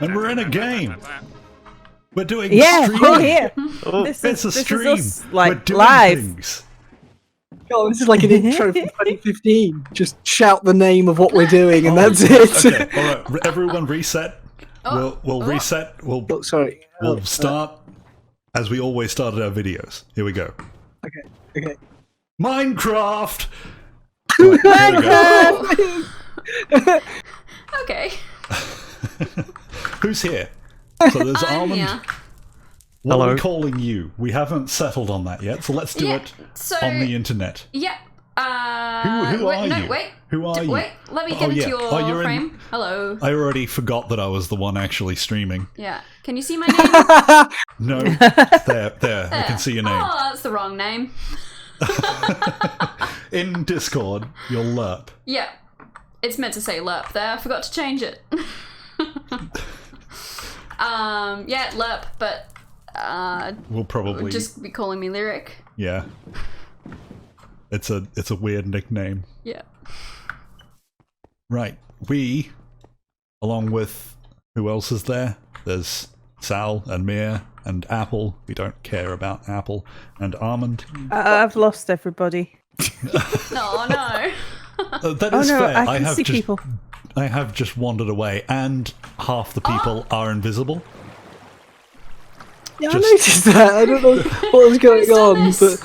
And we're in a game. We're doing streaming. We're here. This is a stream. Us, like, we're doing live. Things. Oh, this is like an intro from 2015. Just shout the name of what we're doing, and that's it. Okay, all right. Everyone reset. We'll reset. We'll start as we always started our videos. Here we go. Okay. Minecraft. Minecraft. Okay. Who's here? So there's Almond. Here. What Hello. are we calling you? We haven't settled on that yet, so let's do it on the internet. Yeah. Who are you? Wait. Who are you? Wait, let me get into your frame. Hello. I already forgot that I was the one actually streaming. Yeah. Can you see my name? No. There. I can see your name. Oh, that's the wrong name. In Discord, you're Lerp. Yeah. It's meant to say Lerp there. I forgot to change it. Yeah, Lerp, but we'll probably just be calling me Lyric. Yeah. It's a weird nickname. Yeah. Right. We, along with who else is there? There's Sal and Mia and Apple. We don't care about Apple and Almond. I've lost everybody. No. That is fair. I can see people. I have just wandered away, and half the people are invisible. Yeah, I noticed that. I don't know what was going on, but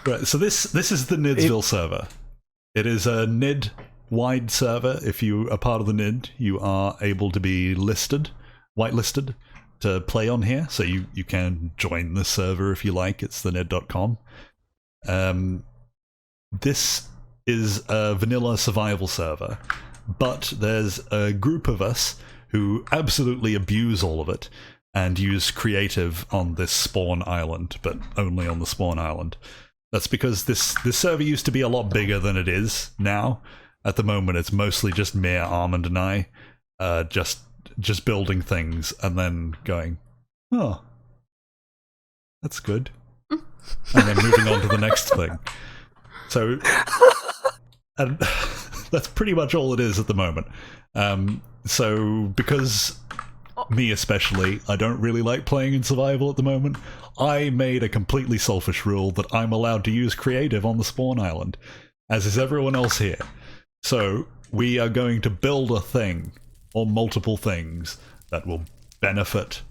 right. So this is the Nidsville server. It is a Nid-wide server. If you are part of the Nid, you are able to be whitelisted to play on here. So you can join the server if you like. It's the nid.com. This is a vanilla survival server, but there's a group of us who absolutely abuse all of it and use creative on this spawn island, but only on the spawn island. That's because this server used to be a lot bigger than it is now. At the moment, it's mostly just me, Armand, and I, just building things and then going, oh, that's good, and then moving on to the next thing. So, and that's pretty much all it is at the moment. So, because me especially, I don't really like playing in survival at the moment, I made a completely selfish rule that I'm allowed to use creative on the spawn island, as is everyone else here. So, we are going to build a thing, or multiple things, that will benefit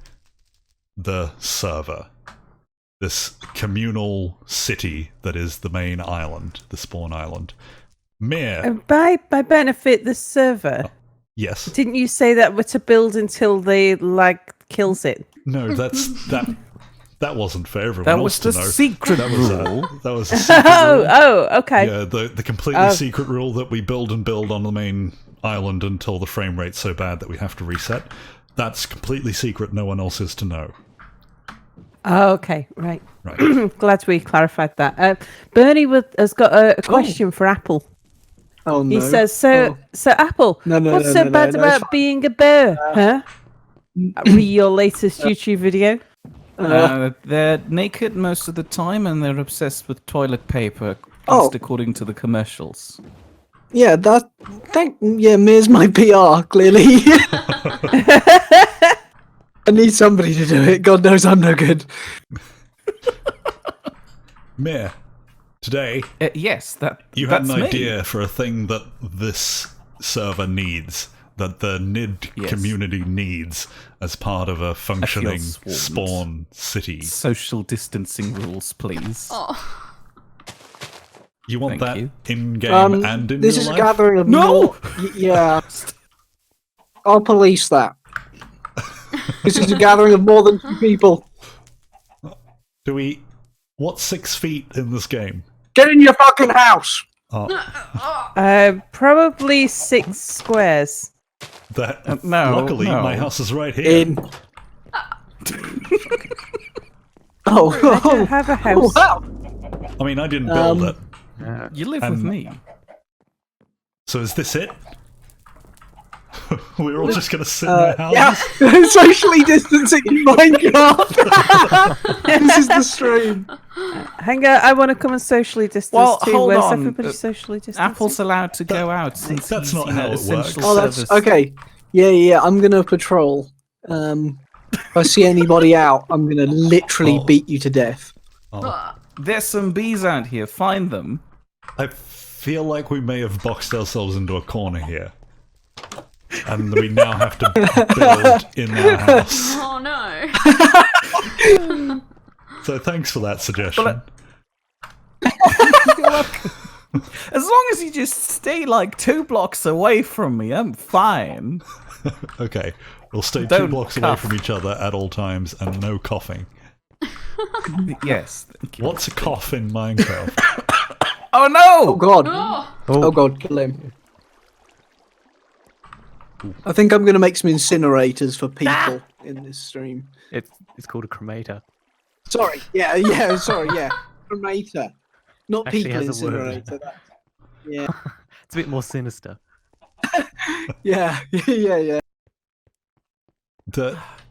the server. This communal city that is the main island, the spawn island. Mia. By benefit the server. Yes. Didn't you say that we're to build until the lag kills it? No, that wasn't for everyone. That was the secret rule. That was a secret rule. Oh, okay. Yeah, the completely secret rule that we build and build on the main island until the frame rate's so bad that we have to reset. That's completely secret. No one else is to know. Oh, okay, right. Right. Glad we clarified that. Bernie has got a question for Apple. oh no. He says, so Apple, No, what's so bad about being a bear, huh? Read your latest YouTube video. They're naked most of the time, and they're obsessed with toilet paper, at least according to the commercials. Yeah, Mia's my PR, clearly. I need somebody to do it. God knows I'm no good. Mia, today Yes, you had an that's me. idea for a thing that this server needs, that the Nid community needs as part of a functioning spawn city. Social distancing rules, please. Oh. You want Thank that you. in-game and in This real is life? a gathering of No! Yeah. I'll police that. This is a gathering of more than 2 people. What's 6 feet in this game? Get in your fucking house. Oh, Probably 6 squares. Luckily, no. my house is right here. In. Oh, I don't have a house. wow. I mean, I didn't build it. You live with me. So is this it? We're all just gonna sit in our houses? Yeah, socially distancing in Minecraft. This is the stream. Hang on, I want to come and socially distance Well, too. hold Where's on. everybody socially distancing? Apple's allowed to go out since that's he's, not how it essential works. Oh, that's service. okay. Yeah. I'm gonna patrol. If I see anybody out, I'm gonna literally beat you to death. There's some bees out here. Find them. I feel like we may have boxed ourselves into a corner here. And we now have to build in our house. Oh no. So thanks for that suggestion. As long as you just stay like 2 blocks away from me, I'm fine. Okay, we'll stay 2 Don't blocks away cough. from each other at all times and no coughing. Yes. Thank you. What's a cough in Minecraft? Oh no! Oh god. Oh, Oh god, kill him. I think I'm gonna make some incinerators for people in this stream. It's called a cremator. Sorry, sorry, cremator. Not Actually people has a word. incinerator. Yeah, It's a bit more sinister. yeah.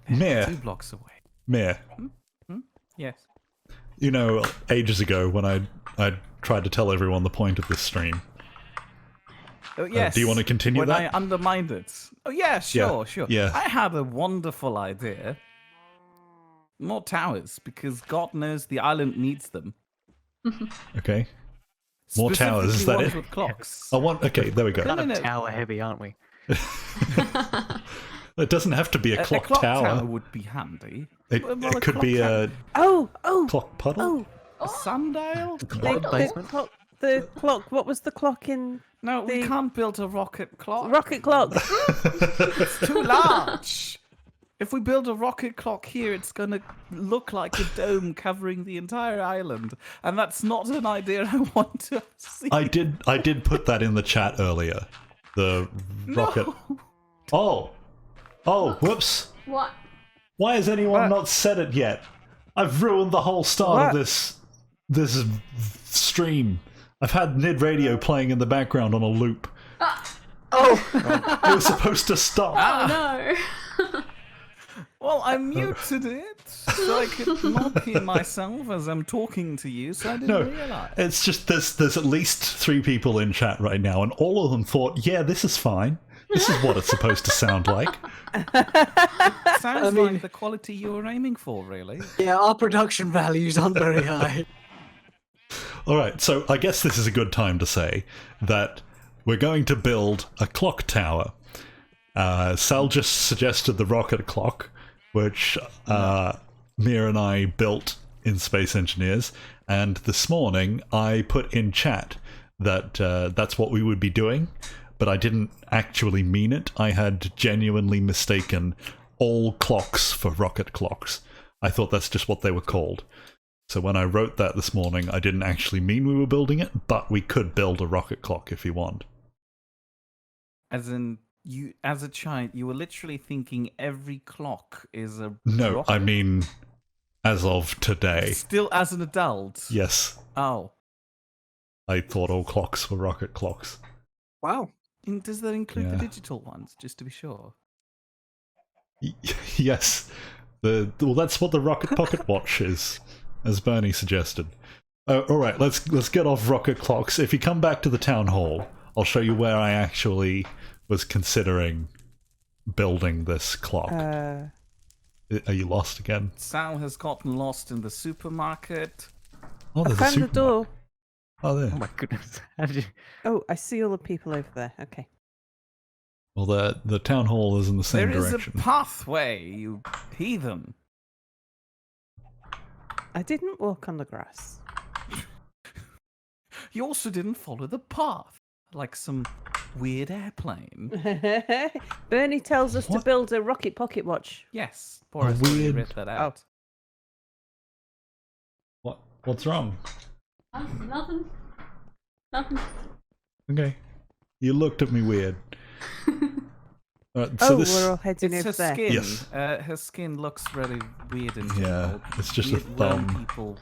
Mir, 2 blocks away. Mir, Yes. you know, ages ago when I tried to tell everyone the point of this stream. Oh, yes. do you want to continue when that? I undermined it. Oh, yeah, sure. yeah. I had a wonderful idea. More towers, because God knows the island needs them. Okay. More towers, is Specifically that ones it? with clocks. Okay, there we go. No, Kind no, of no. tower heavy, aren't we? It doesn't have to be a clock tower. would be handy. It Well, a could clock be tower. a Oh, clock puddle. oh. A sundial? The clock. What was the clock in No, we The- can't build a rocket clock. rocket clock? It's too large. If we build a rocket clock here, it's going to look like a dome covering the entire island, and that's not an idea I want to see. I did put that in the chat earlier. The rocket. Oh, whoops! what? Why has anyone What? not said it yet? I've ruined the whole start What? of this stream. I've had Nid Radio playing in the background on a loop. Oh, It was supposed to stop. Oh no. Well, I muted it so I could not hear myself as I'm talking to you, so I didn't No, realize. it's just there's at least 3 people in chat right now, and all of them thought, yeah, this is fine. This is what it's supposed to sound like. Sounds mean- like the quality you were aiming for, really. yeah, our production values aren't very high. All right, so I guess this is a good time to say that we're going to build a clock tower. Sal just suggested the rocket clock, which Mia and I built in Space Engineers, and this morning I put in chat that that's what we would be doing, but I didn't actually mean it. I had genuinely mistaken all clocks for rocket clocks. I thought that's just what they were called. So when I wrote that this morning, I didn't actually mean we were building it, but we could build a rocket clock if you want. As in, you, as a child, you were literally thinking every clock is a No, rocket. I mean, as of today. Still as an adult. Yes, Oh. I thought all clocks were rocket clocks. Wow. Does that include the Yeah. digital ones, just to be sure? Yes, well, that's what the rocket pocket watch is, as Bernie suggested. All right, let's get off rocket clocks. If you come back to the town hall, I'll show you where I actually was considering building this clock. Are you lost again? Sal has gotten lost in the supermarket. Oh, I there's found a the door. Oh, there. Oh my goodness. How did you... Oh, I see all the people over there. Okay. Well, the town hall is in the same There is direction. a pathway, you heathen. I didn't walk on the grass. You also didn't follow the path, like some weird airplane. Bernie tells us to build a rocket pocket watch. Yes, Boris already weird- read that out. What's wrong? Nothing. Nothing. Okay. You looked at me weird. So this, we're all heading It's over her there. skin. Yes. Her skin looks really weird and Yeah, it's just a weird worm thumb. People.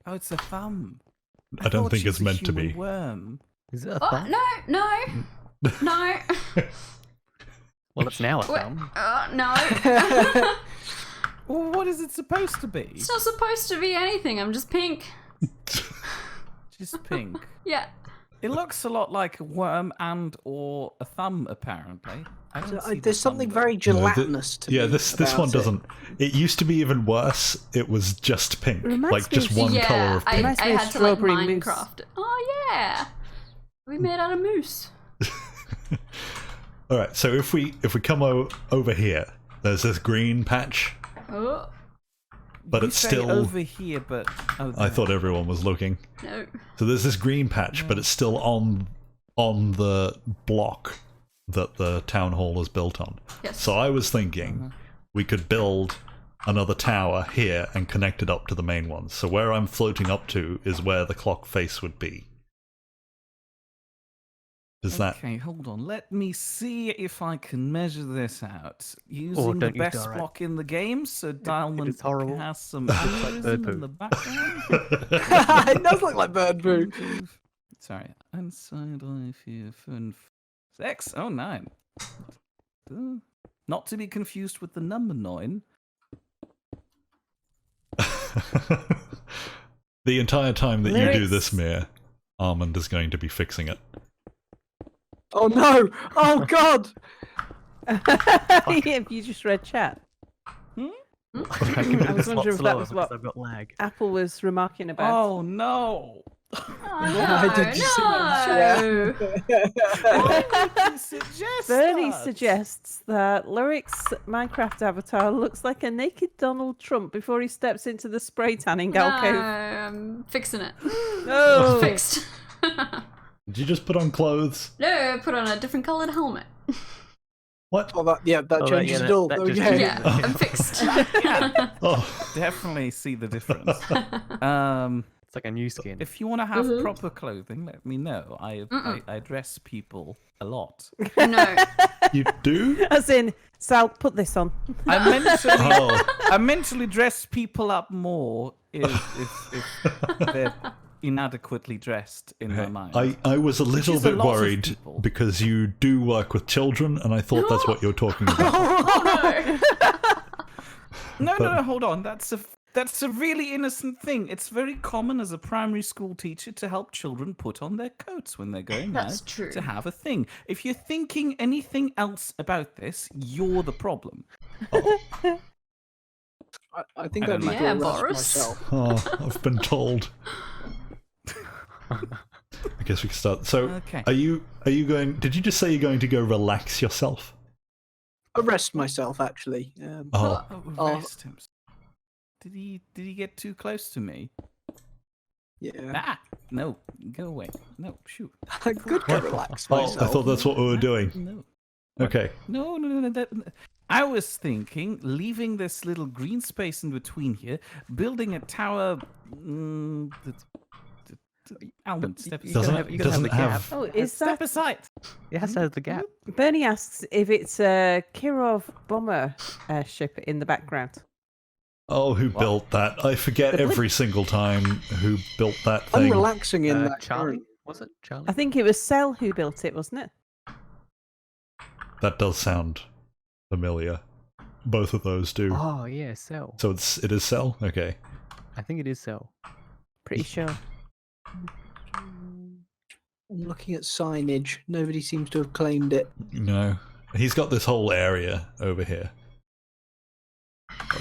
Oh, it's a thumb. I don't thought think she it's was a meant to human be. Worm. Is it a Oh, thumb? no. Well, it's now a thumb. No. Well, what is it supposed to be? It's not supposed to be anything. I'm just pink. Just pink. Yeah. It looks a lot like a worm and or a thumb, apparently. I don't see the There's something thumb, though. very gelatinous to Yeah, me this about one it. doesn't. It used to be even worse. It was just pink, Reminds like me just of- one yeah, color of I, pink. Reminds I me of had to like strawberry mousse. Minecraft it. Oh yeah. We made out of moose. All right, so if we come over here, there's this green patch, Oh but You it's say still. over here, but oh, I there. thought everyone was looking. no. So there's this green patch, but it's still on the block that the town hall is built on. Yes. So I was thinking we could build another tower here and connect it up to the main one. So where I'm floating up to is where the clock face would be. Is that Okay, hold on. Let me see if I can measure this out Or using the don't use best direct. block in the game, so Diamond is horrible. has some bird realism poo. in the background. It does look like bird poo. Sorry. Inside I fear 5, 6, oh 9. Not to be confused with the number 9. the entire time that you do Lyrics. this, Mir, Armand is going to be fixing it. Oh no! Oh god! Yeah, you just read chat. I can do I was this a lot wondering if that slower was because what- I've got lag. Apple was remarking about. Oh no! I did just see no. Why would you suggest Bernie that? suggests that Lyric's Minecraft avatar looks like a naked Donald Trump before he steps into the spray tanning No, alcove. I'm fixing it. No. Fixed. Did you just put on clothes? No, put on a different coloured helmet. What? Oh, that Oh, changes yeah, it all. that There we just go. changes Yeah, I'm fixed. Oh, Definitely see the difference. Um, It's like a new skin. if you want to have Mhm. proper clothing, let me know. I dress people a lot. No. you do? As in, Sal, put this on. Oh, I mentally dress people up more if they're inadequately dressed in my mind. I was a little is a bit lot of worried people. because you do work with children, and I thought that's what you're talking about. Oh no. No, hold on. That's a really innocent thing. It's very common as a primary school teacher to help children put on their coats when they're going That's out true. to have a thing. If you're thinking anything else about this, you're the problem. I think I I don't need like to it. arrest Yeah, Boris. myself. Oh, I've been told. I guess we can start. So, Okay. are you going? Did you just say you're going to go relax yourself? Arrest myself, actually. Oh, Arrest him. Did he get too close to me? Yeah. Ah, no, go away. No, shoot. I could go relax oh, myself. I thought that's what we were doing. No. Okay. No. I was thinking leaving this little green space in between here, building a tower. Almond, step You aside. gotta have- you gotta have the gap. Oh, is Step that... aside. It has to have the gap. Bernie asks if it's a Kirov bomber ship in the background. Oh, who built that? I forget every single time who built that I'm thing. relaxing in that Charlie? game. Was it Charlie? I think it was Cell who built it, wasn't it? That does sound familiar. Both of those do. Oh yeah, Cell. So it is Cell? Okay. I think it is Cell. Pretty sure. I'm looking at signage. Nobody seems to have claimed it. No. He's got this whole area over here.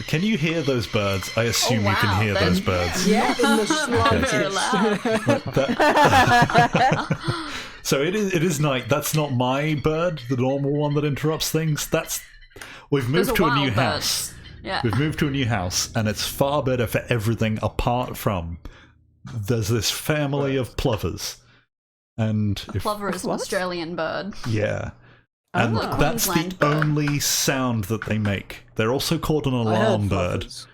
Can you hear those birds? I assume you can hear those birds. Yeah. In the Very slightest. That- so it is night. That's not my bird, the normal one that interrupts things. We've Those moved are to a wild new birds. house. Yeah. We've moved to a new house, and it's far better for everything apart from there's this family of plovers, And if Plover is an What? Australian bird. yeah, and Oh. that's the Queensland bird. only sound that they make. They're also called an I heard alarm bird fluffers.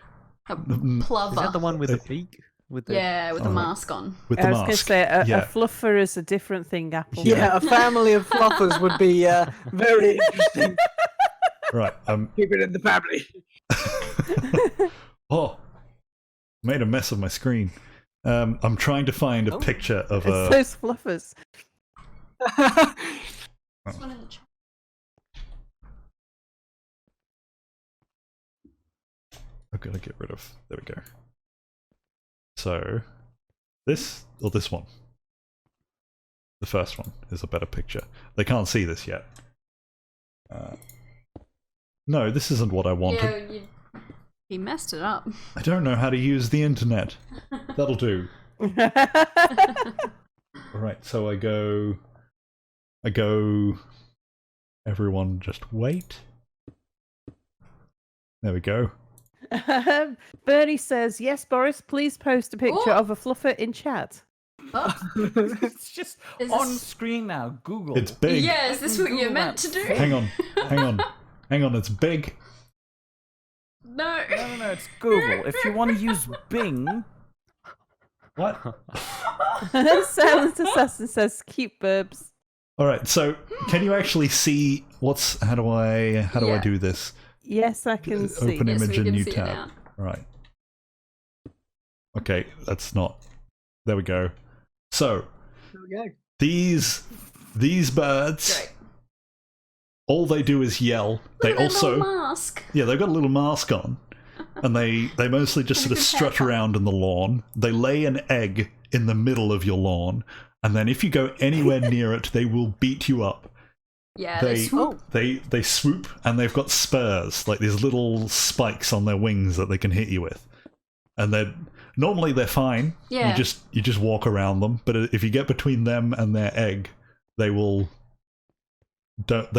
A Mm, plover. Is that the one with the beak? With the... Yeah, with the Oh, right. mask on. with I the was going to mask. say a yeah, fluffer is a different thing, Apple. Yeah, a family of fluffers would be very interesting. right. Keep it in the family. Oh, made a mess of my screen. I'm trying to find a picture of It's a. those fluffers. This one in the chat. I've got to get rid of. There we go. So, this or this one. The first one is a better picture. They can't see this yet. No, this isn't what I wanted. Yeah, he messed it up. I don't know how to use the internet. That'll do. Alright, so I go. Everyone just wait. There we go. Bernie says, yes, Boris, please post a picture Oh. of a fluffer in chat. Oh, It's just Is on this- screen now. Google. It's big. yeah, is this what you're Google meant to Maps. do? Hang on, hang on, it's big. No. No, it's Google. If you want to use Bing, What? Silent Assassin says, cute burbs. Alright, so can you actually see how do I Yeah. do this? Yes, I can see. Open Yes, image we in can new see it tab. now. Right. Okay, that's not. There we go. So There we go. these birds, Great. all they do is yell. They Look at their little also, mask. yeah, they've got a little mask on, and they mostly just And a sort of good strut haircut. around in the lawn. They lay an egg in the middle of your lawn, and then if you go anywhere near it, they will beat you up. Yeah, They- they swoop. They swoop, and they've got spurs, like these little spikes on their wings that they can hit you with. And normally they're fine. Yeah. You just walk around them, but if you get between them and their egg, they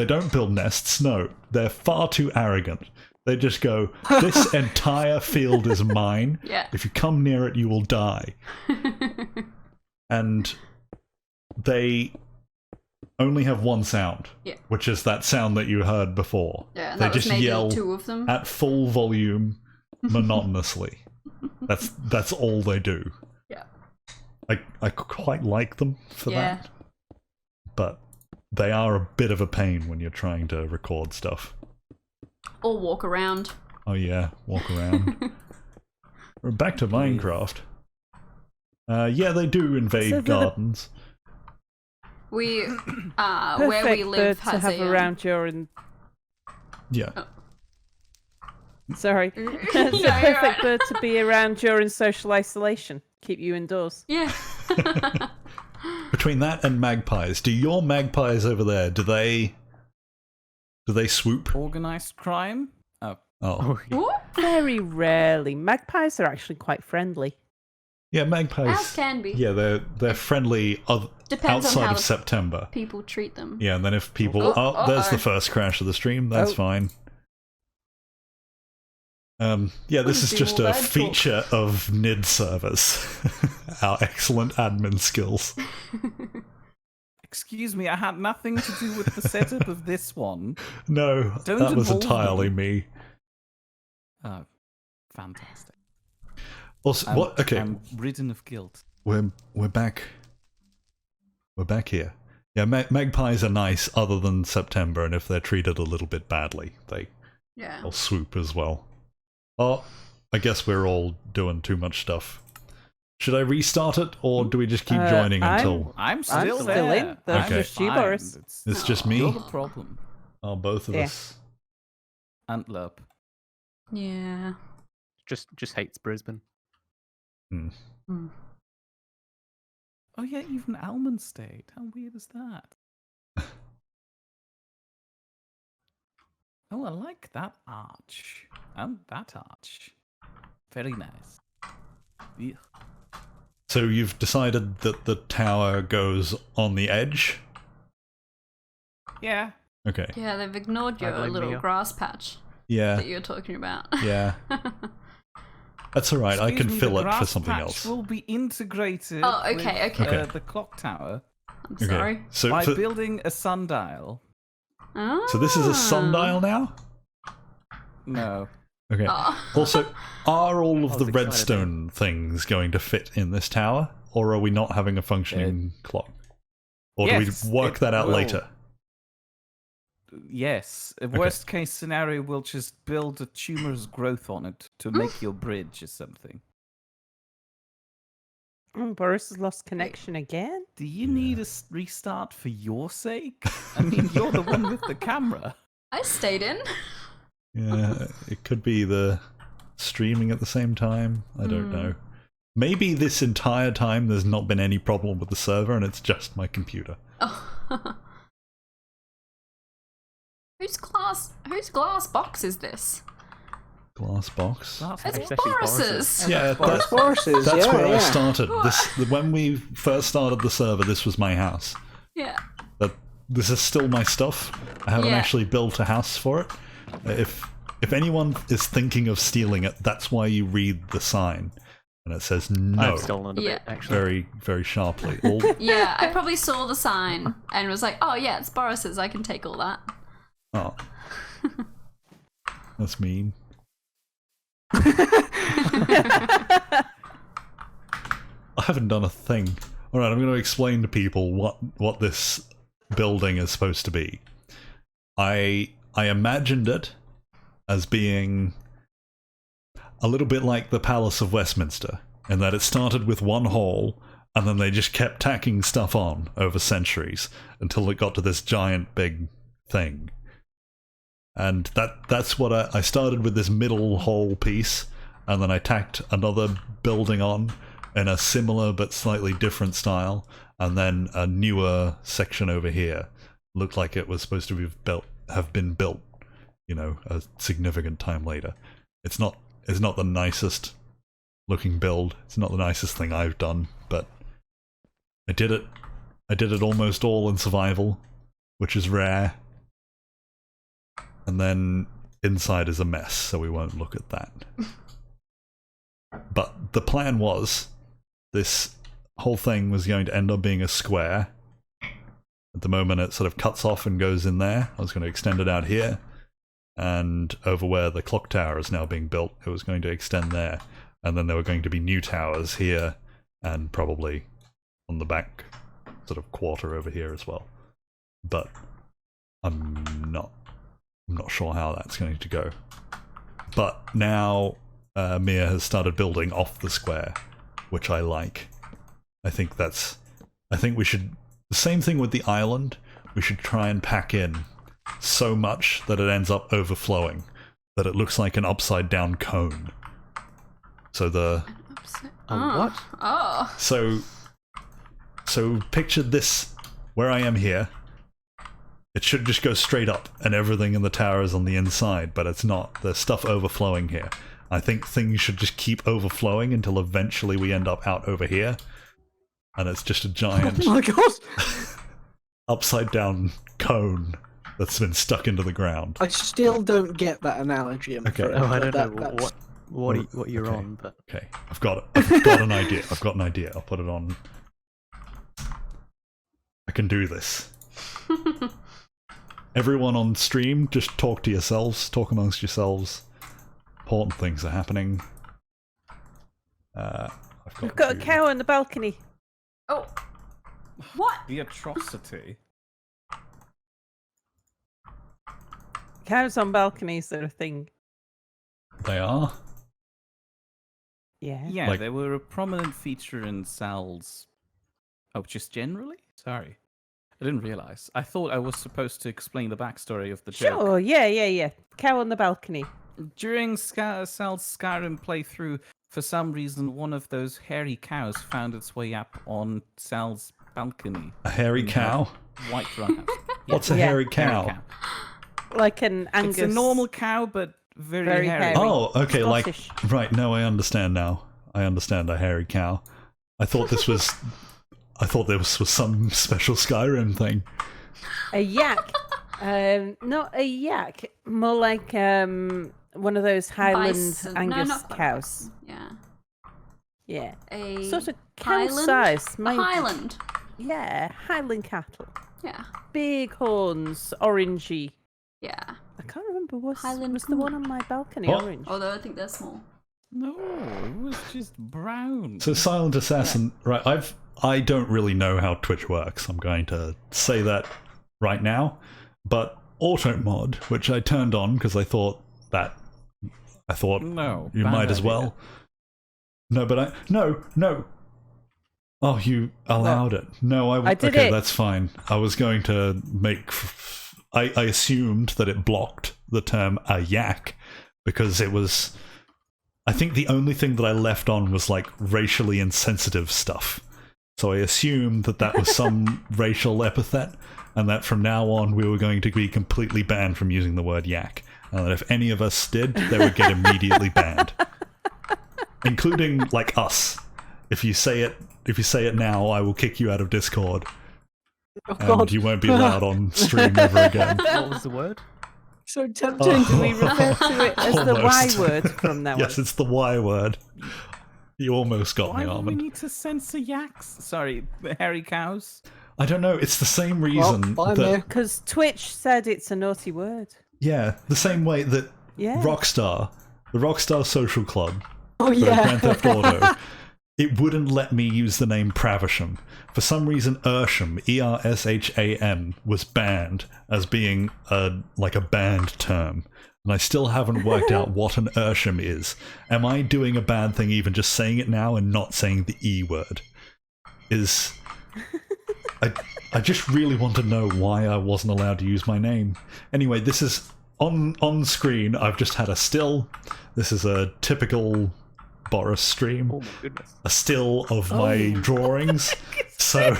don't build nests. No, they're far too arrogant. They just go, this entire field is mine. Yeah. If you come near it, you will die. And they only have one sound, Yeah. which is that sound that you heard before. Yeah, and they that was just maybe yell 2 of them. at full volume, monotonously. That's all they do. Yeah. I quite like them for Yeah. that, but they are a bit of a pain when you're trying to record stuff. Or walk around. Oh yeah, walk around. We're back to Minecraft. Yeah, they do invade So they're the- gardens. We, where Perfect we bird live to has have a... around during. Yeah. Sorry. Yeah, It's a you're perfect right. bird to be around during social isolation. Keep you indoors. Yeah. Between that and magpies, do your magpies over there, do they swoop? organized crime. Oh, Oh. What? Very rarely. Magpies are actually quite friendly. Yeah, magpies. As can be. Yeah, they're friendly Depends on outside how of the September. people treat them. Yeah, and then if people... Oh, there's the uh-oh. first crash of the stream. That's Oh. fine. Yeah, this is do just more a bad talk. feature of Nid servers. Our excellent admin skills. excuse me, I had nothing to do with the setup of this one. No, Don't that was involve entirely me. me. Oh, fantastic. Also, what? Okay, I'm ridden of guilt. we're back. We're back here. Yeah, magpies are nice, other than September, and if they're treated a little bit badly, Yeah. they'll swoop as well. Oh, I guess we're all doing too much stuff. Should I restart it, or do we just keep joining until I'm I'm still still there. in. That's Okay. just you, Fine. Boris. it's just Oh. me? You're the problem. Oh, both of Yeah. us. Antlerp. Yeah. Just hates Brisbane. Hmm. Hmm. Oh yeah, even Almond stayed. How weird is that? Oh, I like that arch. And that arch. Very nice. Yeah. So you've decided that the tower goes on the edge? Yeah. Okay. Yeah, they've ignored your blame little Mia. grass patch Yeah, that you're talking about. yeah. That's alright, I Excuse can me, fill the it for grass something patch else. will be integrated Oh, okay, with, okay. Okay. the clock tower. I'm sorry. So, By building a sundial. so this is a sundial now? No. Okay. Oh. Also, are all of I the was excited redstone things going to fit in this tower? Or are we not having a functioning clock? Or Yes, do we work it that out will. later? Yes. A worst case scenario, we'll just build a tumor's growth on it to make your bridge or something. Boris has lost connection again. Do you need a restart for your sake? I mean, you're the one with the camera. I stayed in. Yeah, it could be the streaming at the same time. I don't know. Maybe this entire time there's not been any problem with the server and it's just my computer. Oh. Whose glass box is this? Glass box. It's actually Boris's. Yeah, Forces, that's yeah, where I yeah. started. When we first started the server, this was my house. Yeah. But this is still my stuff. I haven't Yeah. actually built a house for it. If anyone is thinking of stealing it, that's why you read the sign, and it says no. I've stolen a Yeah. bit, actually. Very, very sharply. All, Yeah, I probably saw the sign and was like, oh yeah, it's Boris's, I can take all that. oh, that's mean. I haven't done a thing. All right, I'm going to explain to people what this building is supposed to be. I imagined it as being a little bit like the Palace of Westminster, in that it started with one hall, and then they just kept tacking stuff on over centuries until it got to this giant big thing. And that's what I started with, this middle hall piece, and then I tacked another building on in a similar but slightly different style, and then a newer section over here. Looked like it was supposed to have been built, you know, a significant time later. It's not the nicest looking build. It's not the nicest thing I've done, but I did it. I did it almost all in survival, which is rare. And then inside is a mess, so we won't look at that. But the plan was, this whole thing was going to end up being a square. At the moment it sort of cuts off and goes in there. I was going to extend it out here. And over where the clock tower is now being built, it was going to extend there. And then there were going to be new towers here, and probably on the back sort of quarter over here as well. But I'm not sure how that's going to go. But now Mia has started building off the square, which I like. I think we should, the same thing with the island, we should try and pack in so much that it ends up overflowing, that it looks like an upside down cone. So What? Oh. So picture this, where I am here. It should just go straight up, and everything in the tower is on the inside, but it's not. There's stuff overflowing here. I think things should just keep overflowing until eventually we end up out over here, and it's just a giant Oh my god! upside down cone that's been stuck into the ground. I still don't get that analogy. I'm Okay. afraid, Oh, I but don't know that's- what you're Okay. on, but Okay, I've got an idea. I've got an idea. I'll put it on. I can do this. Everyone on stream, just talk to yourselves. Talk amongst yourselves. Important things are happening. We've got a cow on the balcony. Oh. What? The atrocity. Cows on balconies are a thing. They are. Yeah. Yeah, Like- they were a prominent feature in Sal's. Oh, just generally? Sorry. I didn't realise. I thought I was supposed to explain the backstory of the joke. Sure, yeah. Cow on the balcony. During Sal's Skyrim playthrough, for some reason, one of those hairy cows found its way up on Sal's balcony. A hairy in her cow? White run house. What's a Yeah. hairy cow? Like an Angus. It's a normal cow, but very, Very hairy. hairy. Oh, okay, Scottish. right, no, I understand now. I understand a hairy cow. I thought this was some special Skyrim thing. A yak. Not a yak. More like one of those Highland Bison. No, Angus not- cows. Yeah. Yeah. A Sort of cow Highland? size. A Maybe. Highland. Yeah, Highland cattle. Yeah. Big horns, orangey. Yeah. I can't remember was Highland the one Coon. on my balcony What? orange. Although I think they're small. No, it was just brown. So Silent Assassin, right? I don't really know how Twitch works. I'm going to say that right now. But auto mod, which I turned on because I thought No, you bad might as idea. well. No, but no. Oh, you allowed it. No, I did okay, it. that's fine. I was going to make. I assumed that it blocked the term a yak because it was. I think the only thing that I left on was like racially insensitive stuff. So I assumed that was some racial epithet, and that from now on we were going to be completely banned from using the word yak. And that if any of us did, they would get immediately banned. Including like us. If you say it now, I will kick you out of Discord. Oh, And God. you won't be allowed on stream ever again. What was the word? So tempting. Do we refer to it as the Y Almost. word from now Yes, on? it's the Y word. You almost got Why me, would we Armand. need to censor yaks? Sorry, hairy cows. I don't know. It's the same Well, reason bye, that Mia. Because Twitch said it's a naughty word. yeah, the same way that Yeah. Rockstar, the Rockstar Social Club, Oh for yeah. Grand Theft Auto, it wouldn't let me use the name Pravisham. For some reason, Ersham, Ersham, was banned as being a banned term. And I still haven't worked out what an Ersham is. Am I doing a bad thing even just saying it now and not saying the E word? I just really want to know why I wasn't allowed to use my name. Anyway, this is on screen. I've just had a still. This is a typical Boris stream. Oh my goodness. A still of my drawings. So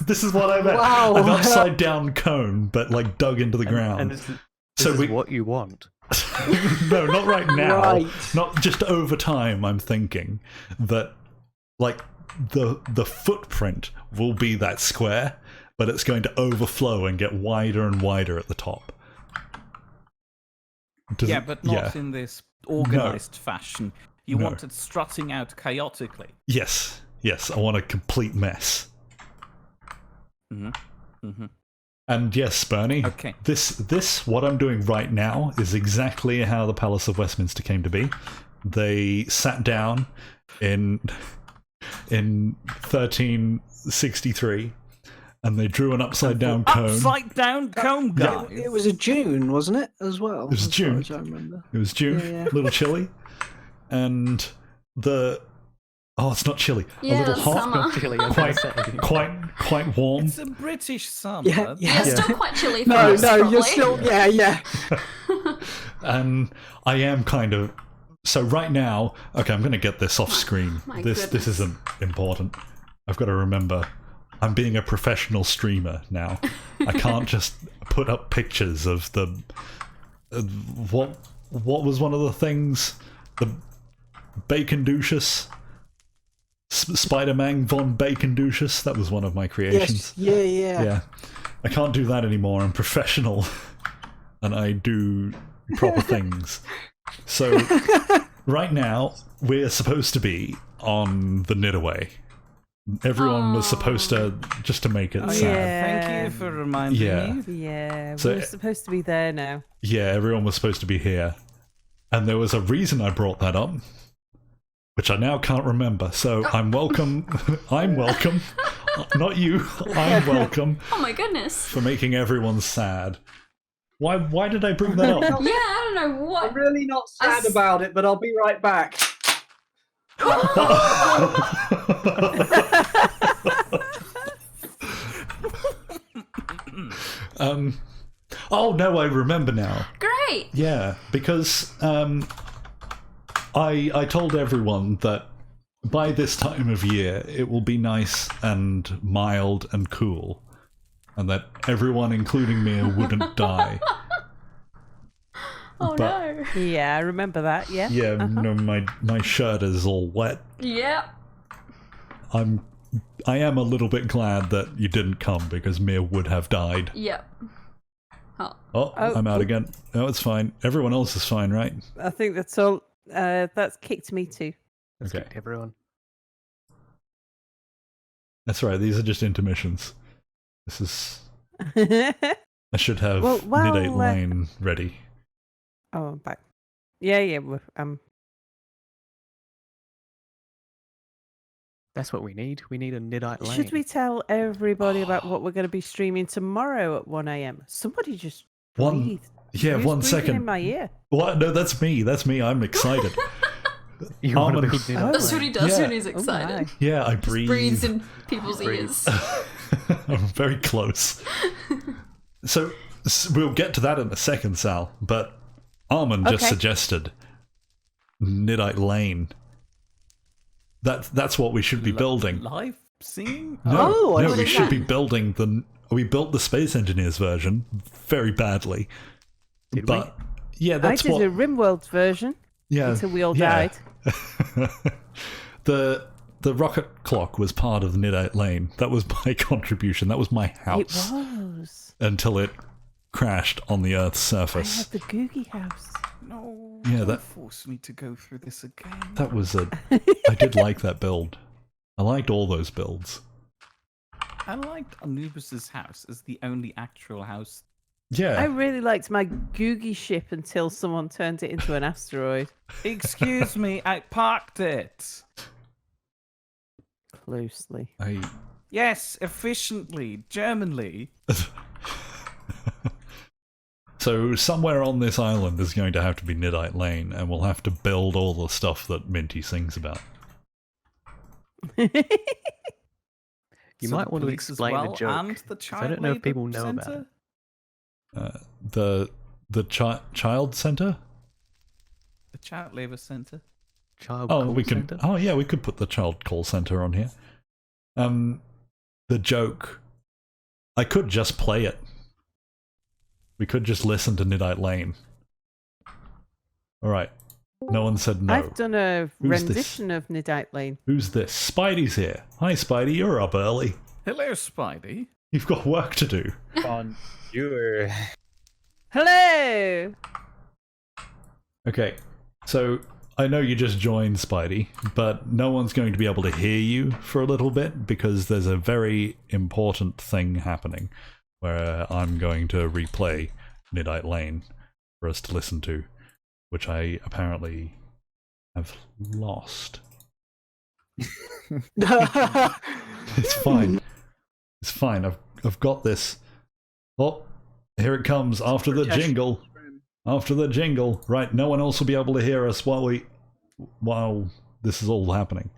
this is what I'm at. Wow. An upside down cone, but like dug into the ground. And this So is we- what you want. No, not right now. Right. Not just over time. I'm thinking that like the footprint will be that square, but it's going to overflow and get wider and wider at the top. Does Yeah, it- but not in this organized fashion. You No. want it strutting out chaotically. Yes, I want a complete mess. Mm-hmm. And yes, Bernie. Okay. This what I'm doing right now is exactly how the Palace of Westminster came to be. They sat down in 1363, and they drew an upside down cone. Upside down cone, guys. It was a June, wasn't it? As well. It was as far June. as I remember. It was June, Yeah. a little chilly, and it's not chilly, Yeah, a little it's hot, summer. Chilly, I'm quite saying. quite warm. It's a British summer. Yeah, yeah. You're still quite chilly for No, us, no, probably. you're still. Yeah. And I am kind of so right now. Okay, I'm going to get this off screen. My This goodness. isn't important. I've got to remember I'm being a professional streamer now. I can't just put up pictures of the what was one of the things, the Bacon Ducius, Spider-Man von Bacon Ducius. That was one of my creations. Yes. Yeah. Yeah, I can't do that anymore. I'm professional, and I do proper things. So right now we're supposed to be on the Knitaway. Everyone was supposed to, just to make it Oh, sad. yeah. Thank Yeah. you for reminding Yeah. me. Yeah, So- we're supposed to be there now. Yeah, everyone was supposed to be here, and there was a reason I brought that up, which I now can't remember. So I'm welcome. I'm welcome. Not you. I'm welcome Oh my goodness. for making everyone sad. Why did I bring that up? Yeah, I don't know what. I'm really not sad I s- about it, but I'll be right back. Oh no, I remember now. Great. Yeah, because I told everyone that by this time of year it will be nice and mild and cool, and that everyone, including me, wouldn't die. Oh But- no. Yeah, I remember that. Yeah. Yeah, no, my shirt is all wet. Yep. I am a little bit glad that you didn't come because Mia would have died. Yep. Oh. Oh, I'm out again. No, it's fine. Everyone else is fine, right? I think that's all. That's kicked me too. Let's Okay. get everyone. That's right, these are just intermissions. This is... I should have Well, while, Nid 8 Lane ready. Oh, I'm back. Yeah. That's what we need. We need a Nidite lane. Should we tell everybody about what we're going to be streaming tomorrow at 1 a.m.? Somebody just breathed. Yeah, Who's 1 breathing second. in my ear. What? No, that's me. That's me. I'm excited. You want to Almond- build Nidite That's what lane. he does Yeah. when he's excited. Yeah, I Just breathe. breathes in people's ears. I'm very close. So we'll get to that in a second, Sal. But Armand just Okay. suggested Nidite Lane. That's what we should be building. Live singing? No, Oh, I no, What we is should that? be building the. We built the Space Engineers version very badly. Did but yeah, that's I did what. a RimWorld version Yeah, until we all yeah. died. The rocket clock was part of the Nidite Lane. That was my contribution. That was my It house was. until it crashed on the Earth's I surface. had the Googie house. No, Yeah, don't that- force me to go through this again. That was a. I did like that build. I liked all those builds. I liked Anubis's house as the only actual house. Yeah. I really liked my Googie ship until someone turned it into an asteroid. Excuse me, I parked it. Closely. Yes, efficiently, Germanly. So somewhere on this island there's going to have to be Nidite Lane, and we'll have to build all the stuff that Minty sings about. You So might the want to police as explain well, the joke. And the 'cause child I don't know if labour people know about centre? it. The child center. The child labour centre. Child Oh, call we can. center? Oh, yeah, we could put the child call center on here. The joke. I could just play it. We could just listen to Nidite Lane. All right. No one said no. I've done a Who's rendition of Nidite Lane. Who's this? Spidey's here. Hi, Spidey. You're up early. Hello, Spidey. You've got work to do. Bonjour. Hello! Okay, so I know you just joined, Spidey, but no one's going to be able to hear you for a little bit because there's a very important thing happening where I'm going to replay Nidite Lane for us to listen to, which I apparently have lost. It's fine. It's fine. I've got this. Oh, here it comes after the jingle. After the jingle. Right, no one else will be able to hear us while this is all happening.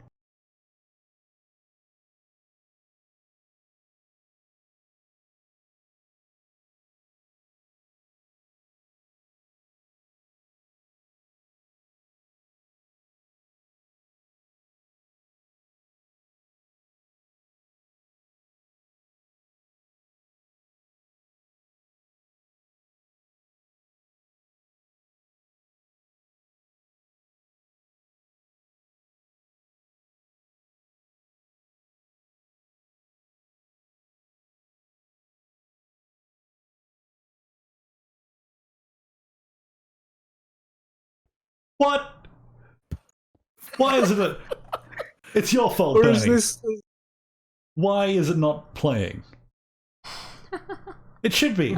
What? Why isn't it? It's your fault, Or is Danny. this? Why is it not playing? It should be.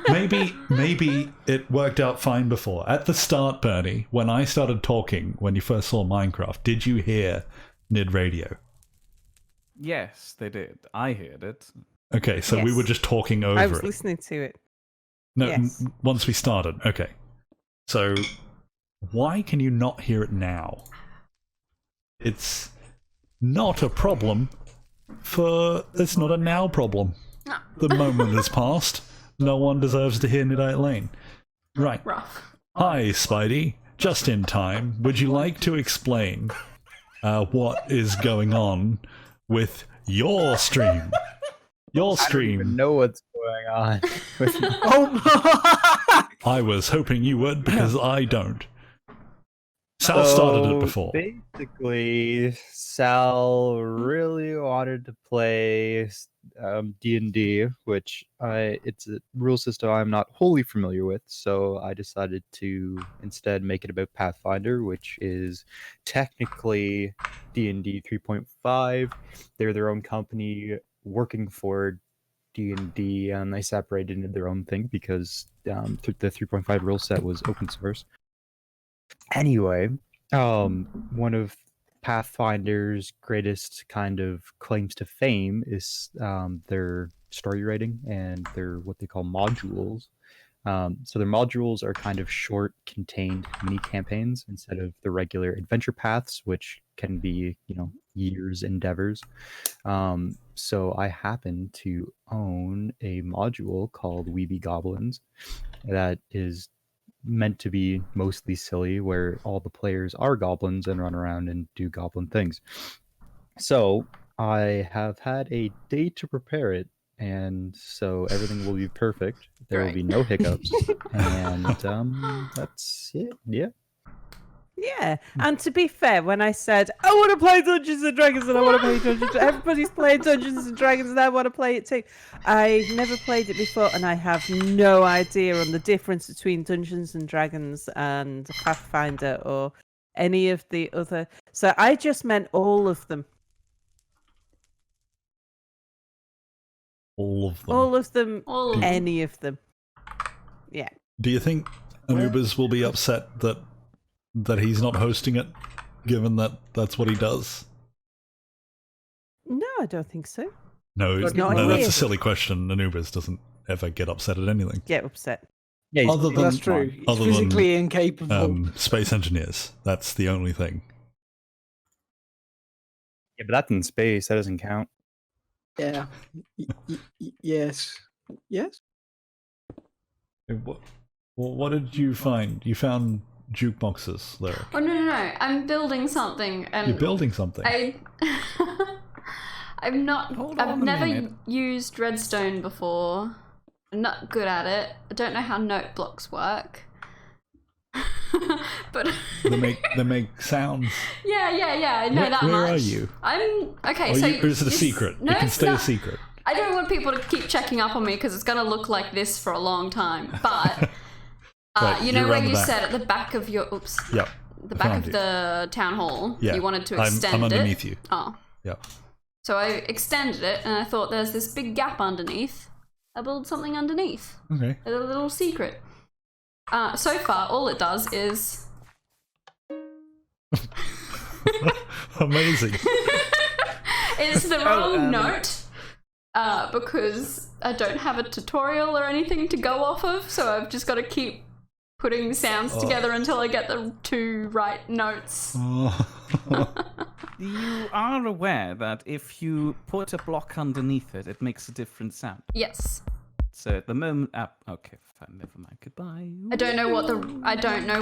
Maybe it worked out fine before. At the start, Bernie, when I started talking, when you first saw Minecraft, did you hear Nid Radio? Yes, they did. I heard it. Okay, so we Yes. were just talking over I was it. listening to it. No, yes. once we started. Okay. So why can you not hear it now? It's not a problem it's not a now problem. No. The moment has passed. No one deserves to hear Nidite Lane. Right. Rough. Hi, Spidey. Just in time. Would you like to explain what is going on with your stream? Your I don't even stream. know what's going on. Oh, I was hoping you would because I don't. Sal started it before. Basically, Sal really wanted to play D&D, which it's a rule system I'm not wholly familiar with, so I decided to instead make it about Pathfinder, which is technically D&D 3.5. They're their own company working for D&D, and they separated into their own thing because the 3.5 rule set was open source. Anyway, one of Pathfinder's greatest kind of claims to fame is their story writing and their what they call modules. So their modules are kind of short, contained mini campaigns instead of the regular adventure paths, which can be, years endeavors. So I happen to own a module called Weeby Goblins that is meant to be mostly silly, where all the players are goblins and run around and do goblin things. So I have had a day to prepare it, and so everything will be perfect. There will be no hiccups, and that's it. Yeah. Yeah, and to be fair, when I said I want to play Dungeons and Dragons and I want to play Dungeons, everybody's playing Dungeons and Dragons and I want to play it too. I've never played it before, and I have no idea on the difference between Dungeons and Dragons and Pathfinder or any of the other. So I just meant all of them. All of them. All of them. All of them. Any of them. Yeah. Do you think Anubis will be upset that he's not hosting it, given that that's what he does? No, I don't think so. No, Not no, that's weird. a silly question. Anubis doesn't ever get upset at anything. Get upset. Yeah, Other than- That's true. He's other than, physically incapable. Space engineers. That's the only thing. yeah, but that's in space. That doesn't count. Yeah. Yes. Yes. What did you find? You found jukeboxes, Lyric. Oh no! I'm building something, and You're building something. Hold on I've a never minute. used redstone before. I'm not good at it. I don't know how note blocks work. But They make sounds. yeah. I know that Where much. are you? I'm okay. Or So is it a this- secret? No, it can it's stay not. a secret. I don't want people to keep checking up on me because it's going to look like this for a long time. But Right, you know you're where around the you back. said at the back of your Yep. the back found of you. the town hall, Yeah. you wanted to I'm extend underneath it. you. Oh. Yep. So I extended it, and I thought there's this big gap underneath. I build something underneath. Okay. A little secret. So far, all it does is Amazing. it's the wrong note. Because I don't have a tutorial or anything to go off of, so I've just got to keep putting sounds together until I get the two right notes. You are aware that if you put a block underneath it, it makes a different sound. Yes. So at the moment, okay, fine, never mind. Goodbye. I don't know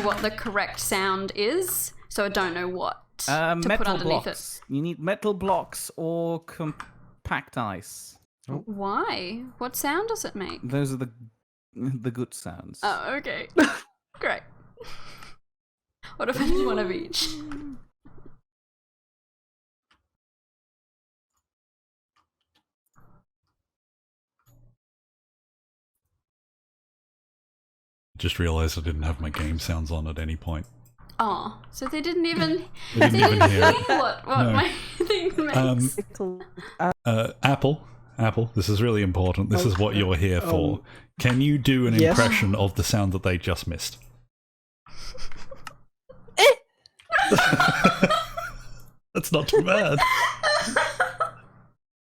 what the correct sound is, so I don't know what to put Metal underneath blocks. You need metal blocks or compact ice. it. Why? What sound does it make? Those are the good sounds. Oh, okay. Great. What if I did one of each? Just realized I didn't have my game sounds on at any point. Oh, so they didn't even They didn't even hear it. what No. my thing makes. Apple, this is really important. This is what you're here for. Can you do an Yes. impression of the sound that they just missed? That's not too bad.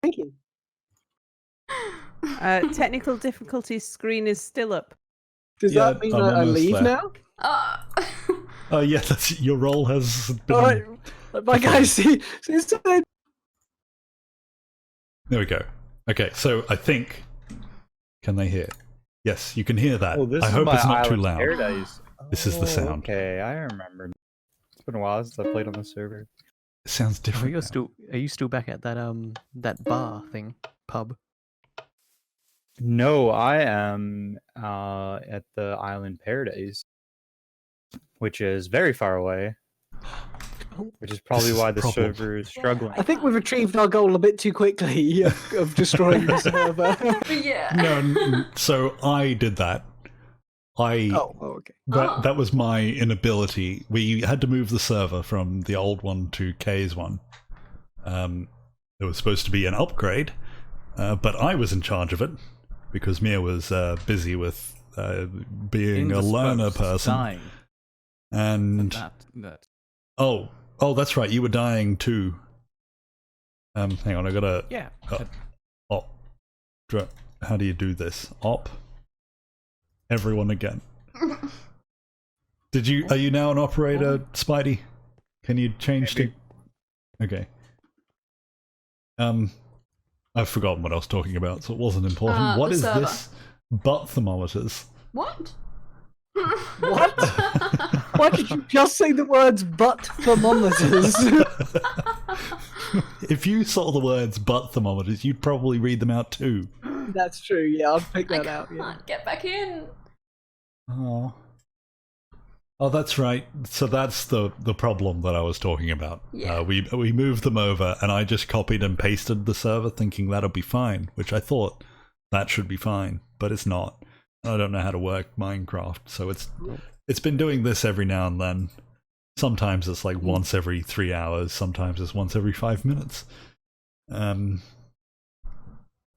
Thank you. Technical difficulties screen is still up. Does Yeah, that mean I'm I almost leave there. now? Oh yeah, that's, your role has been... All right. My guys, see, There we go. Okay, so I think... Can they hear? Yes, you can hear that. Oh, this I is hope my it's not too island loud. paradise. This is the sound. Okay, I remember. It's been a while since I played on the server. It sounds Are different. you now. still? Are you still back at that that bar thing, pub? No, I am at the island paradise, which is very far away. Which is probably This is why a the problem. server is struggling. I think we've achieved our goal a bit too quickly of destroying the server. Yeah. No, so I did that. Okay. That was my inability. We had to move the server from the old one to K's one. It was supposed to be an upgrade, but I was in charge of it because Mia was busy with being a learner person. Dying. And That. oh, that's right. You were dying too. Hang on, I gotta. Yeah. How do you do this? Everyone again. Are you now an operator, Spidey? Can you change to? Okay. I've forgotten what I was talking about, so it wasn't important. What the is server. this? Butt thermometers. What? What? Why did you just say the words butt thermometers? If you saw the words butt thermometers, you'd probably read them out too. That's true, yeah, I'll pick that out. I Yeah. can't get back in. Oh, that's right. So that's the problem that I was talking about. Yeah. We moved them over, and I just copied and pasted the server, thinking that'll be fine. Which I thought that should be fine, but it's not. I don't know how to work Minecraft, so it's been doing this every now and then. Sometimes it's like once every 3 hours. Sometimes it's once every 5 minutes.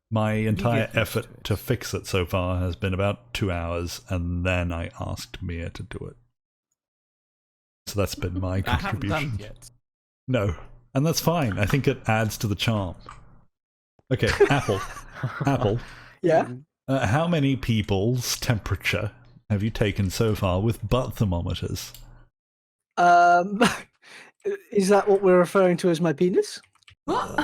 My entire effort to fix it so far has been about 2 hours, and then I asked Mia to do it. So that's been my I haven't contribution. done it yet. No, and that's fine. I think it adds to the charm. Okay, Apple. Yeah. How many people's temperature have you taken so far with butt thermometers? Is that what we're referring to as my penis? What?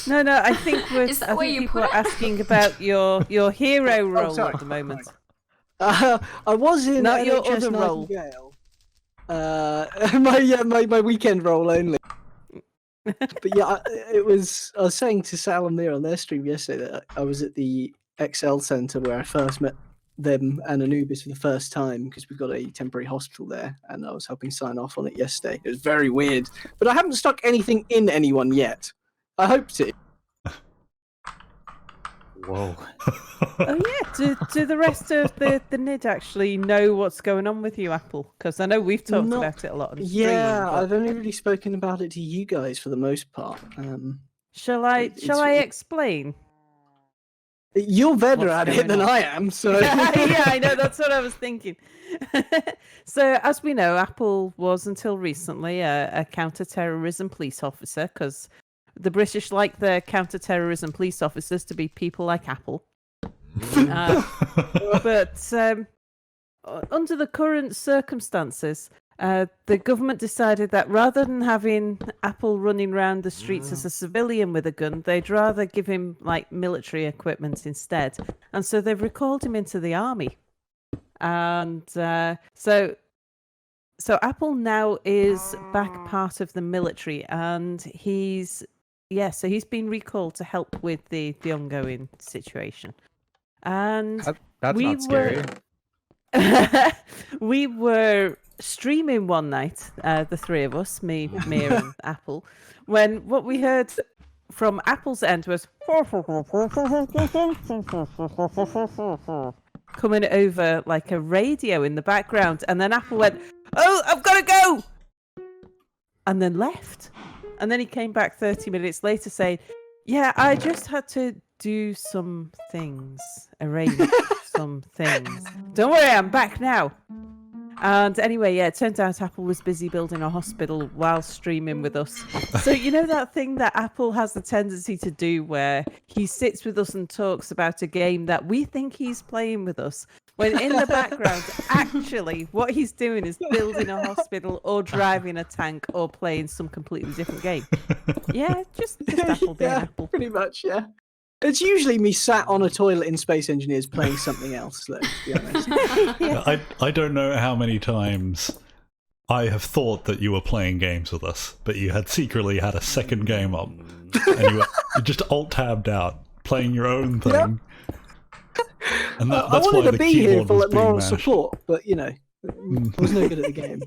No, I think Is that where you people put are it? asking about your hero role sorry. at the moment. I was in Not your NHS other role. Nightingale. My weekend role only. But yeah, I was saying to Sal and Mia on their stream yesterday that I was at the XL Centre where I first met them and Anubis for the first time because we've got a temporary hospital there, and I was helping sign off on it yesterday. It was very weird, but I haven't stuck anything in anyone yet. I hope to. Whoa. Oh yeah, do the rest of the NID actually know what's going on with you, Apple? Because I know we've talked Not- about it a lot on stream. Yeah, but I've only really spoken about it to you guys for the most part. Shall I it's- explain? You're better What's at it going than on? I am, so Yeah, I know. That's what I was thinking. So, as we know, Apple was until recently a counter-terrorism police officer because the British like their counter-terrorism police officers to be people like Apple. But under the current circumstances, the government decided that rather than having Apple running around the streets as a civilian with a gun, they'd rather give him like military equipment instead. And so they've recalled him into the army. And so Apple now is back part of the military, and he's been recalled to help with the ongoing situation. And That's we not scary. we were streaming one night, the three of us, me, Mia, and Apple, when what we heard from Apple's end was coming over like a radio in the background, and then Apple went, "Oh, I've got to go," and then left. And then he came back 30 minutes later saying, "Yeah, I just had to do some things, arrange some things. Don't worry, I'm back now." And anyway, yeah, it turns out Apple was busy building a hospital while streaming with us. So you know that thing that Apple has the tendency to do where he sits with us and talks about a game that we think he's playing with us, when in the background, actually, what he's doing is building a hospital or driving a tank or playing some completely different game. Yeah, just Apple being yeah, Apple. pretty much, yeah. It's usually me sat on a toilet in Space Engineers playing something else, though, to be honest. I don't know how many times I have thought that you were playing games with us, but you had secretly had a second game up, and you were just alt-tabbed out, playing your own thing. Yep. And I that's why wanted to the be here keyboard for was like being moral mashed. support, but you know, I was no good at the game.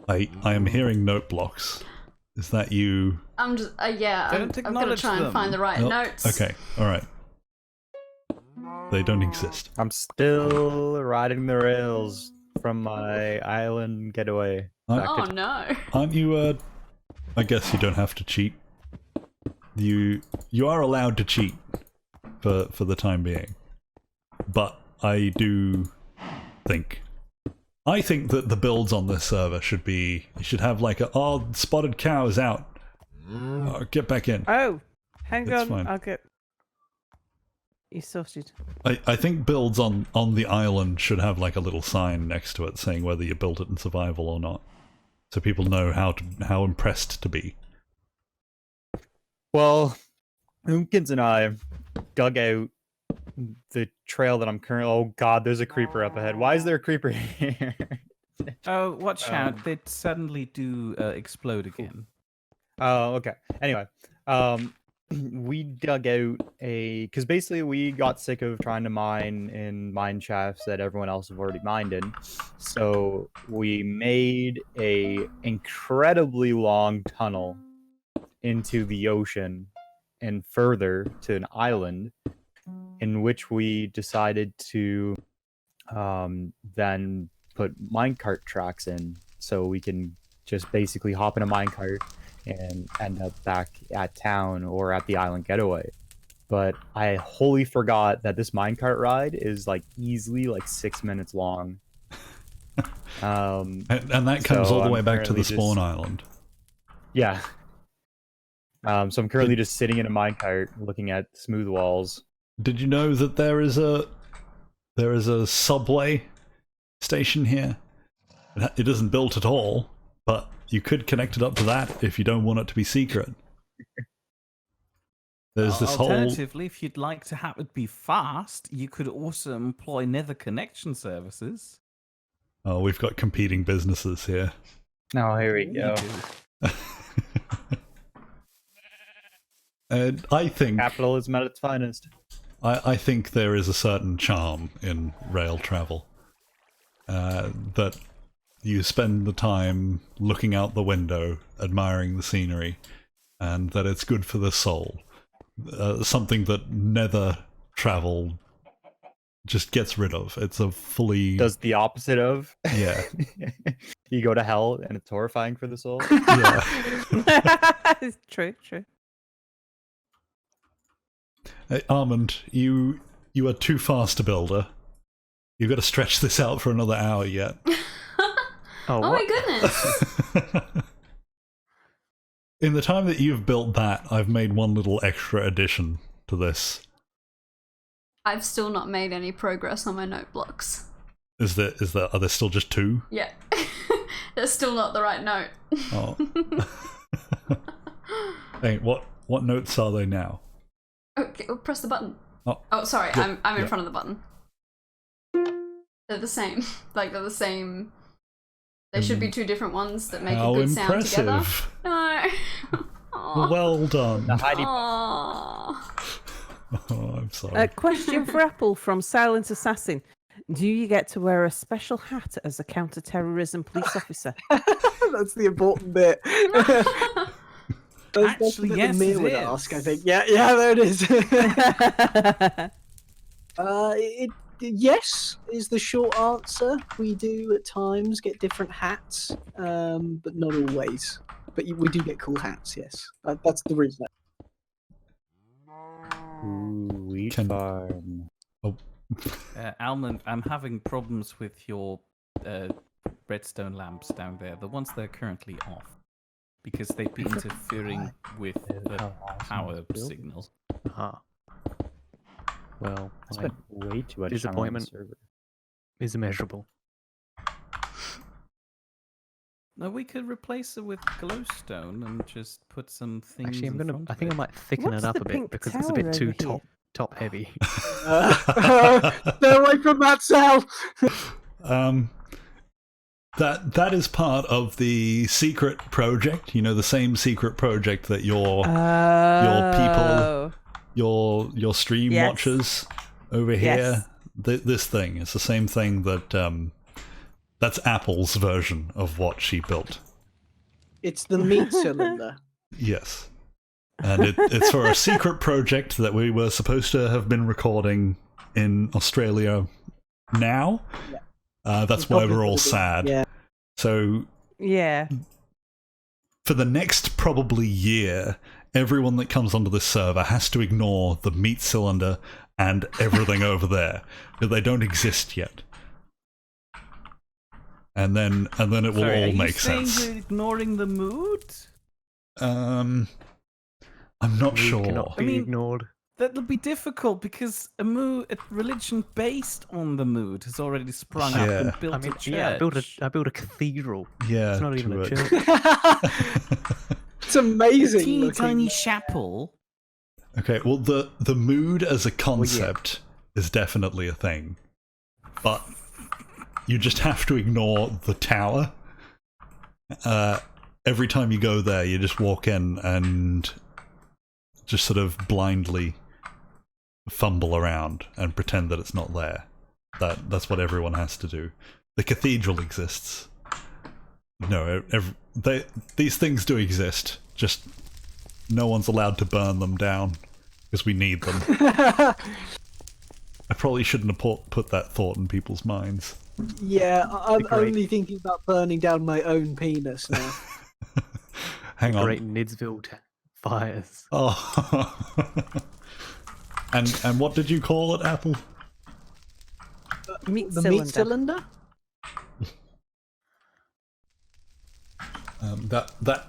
I am hearing note blocks. Is that you? I'm just, yeah, Don't I've got to acknowledge try and them. find the right Oh, notes. Okay, alright. They don't exist. I'm still riding the rails from my island getaway. back Oh to- no. Aren't you, I guess you don't have to cheat. You are allowed to cheat for the time being. But I do think... I think that the builds on this server should be... You should have like a, oh, spotted cow is out. Oh, get back in. Oh, hang It's on. fine. I'll get you sorted. I think builds on the island should have like a little sign next to it saying whether you built it in survival or not. So people know how impressed to be. Well, Oomkins and I dug out the trail that I'm currently... Oh god, there's a creeper up ahead. Why is there a creeper here? Oh, watch out. They suddenly do explode again. Oh, okay. Anyway, we dug out because basically we got sick of trying to mine in mine shafts that everyone else have already mined in. So we made a incredibly long tunnel into the ocean and further to an island, in which we decided to then put minecart tracks in, so we can just basically hop in a minecart and end up back at town or at the island getaway. But I wholly forgot that this minecart ride is like easily like 6 minutes long. And that comes So all the I'm way back to the currently spawn just- island. Yeah. So I'm currently just sitting in a minecart looking at smooth walls. Did you know that there is a subway station here? It isn't built at all, but you could connect it up to that if you don't want it to be secret. There's this whole... Alternatively, if you'd like to have it be fast, you could also employ nether connection services. Oh, we've got competing businesses here. Oh, here we You go. do. And I think Capitalism at its finest. I think there is a certain charm in rail travel. That you spend the time looking out the window, admiring the scenery, and that it's good for the soul. Something that nether travel just gets rid of. It's a fully... Does the opposite of. Yeah. You go to hell and it's horrifying for the soul. Yeah. It's true. Hey, Armand, you are too fast a builder. You've got to stretch this out for another hour yet. Oh, Oh my what? goodness. In the time that you've built that, I've made one little extra addition to this. I've still not made any progress on my note blocks. Are there still just two? Yeah. That's still not the right note. Oh. Hey, what notes are they now? Okay, well, press the button. Oh, sorry, yeah, I'm in yeah. front of the button. They're the same. Like, they're the same. There should be two different ones that make How a good sound together. impressive. No. Aw. Well done. The Heidi Aw. Oh, I'm sorry. A question for Apple from Silent Assassin. Do you get to wear a special hat as a counter-terrorism police officer? That's the important bit. That's Actually, the bit yes, Mia it would is. ask, I think. Yeah, there it is. Yes is the short answer. We do at times get different hats, but not always. But we do get cool hats, yes. That's the reason. Ooh, wheat Can- farm. Almond, I'm having problems with your redstone lamps down there. The ones that are currently off. Because they've been interfering with the How awesome power to build. signal. Aha. Well, I my spent way too much time on the disappointment server. is immeasurable. No, we could replace it with glowstone and just put some things. Actually, in front I of think I it. might thicken What's it up the a bit pink because it's a tower bit too over here? top heavy. Stay away from that cell! That is part of the secret project. You know, the same secret project that your Oh. your stream Yes. watchers over Yes. here, this thing is the same thing that that's Apple's version of what she built. It's the meat cylinder. Yes. And it's for a secret project that we were supposed to have been recording in Australia now. Yeah. That's why we're all sad. Yeah. So Yeah. for the next probably year, everyone that comes onto this server has to ignore the meat cylinder and everything over there, because they don't exist yet. And then it will Sorry, all are make you saying sense. you're ignoring the mood? I'm not Mood sure. cannot be I mean- ignored. That'll be difficult because a religion based on the mood has already sprung up Yeah. and built I mean, a church. yeah, I built a cathedral. Yeah, It's not even a true. church. It's amazing. Teeny looking. tiny chapel. Okay, well, the mood as a concept is definitely a thing, but you just have to ignore the tower. Every time you go there, you just walk in and just sort of blindly fumble around and pretend that it's not there. That's what everyone has to do. The cathedral exists. No, these things do exist. Just no one's allowed to burn them down because we need them. I probably shouldn't have put that thought in people's minds. Yeah, I'm The great- only thinking about burning down my own penis now. Hang on. Great Nidsville fires. Oh. And what did you call it, Apple? Meat The cylinder. meat cylinder? That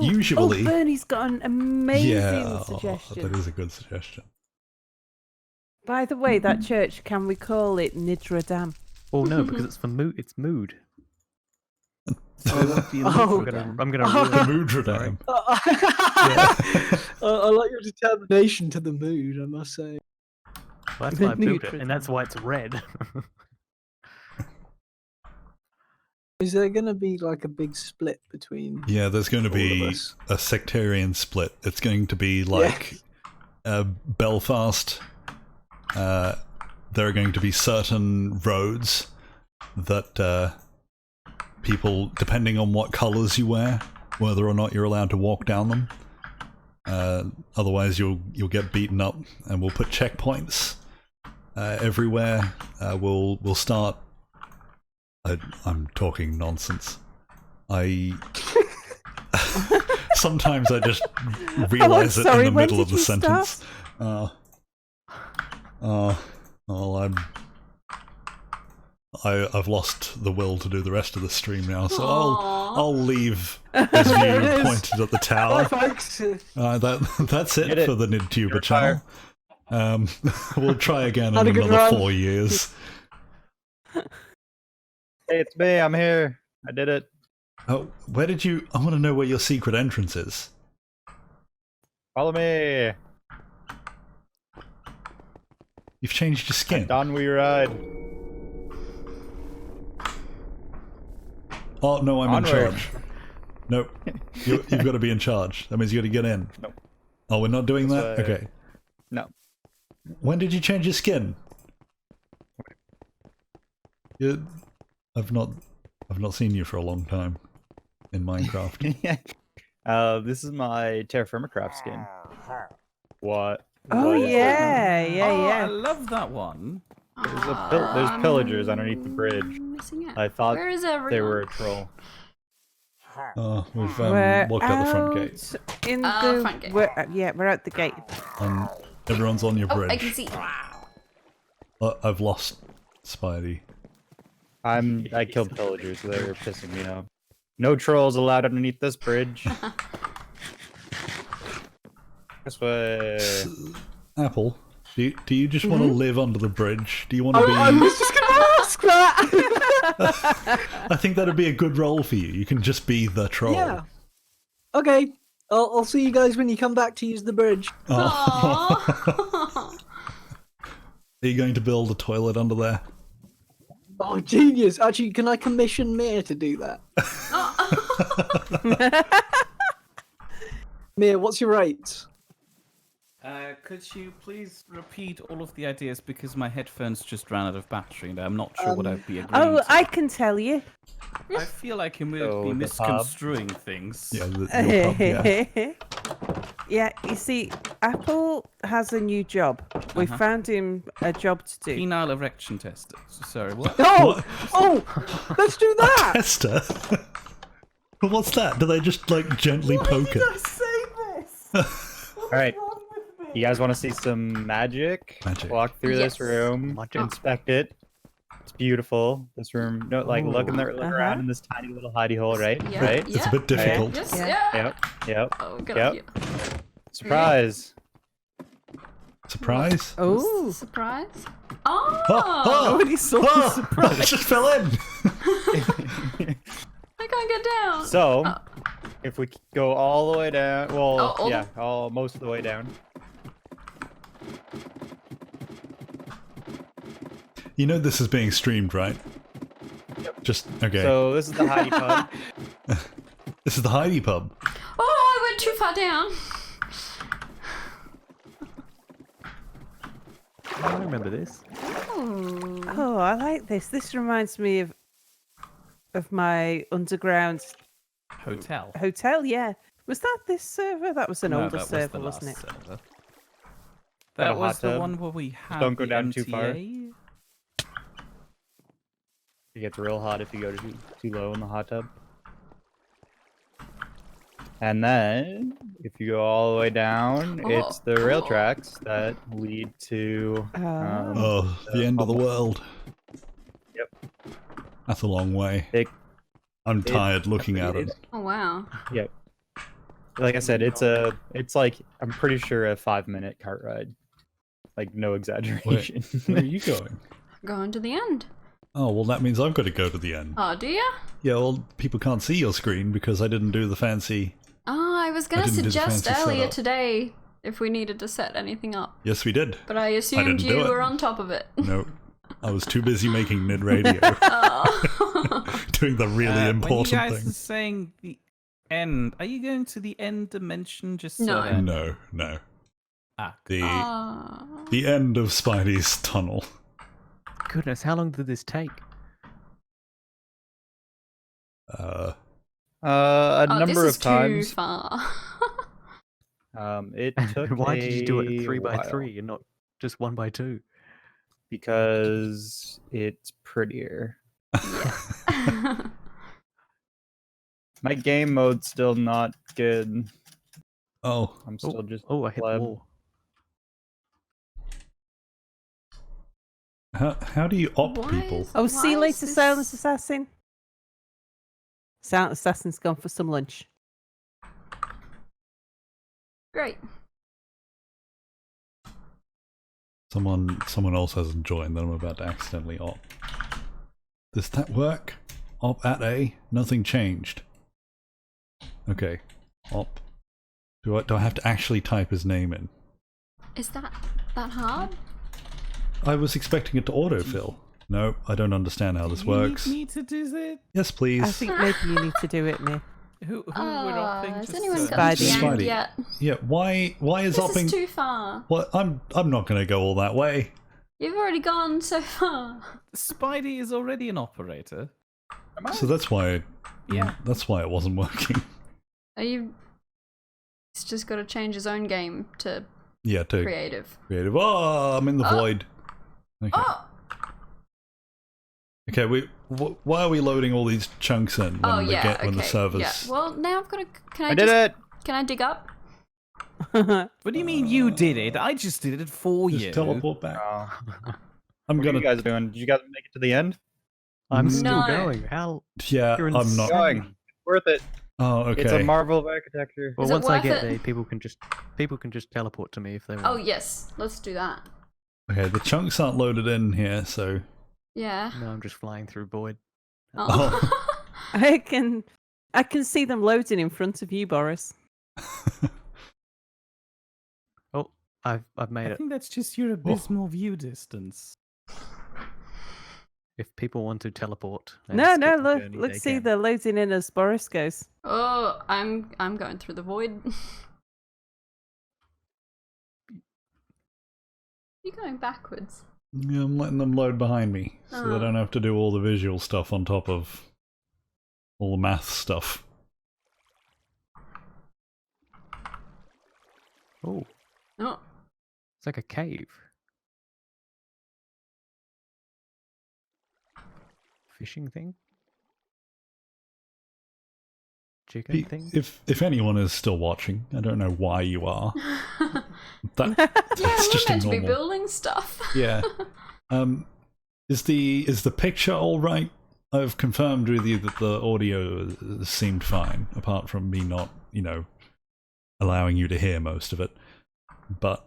usually. Oh, Bernie's got an amazing Yeah, suggestion. that is a good suggestion. By the way, that church, can we call it Nidra Dam? Oh no, because it's for mood. It's mood. Oh, I'm gonna The ruin Mudra Sorry. Dam. I like your determination to the mood, I must say. Well, that's why I built it, Nutrient. and that's why it's red. Is there going to be like a big split between? Yeah, there's going to All of be us. a sectarian split. It's going to be like Belfast. There are going to be certain roads that people, depending on what colours you wear, whether or not you're allowed to walk down them. Otherwise, you'll get beaten up, and we'll put checkpoints everywhere. We'll start. I'm talking nonsense. Sometimes I just realize it sorry, in the when middle of did the you start? sentence. Well, I've lost the will to do the rest of the stream now, so Aw. I'll leave this There it view is. pointed at the Bye, tower. folks. That's it Get it. for the NiddTuber Retire. channel. We'll try again Had in a good another run. 4 years. Hey, it's me. I'm here. I did it. Oh, where did you? I want to know where your secret entrance is. Follow me. You've changed your skin. Don, we ride. Oh no, I'm in Onward. charge. Nope, you've got to be in charge. That means you got to get in. Nope. Oh, we're not doing That's that. why- Okay. No. When did you change your skin? I've not seen you for a long time in Minecraft. This is my Terra Firma Craft skin. What? Oh What is it? yeah, yeah, Oh, I yeah. love that one. There's pillagers underneath the bridge. Missing it. I thought Where is everyone? they were a troll. Oh, we've We're walked out the front gate, out in the front gate. we're out the gate. and everyone's on your Oh, bridge. I can see. I've lost Spidey. I killed pillagers, so they were pissing me off. No trolls allowed underneath this bridge. This way. Apple, do you just want to live under the bridge? Do you want I to be? was just going to ask that. I think that'd be a good role for you. You can just be the troll. Yeah. Okay. I'll see you guys when you come back to use the bridge. Aww. Are you going to build a toilet under there? Oh, genius. Actually, can I commission Mia to do that? Mia, what's your rate? Could you please repeat all of the ideas because my headphones just ran out of battery and I'm not sure what I'd be agreeing Oh, to. I can tell you. I feel like you might So, be the misconstruing things. Yeah, your pub, yeah. Yeah, you see, Apple has a new job. We found him a job to do. Penile erection test. Sorry, what? Oh, What? oh, let's do that. Tester? But what's that? Do they just like gently poke it? say this? All right. You guys want to see some magic? Magic. Walk through Yes. this room, Magic. inspect it. It's beautiful. This room, no, like look around in this tiny little hidey hole, right? Yeah, Right? yeah. It's a bit difficult. Yes, Yeah. yeah. Yep. Oh, good Yep. idea. Surprise! Surprise? Oh, Surprise. Oh, Oh! oh, Nobody saw the oh, surprise. I just fell in. I can't get down. So, Oh. if we go all the way down, well, Oh, all yeah, most of the way down. You know this is being streamed, right? Just okay. So this is the Heidi pub. This is the Heidi pub. Oh, I went too far down. I remember this. oh, I like this. This reminds me of my underground Hotel. hotel. Yeah, was that this server? That was an No, older that was server, the wasn't it? last server. Got a That was hot the tub. one where we had don't go the down too far. MTA. It gets real hot if you go too low in the hot tub. And then, if you go all the way down, it's the rail tracks that lead to. Oh, the end of the world. Yep. That's a long way. It- I'm tired looking at it. Oh, wow. Yep. Like I said, it's like I'm pretty sure a 5-minute cart ride. Like no exaggeration. Where are you going? Going to the end. Oh, well, that means I've got to go to the end. Oh, do ya? Yeah, well, people can't see your screen because I didn't do the fancy. Oh, I was gonna didn't do the suggest fancy earlier setup. today if we needed to set anything up. Yes, we did. But I assumed didn't do you it. were on top of it. No, I was too busy making Nid Radio, Oh. doing the really When you important guys are thing. saying the end, are you going to the end dimension? Just so No. that- No, no. Ah, The end of Spidey's tunnel. Goodness, how long did this take? A Oh, number this of is times. too far. It took. Why did you do it a 3 by while, 3 and not just 1 by 2? Because it's prettier. My game mode's still not good. Oh, I'm still just. Oh, I hit the pleb. wall. how do you op Why people? is- Oh, see you Why later, is Silent this- Assassin. Silent Assassin's gone for some lunch. Great. Someone else hasn't joined that I'm about to accidentally op. Does that work? Op at A? Nothing changed. Okay. Op. Do I have to actually type his name in? Is that hard? I was expecting it to autofill. No, I don't understand how this works. You need to do that. Yes, please. I think maybe you need to do it, Nick. Who we're opting? Has Just anyone so- gotten to the Spidey. end yet? Yeah, why is This opping? is too far. Well, I'm not going to go all that way. You've already gone so far. Spidey is already an operator. So that's why. Yeah. That's why it wasn't working. Are you? He's just got to change his own game to Yeah, to creative. creative. Oh, I'm in the Oh. void. Okay. Oh! Okay, why are we loading all these chunks in when Oh yeah. when the Okay. servers? Yeah. Well, now I've got to. Can I, I did just? it. Can I dig up? What do you mean you did it? I just did it for Just you. teleport back. Oh. I'm What are gonna. you guys doing? Did you guys make it to the end? I'm still No. going. How? Yeah, You're I'm not. Going. Worth it. Oh, okay. It's a marvel of architecture. Well, Is it once I worth get it? there, people can just teleport to me if they want. Oh yes. Let's do that. Okay, the chunks aren't loaded in here, so. Yeah. No, I'm just flying through void. Oh. I can see them loading in front of you, Boris. Oh, I've made I it. think that's just your abysmal view distance. If people want to teleport, and No, skip no, the look, journey, look, they see, can. they're loading in as Boris goes. Oh, I'm going through the void. You're going backwards. Yeah, I'm letting them load behind me, so they Oh. don't have to do all the visual stuff on top of all the math stuff. Oh, Oh. it's like a cave. Fishing thing? Chicken thing? If anyone is still watching, I don't know why you are. That, Yeah, that's we're just a meant to be normal. building stuff. Yeah. Is the picture all right? I've confirmed with you that the audio seemed fine, apart from me not, allowing you to hear most of it. But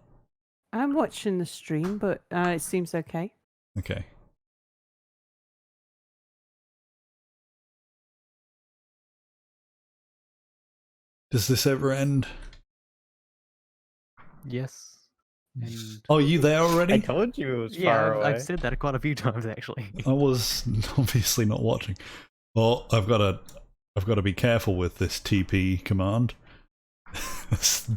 I'm watching the stream, but it seems okay. okay. Does this ever end? Yes. And Oh, are you there I already? told you it was yeah, far I've, away. I've said that quite a few times actually. I was obviously not watching. Well, I've got to be careful with this TP command. There's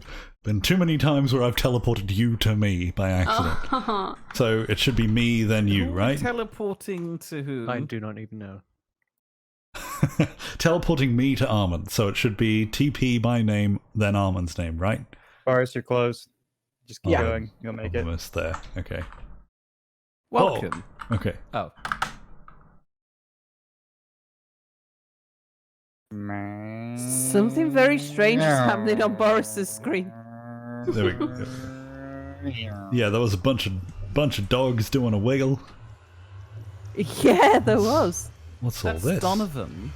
been too many times where I've teleported you to me by accident. Oh. So it should be me, then you, Who are we right? Teleporting to whom? I do not even know. Teleporting me to Armand. So it should be TP by name, then Armand's name, right? Forrest, you're close. Just keep Oh, going. You'll make it. Almost there. Okay. Welcome. Okay. Oh. Something very strange is happening on Boris's screen. There we go. Yeah, there was a bunch of dogs doing a wiggle. Yeah, there was. What's That's all this? Donovan.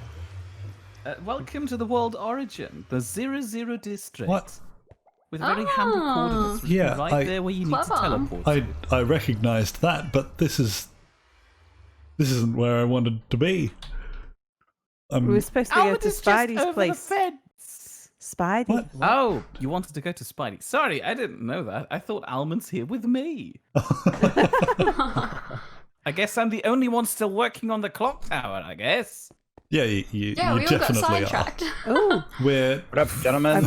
Welcome to the world origin, the 00 district. What? With very handy Ah. coordinates written Yeah, right there where you need to Clever. teleport I to. I recognized that, but this isn't where I wanted to be. We were supposed to go Albert to is just Spidey's over place. the fence. Spidey. What? Oh, you wanted to go to Spidey. Sorry, I didn't know that. I thought Almond's here with me. I guess I'm the only one still working on the clock tower, I guess. Yeah, you Yeah, we all got definitely are. sidetracked. Oh, We're What up, gentlemen?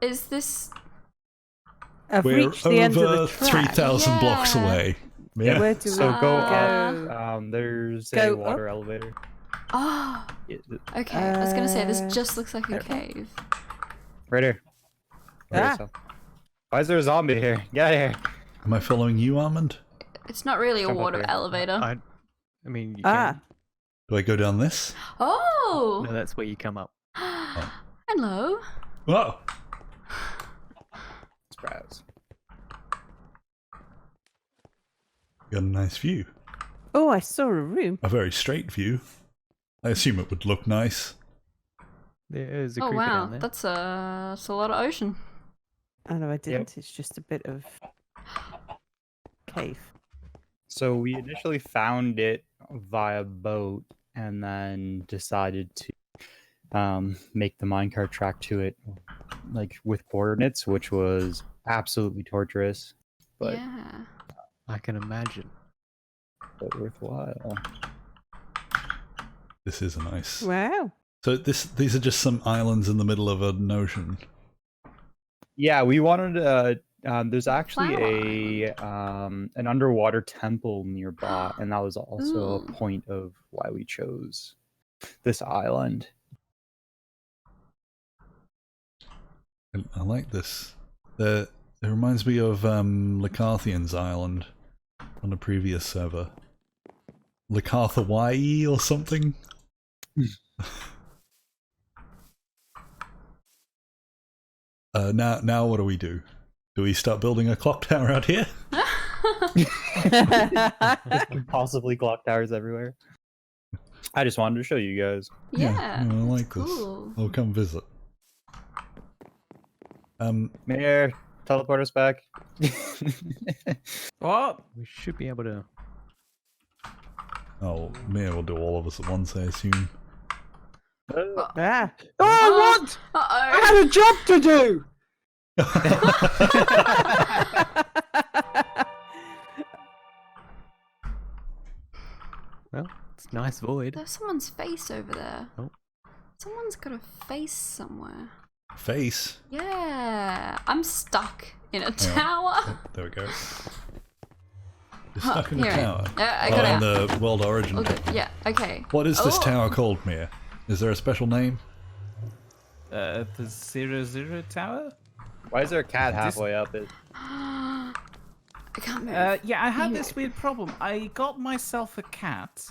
Is this? I've we're reached the end of over the track. 3,000 blocks Yeah. away. Yeah. Where do So we go go? up. There's Go a water up? elevator. Oh, Yeah, okay. I was gonna say this Uh, just looks like a cave. right here. Right Ah. yourself. Why is there a zombie here? Get out of here. Am I following you, Armand? It's not really a Jump up water here. elevator. I mean, you Ah, Do I go down this? Oh. can. No, that's where you come up. Hello. Whoa! Let's browse. Got a nice view. oh, I saw a room. A very straight view. I assume it would look nice. There is a Oh creeper wow, down there. that's a lot of ocean. Oh no, I didn't. It's just a bit of cave. So we initially found it via boat and then decided to make the minecart track to it like with coordinates, which was absolutely torturous, but, Yeah. I can imagine. but worthwhile. This is nice. Wow. So these are just some islands in the middle of an ocean. Yeah, we wanted there's actually Flower an underwater temple nearby, and that was also a Ooh. point of why we chose this island. I like this. It reminds me of Lacarthian's island on a previous server. Lacarthawaii or something? Now what do we do? Do we start building a clock tower out here? Possibly clock towers everywhere. I just wanted to show you guys. Yeah. I that's like cool. this. I'll come visit. Mayor, teleport us back. What? We should be able to. Oh, Mia will do all of us at once, I assume. Ah. Oh, what? I Uh had a job to do! Well, it's a nice void. There's someone's face over there. Oh. Someone's got a face somewhere. Face. Yeah. I'm stuck in a Hang on. tower. Oh, there we go. You're stuck in a here. tower. I got in out. the world origin. Okay, yeah, okay. What is this Oh. tower called, Mia? Is there a special name? The 0 Tower? Why is there a cat halfway up it? I can't move. Yeah, I had this weird problem. I got myself a cat,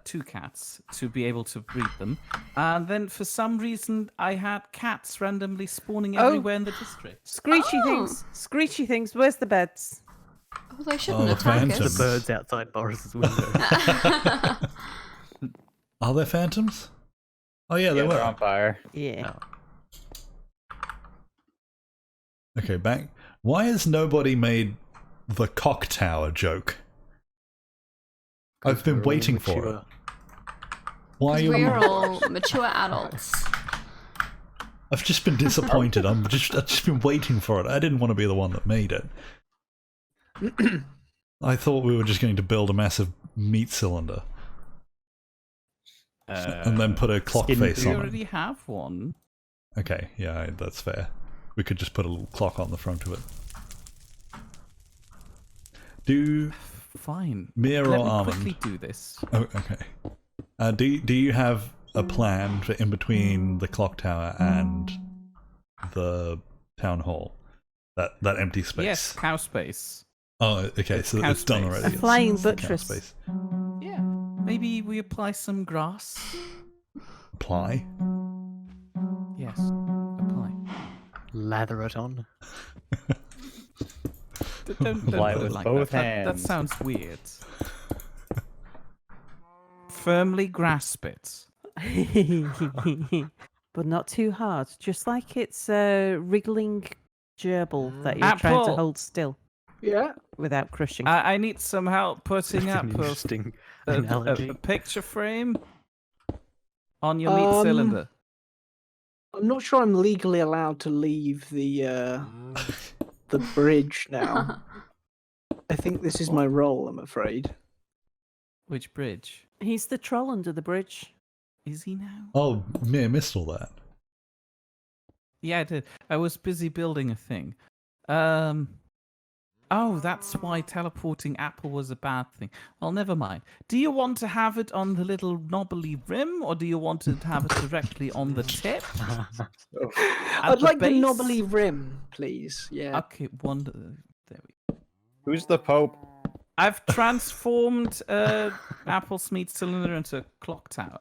2 cats, to be able to breed them. And then for some reason, I had cats randomly spawning everywhere in the district. Screechy things. Screechy things. Where's the beds? Well, they shouldn't the attack phantoms. The us. birds outside Boris's window. Are there phantoms? Oh yeah, there They're were. on fire. Yeah. Okay, back. Why has nobody made the cock tower joke? I've been We're all waiting for it. mature. Why are you? We're all mature adults. I've just been disappointed. I've just been waiting for it. I didn't want to be the one that made it. I thought we were just going to build a massive meat cylinder and then put a clock skin face We on already it. have one. Okay, yeah, that's fair. We could just put a little clock on the front of it. Do Fine. Mia Let or me Almond? quickly do this. Oh, okay. Do you have a plan for in between the clock tower and the town hall? That empty space. Yes, cow space. Oh, okay. So cow it's done space. already. A It's flying cow buttress. space. Yeah. Maybe we apply some grass. Apply. Yes. Apply. Lather it on. Don't Apply do it it with like both that. That hands. sounds weird. Firmly grasp it. But not too hard. Just like it's a wriggling gerbil that you're trying to Apple. hold still Yeah. without crushing. I need some help putting That's up an interesting a analogy. picture frame on your meat Um, cylinder. I'm not sure I'm legally allowed to leave the bridge now. I think this is my role, I'm afraid. Which bridge? He's the troll under the bridge. Is he now? Oh, Mia missed all that. Yeah, I did. I was busy building a thing. Oh, that's why teleporting Apple was a bad thing. Well, never mind. Do you want to have it on the little knobbly rim, or do you want to have it directly on the tip? I'd the like the base? knobbly rim, please. Yeah. Okay, there we go. Who's the Pope? I've transformed Apple's meat cylinder into a clock tower.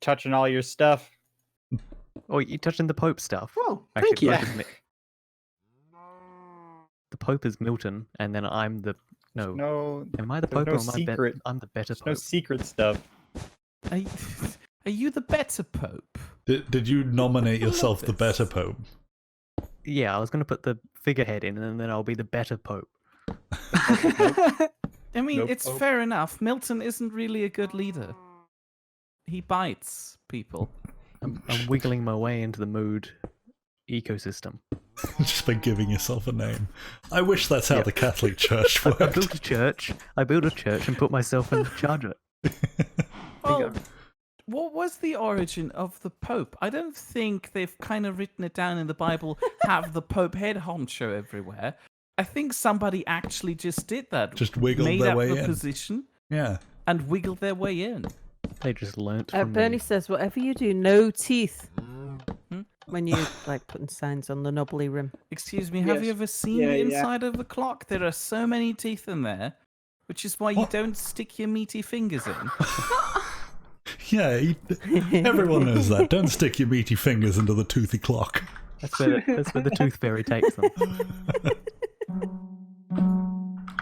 Touching all your stuff. Oh, you touching the Pope stuff? Well, Actually, thank you. the Pope is the Pope is Milton, and then I'm the no. No, Am I the there's Pope no or am I secret. I'm the better no Pope? secret stuff. Are you the better Pope? Did you nominate I love yourself the this. better pope? Yeah, I was going to put the figurehead in, and then I'll be the better Pope. I mean, Nope. it's Oh. fair enough. Milton isn't really a good leader. He bites people. I'm wiggling my way into the mood ecosystem. Just by giving yourself a name. I wish that's how Yeah. the Catholic Church I worked. built a church. I built a church and put myself in charge of it. Well, what was the origin of the Pope? I don't think they've kind of written it down in the Bible, have the Pope head honcho everywhere. I think somebody actually just did that. Just wiggled made their up way the in. position Yeah. and wiggled their way in. They just learnt from Bernie me. says, whatever you do, no teeth. Hmm? When you're like putting signs on the knobbly rim. Excuse me, have you Yes. ever seen Yeah, the yeah. inside of a clock? There are so many teeth in there, which is why you What? don't stick your meaty fingers in. Yeah, everyone knows that. Don't stick your meaty fingers into the toothy clock. That's where the tooth fairy takes them.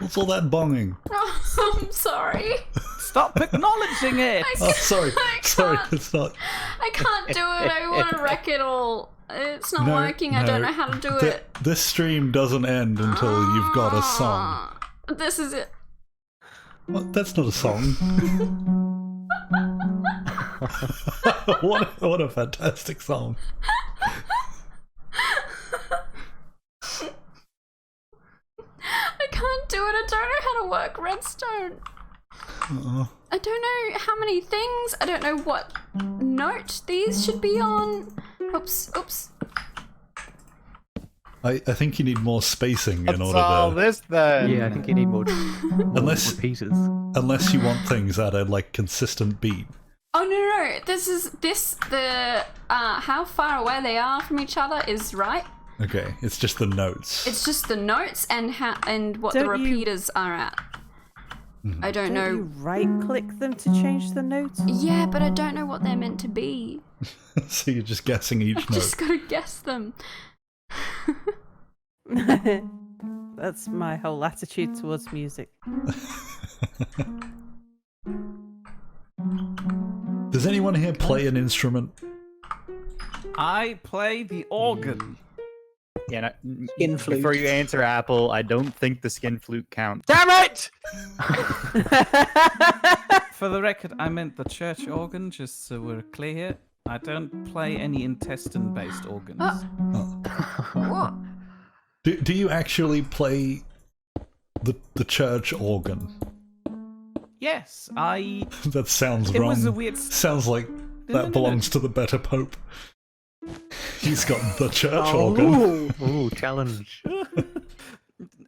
What's all that bonging? Oh, I'm sorry. Stop acknowledging it! Oh, sorry. I Sorry, can't. it's not. I can't do it. I want to wreck it all. It's not working. I don't know how to do it. This stream doesn't end until you've got a song. This is it. What? That's not a song. What a fantastic song. I can't do it. I don't know how to work redstone. Uh-oh. I don't know how many things. I don't know what note these should be on. Oops, oops. I think you need more spacing in Let's order solve to... this then. Yeah, I think you need more Unless, repeaters. unless you want things at a, like, consistent beat. Oh no! The how far away they are from each other is right. Okay, it's just the notes. It's just the notes and what the Don't you- repeaters are at. I don't Don't know. you right-click them to change the notes? Yeah, but I don't know what they're meant to be. So you're just guessing each I've note. just gotta guess them. That's my whole attitude towards music. Does anyone here play an instrument? I play the organ. Yeah, Skin flute. before you answer, Apple, I don't think the skin flute counts. Damn it! For the record, I meant the church organ, just so we're clear. I don't play any intestine-based organs. What? Do you actually play the church organ? Yes, I. That sounds It wrong. was a weird. Sounds like No, that belongs to the better pope. He's got the church Oh. organ. Ooh, challenge.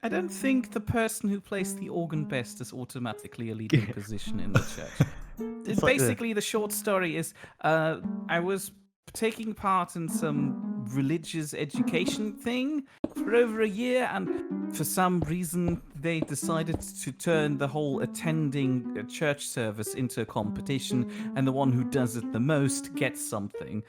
I don't think the person who plays the organ best is automatically a leading position in the church. It's like Basically, the short story is I was taking part in some religious education thing for over a year, and for some reason they decided to turn the whole attending a church service into a competition, and the one who does it the most gets something.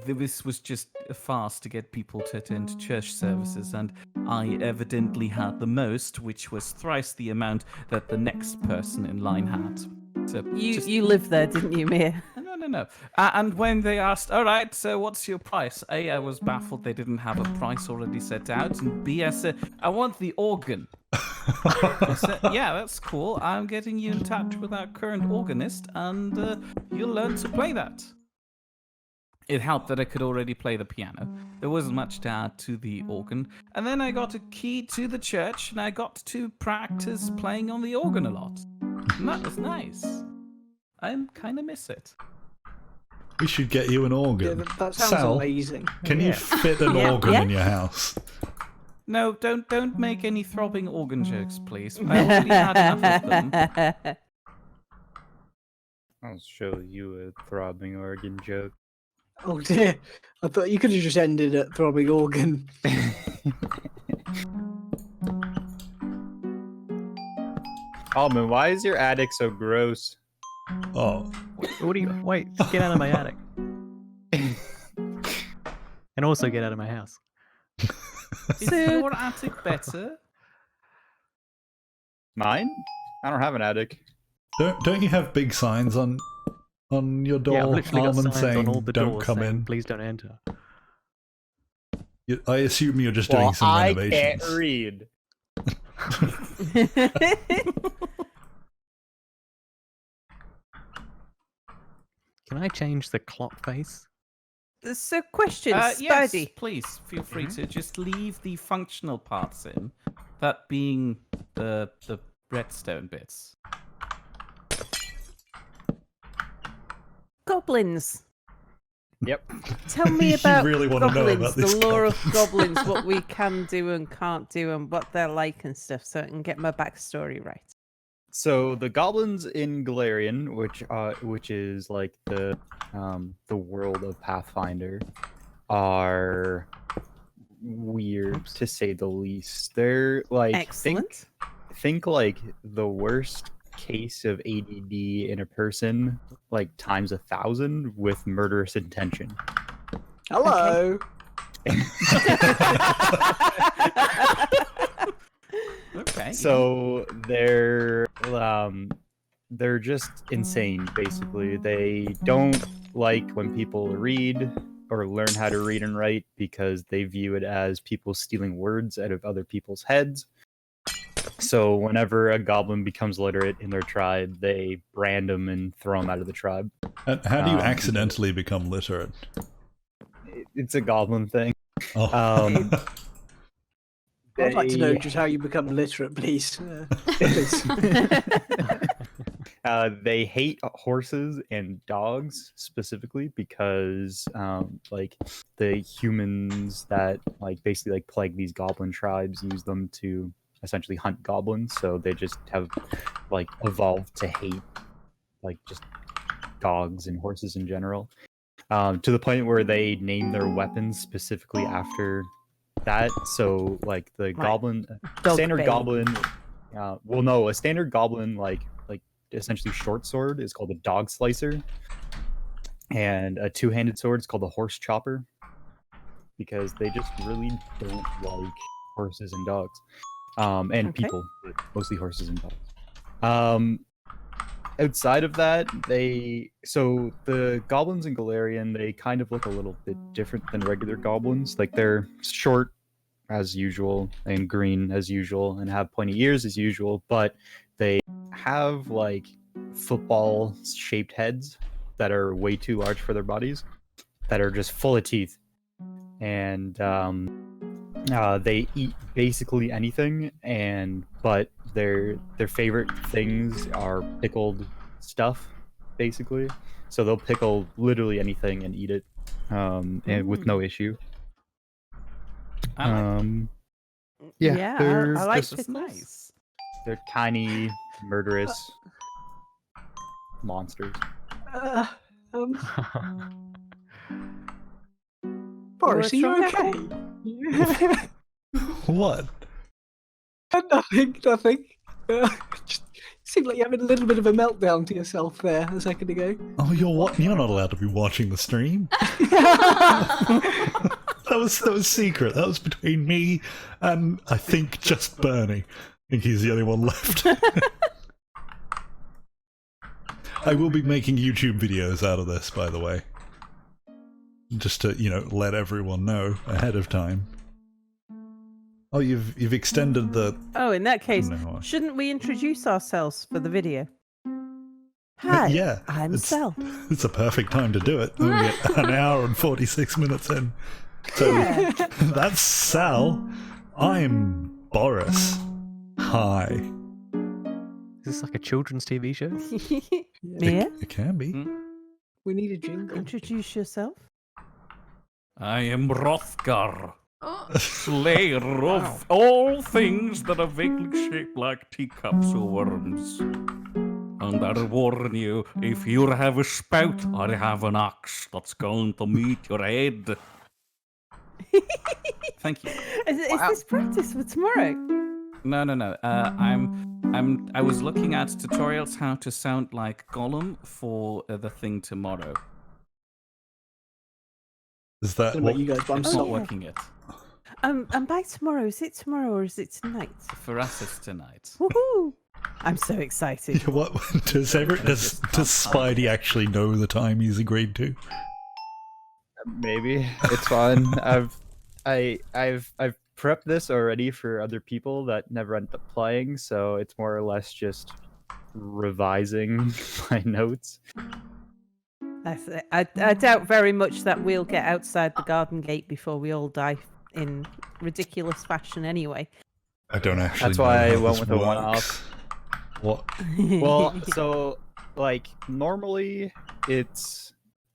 This was just a farce to get people to attend church services, and I evidently had the most, which was thrice the amount that the next person in line had. So just- You lived there, didn't you, Mia? No. And when they asked, all right, so what's your price? A, I was baffled they didn't have a price already set out. And B, I said, I want the organ. I said, yeah, that's cool. I'm getting you in touch with our current organist, and you'll learn to play that. It helped that I could already play the piano. There wasn't much to add to the organ. And then I got a key to the church, and I got to practice playing on the organ a lot. And that was nice. I kind of miss it. We should get you an Yeah, organ. that sounds Sal, amazing. can you fit an Yeah. organ Yeah. in your house? No, don't make any throbbing organ jokes, please. I already had enough of them. I'll show you a throbbing organ joke. Oh dear. I thought you could have just ended at throbbing organ. Alman, why is your attic so gross? Oh, What do you? Wait, get out of my attic. And also get out of my house. Is your attic better? Mine? I don't have an attic. don't you have big signs on your door, Yeah, I've literally got Almond, signs saying on all the don't doors come saying, in? please don't enter. I assume you're just doing Well, some I renovations. can't read. Can I change the clock face? So, questions, Yes, Spidey. please feel free to just leave the functional parts in. That being the redstone bits. Goblins. Yep. Tell me You about really wanna know goblins, about the this lore of goblins, what we can do and can't do, and what they're like and stuff, so I can get my backstory right. So the goblins in Galarian, which is like the world of Pathfinder, are weird to say the least. They're like Excellent. think like the worst case of ADD in a person, like times 1,000 with murderous intention. Hello. Okay. So they're just insane. Basically, they don't like when people read or learn how to read and write because they view it as people stealing words out of other people's heads. So whenever a goblin becomes literate in their tribe, they brand them and throw them out of the tribe. And how do you accidentally become literate? It's a goblin thing. Oh. I'd like to know They- just how you become literate, please. Please. They hate horses and dogs specifically because like the humans that like basically like plague these goblin tribes use them to essentially hunt goblins, so they just have like evolved to hate like just dogs and horses in general, to the point where they name their weapons specifically after that. So like the goblin Dog standard bane. goblin well no a standard goblin like essentially short sword is called a dog slicer, and a two-handed sword is called a horse chopper, because they just really don't like horses and dogs, and Okay. people, but mostly horses and dogs. Outside of that, so the goblins in Galarian, they kind of look a little bit different than regular goblins. Like they're short as usual and green as usual and have pointy ears as usual, but they have like football shaped heads that are way too large for their bodies, that are just full of teeth, and they eat basically anything, but their favorite things are pickled stuff, basically. So they'll pickle literally anything and eat it, and with no issue. I like Yeah, they're I like just- That's pickles. nice. they're tiny, murderous monsters. Um, Boris, are you What's okay? wrong, What? Nothing. Just seemed like you having a little bit of a meltdown to yourself there a second ago. Oh, you're what? You're not allowed to be watching the stream. That was secret. That was between me and I think just Bernie. I think he's the only one left. I will be making YouTube videos out of this, by the way. Just to, let everyone know ahead of time. Oh, you've extended the... Oh, in that case, No. shouldn't we introduce ourselves for the video? Hi, Yeah, I'm it's- Sel. It's a perfect time to do it. Only an hour and 46 minutes in. So Yeah. that's Sal. I'm Boris. Hi. Is this like a children's TV show? Mia, It can be. We need a jingle. introduce yourself. I am Hrothgar, Oh, slayer of all things that are vaguely shaped like teacups or worms. And I warn you, if you have a spout, I have an axe that's going to meet your head. Thank you. Is this practice for tomorrow? No. I was looking at tutorials how to sound like Gollum for the thing tomorrow. Is I that don't know what... about you guys, but I'm It's Oh, not sorry. yeah. working yet. And by tomorrow, is it tomorrow or is it tonight? For us, it's tonight. Woohoo! I'm so excited. What does Spidey actually know the time he's agreed to? Maybe it's fine. I've prepped this already for other people that never end up playing, so it's more or less just revising my notes. I doubt very much that we'll get outside the garden gate before we all die in ridiculous fashion anyway. I don't actually That's know why I how went this with a works. one-off. What? Well, so like normally it's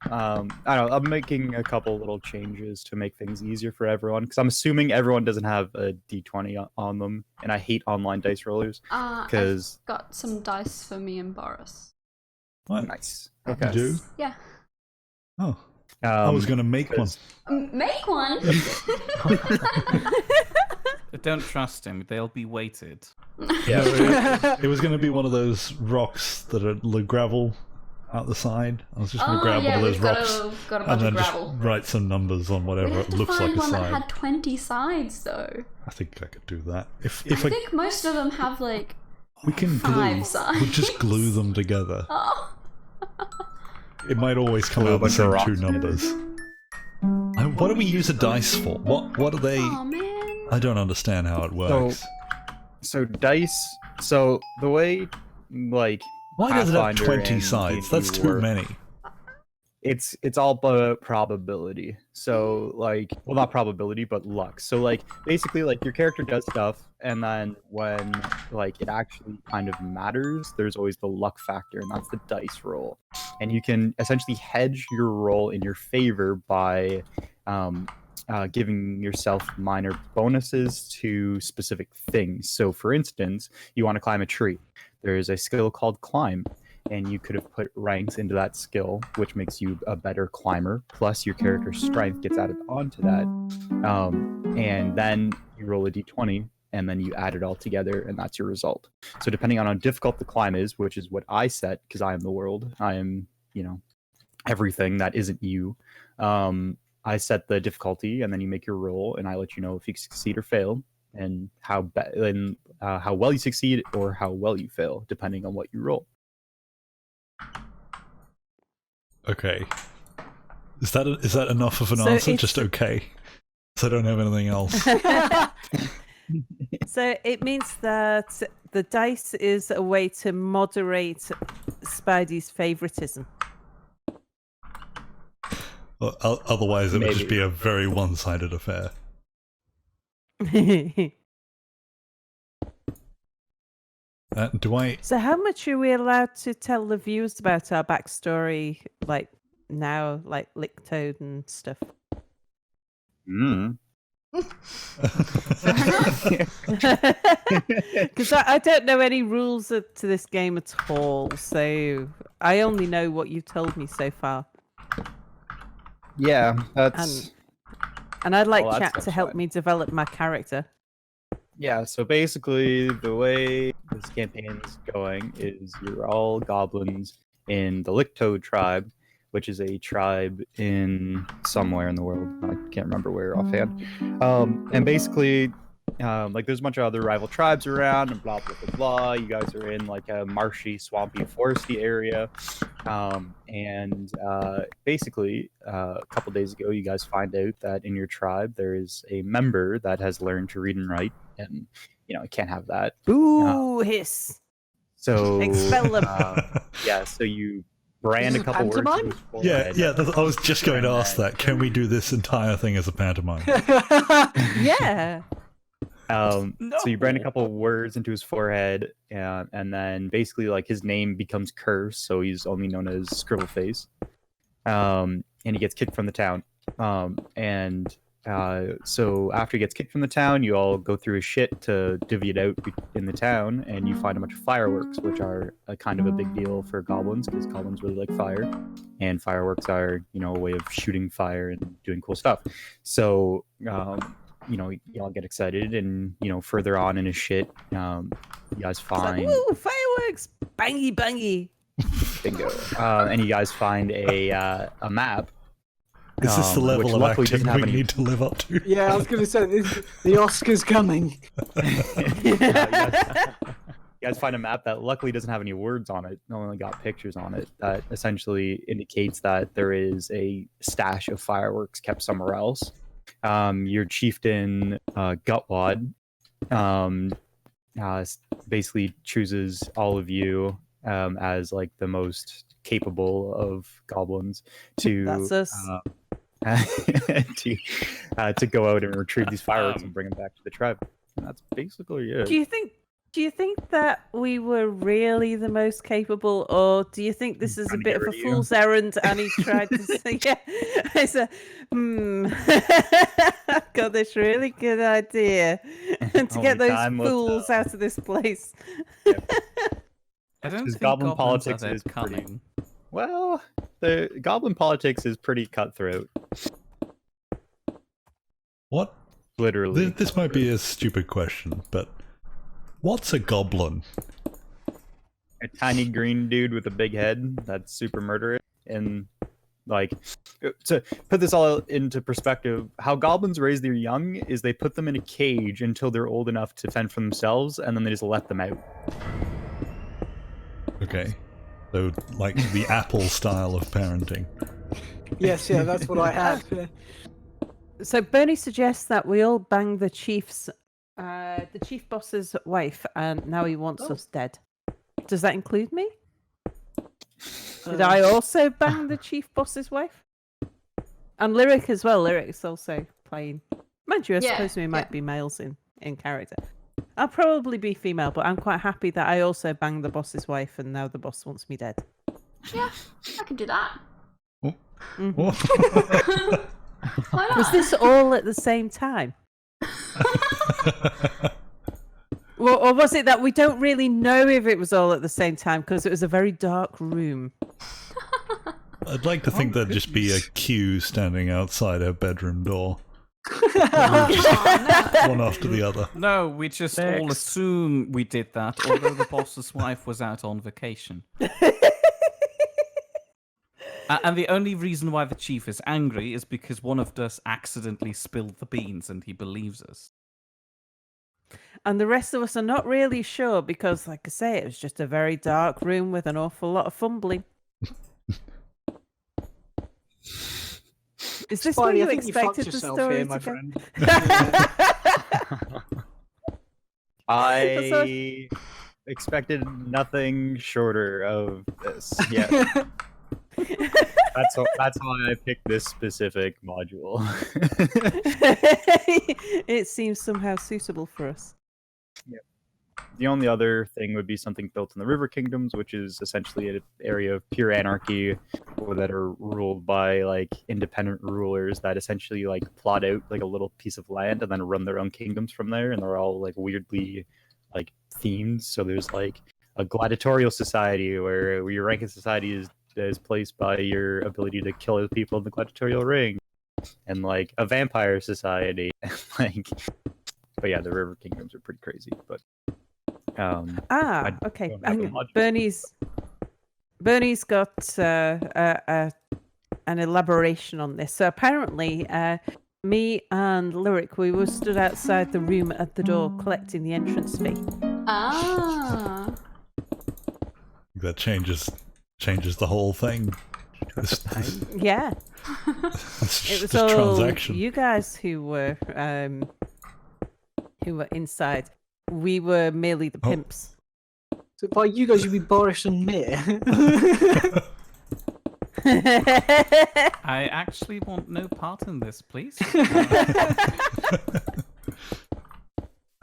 I don't know, I'm making a couple little changes to make things easier for everyone, because I'm assuming everyone doesn't have a d20 on them, and I hate online dice rollers. I've Because got some dice for me and Boris. What? nice. You Okay. do? Yeah. Oh, I was going to make one. 'cause- Make one! Don't trust him. They'll be weighted. Yeah, it was going to be one of those rocks that are gravel out the side. I was just going to grab one of those we've rocks got a and bunch of then just gravel. write some numbers on We'd whatever have it to looks find like a one that side. had 20 sides, though. I think I could do that. If I think most of them have, like, we can glue, 5 sides. we'll just glue them together. Oh. It might always come Glue a out the bunch of same rocks two together. numbers. What do we use a dice for? What are they? Oh, man. I don't understand how it works. So dice. So the way like Why does it have Pathfinder 20 and sides? D&D That's too work many. it's all about probability. So like, well, not probability, but luck. So like, basically, like your character does stuff, and then when like it actually kind of matters, there's always the luck factor, and that's the dice roll. And you can essentially hedge your roll in your favor by giving yourself minor bonuses to specific things. So, for instance, you want to climb a tree. There is a skill called climb, and you could have put ranks into that skill, which makes you a better climber. Plus, your character's strength gets added onto that, and then you roll a d20, and then you add it all together, and that's your result. So, depending on how difficult the climb is, which is what I set, because I am the world, I am, everything that isn't you. I set the difficulty, and then you make your roll, and I let you know if you succeed or fail, and how well you succeed or how well you fail, depending on what you roll. Okay. Is that enough of an answer? Just okay. So I don't have anything else. So it means that the dice is a way to moderate Spidey's favoritism. Well, otherwise, it would just Maybe. be a very one-sided affair. Do I? So how much are we allowed to tell the viewers about our backstory, like now, like Lick Toad and stuff? Because I don't know any rules to this game at all, so I only know what you've told me so far. Yeah, that's... And I'd like Well, chat that's to help fine. me develop my character. Yeah, so basically the way this campaign is going is you're all goblins in the Licktoad tribe, which is a tribe in somewhere in the world. I can't remember where offhand. And basically, like there's a bunch of other rival tribes around and blah, blah, blah, blah. You guys are in like a marshy, swampy, foresty area. Basically, a couple days ago, you guys find out that in your tribe, there is a member that has learned to read and write. And, you can't have that. Boo! Hiss! So, Expel them. yeah, so you brand This a is couple words. pantomime? to his Yeah, forehead. I was just going to ask that. Can we do this entire thing as a pantomime? Yeah. So you brand a couple words into his forehead, and then basically like his name becomes Curse, so he's only known as Scribbleface. And he gets kicked from the town. So after he gets kicked from the town, you all go through his shit to divvy it out in the town, and you find a bunch of fireworks, which are a kind of a big deal for goblins because goblins really like fire, and fireworks are a way of shooting fire and doing cool stuff. So y'all get excited, and further on in his shit, you guys It's find like, woo, fireworks! Bangy, bangy! bingo, and you guys find a map. Is this the which level of luckily acting doesn't have we any- need to live up to? Yeah, I was going to say, the Oscar's coming. You guys find a map that luckily doesn't have any words on it. It only got pictures on it. That essentially indicates that there is a stash of fireworks kept somewhere else. Your chieftain, Gutwad, basically chooses all of you as like the most capable of goblins to That's us. to go out and retrieve these fireworks and bring them back to the tribe. And that's basically it. Do you think that we were really the most capable, or do you think this is a Trying to bit get of a rid of you. fool's errand and he tried to say, yeah, it's a, I've got this really good idea and to Only get those time will fools tell. out of this place. I don't Because think goblin goblins politics are that is pretty- cunning. Well, the goblin politics is pretty cutthroat. What? Literally. This might be a stupid question, but what's a goblin? A tiny green dude with a big head that's super murderous. And like, to put this all into perspective, how goblins raise their young is they put them in a cage until they're old enough to fend for themselves, and then they just let them out. Okay. So, like the Apple style of parenting. Yes, yeah, that's what I had. So Bernie suggests that we all bang the chief boss's wife, and now he wants us dead. Does that include me? Did I also bang the chief boss's wife? And Lyric as well. Lyric's also playing. Mind you, I Yeah, suppose we yeah. might be males in character. I'll probably be female, but I'm quite happy that I also banged the boss's wife and now the boss wants me dead. Yeah, I could do that. Oh. Why not? Was this all at the same time? Well, or was it that we don't really know if it was all at the same time because it was a very dark room? I'd like to think there'd just be a queue standing outside her bedroom door. Oh, One after the other. No, we just all Next. assume we did that, although the boss's wife was out on vacation. And the only reason why the chief is angry is because one of us accidentally spilled the beans and he believes us. And the rest of us are not really sure because, like I say, it was just a very dark room with an awful lot of fumbling. Is this what Spidey, you I think you fucked expected the yourself story here, my to go? friend. I expected nothing shorter of this. Yeah, that's why I picked this specific module. It seems somehow suitable for us. The only other thing would be something built in the River Kingdoms, which is essentially an area of pure anarchy that are ruled by like independent rulers that essentially like plot out like a little piece of land and then run their own kingdoms from there, and they're all like weirdly like themed. So there's like a gladiatorial society where your rank in society is placed by your ability to kill other people in the gladiatorial ring, and like a vampire society, like. But yeah, the River Kingdoms are pretty crazy, but. Okay. don't have a Hang on. module. Bernie's got an elaboration on this. So apparently, me and Lyric, we were stood outside the room at the door collecting the entrance fee. Ah. That changes the whole thing. Yeah, It's it was just all transaction. you guys who were inside. We were merely the Oh. pimps. So by you guys, you'd be Boris and Mir. I actually want no part in this, please.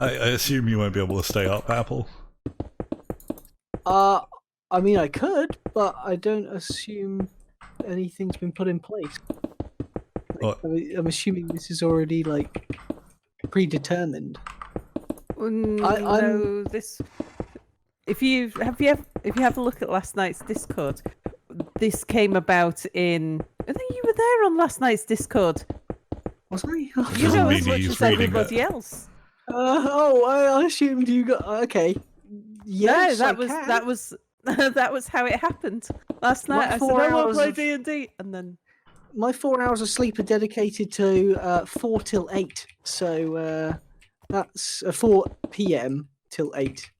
I assume you won't be able to stay up, Apple. I mean, I could, but I don't assume anything's been put in place. What? I'm assuming this is already like predetermined. No, this. If you have a look at last night's Discord, this came about in. I think you were there on last night's Discord. Was I? You Doesn't know mean as much he's as reading everybody it. else. I assumed you got okay. Yes, no, I that was that was how it happened last night. I said, four "I want hours to play of- D&D," and then My 4 hours of sleep are dedicated to 4 till 8. So that's 4 p.m. till 8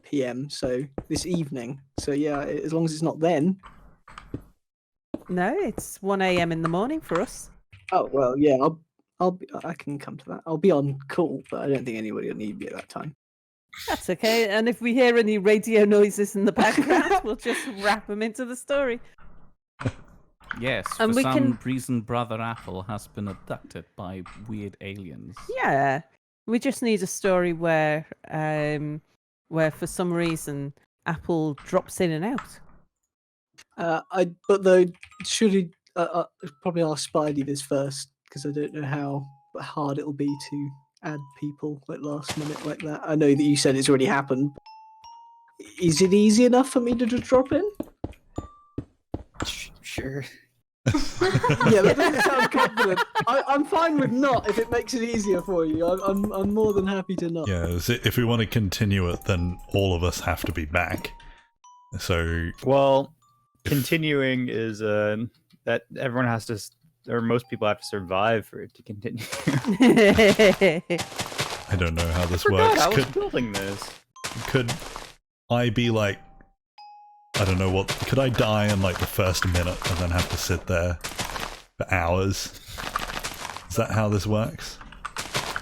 p.m. So this evening. So yeah, as long as it's not then. no, it's 1 a.m. in the morning for us. Oh well, yeah. I can come to that. I'll be on call, but I don't think anybody will need me at that time. That's okay. And if we hear any radio noises in the background, we'll just wrap them into the story. Yes, And for we some can- reason, Brother Apple has been abducted by weird aliens. Yeah, we just need a story where for some reason Apple drops in and out. But though should he probably ask Spidey this first because I don't know how hard it'll be to add people at last minute like that. I know that you said it's already happened. Is it easy enough for me to just drop in? Sure. Yeah, that doesn't sound confident. I'm fine with not if it makes it easier for you. I'm more than happy to not. Yeah, if we want to continue it, then all of us have to be back. So Well, continuing is that everyone has to, or most people have to survive for it to continue. I don't know how this Forgot works. I was building this. Could I be like, I don't know what, could I die in like the first minute and then have to sit there for hours? Is that how this works?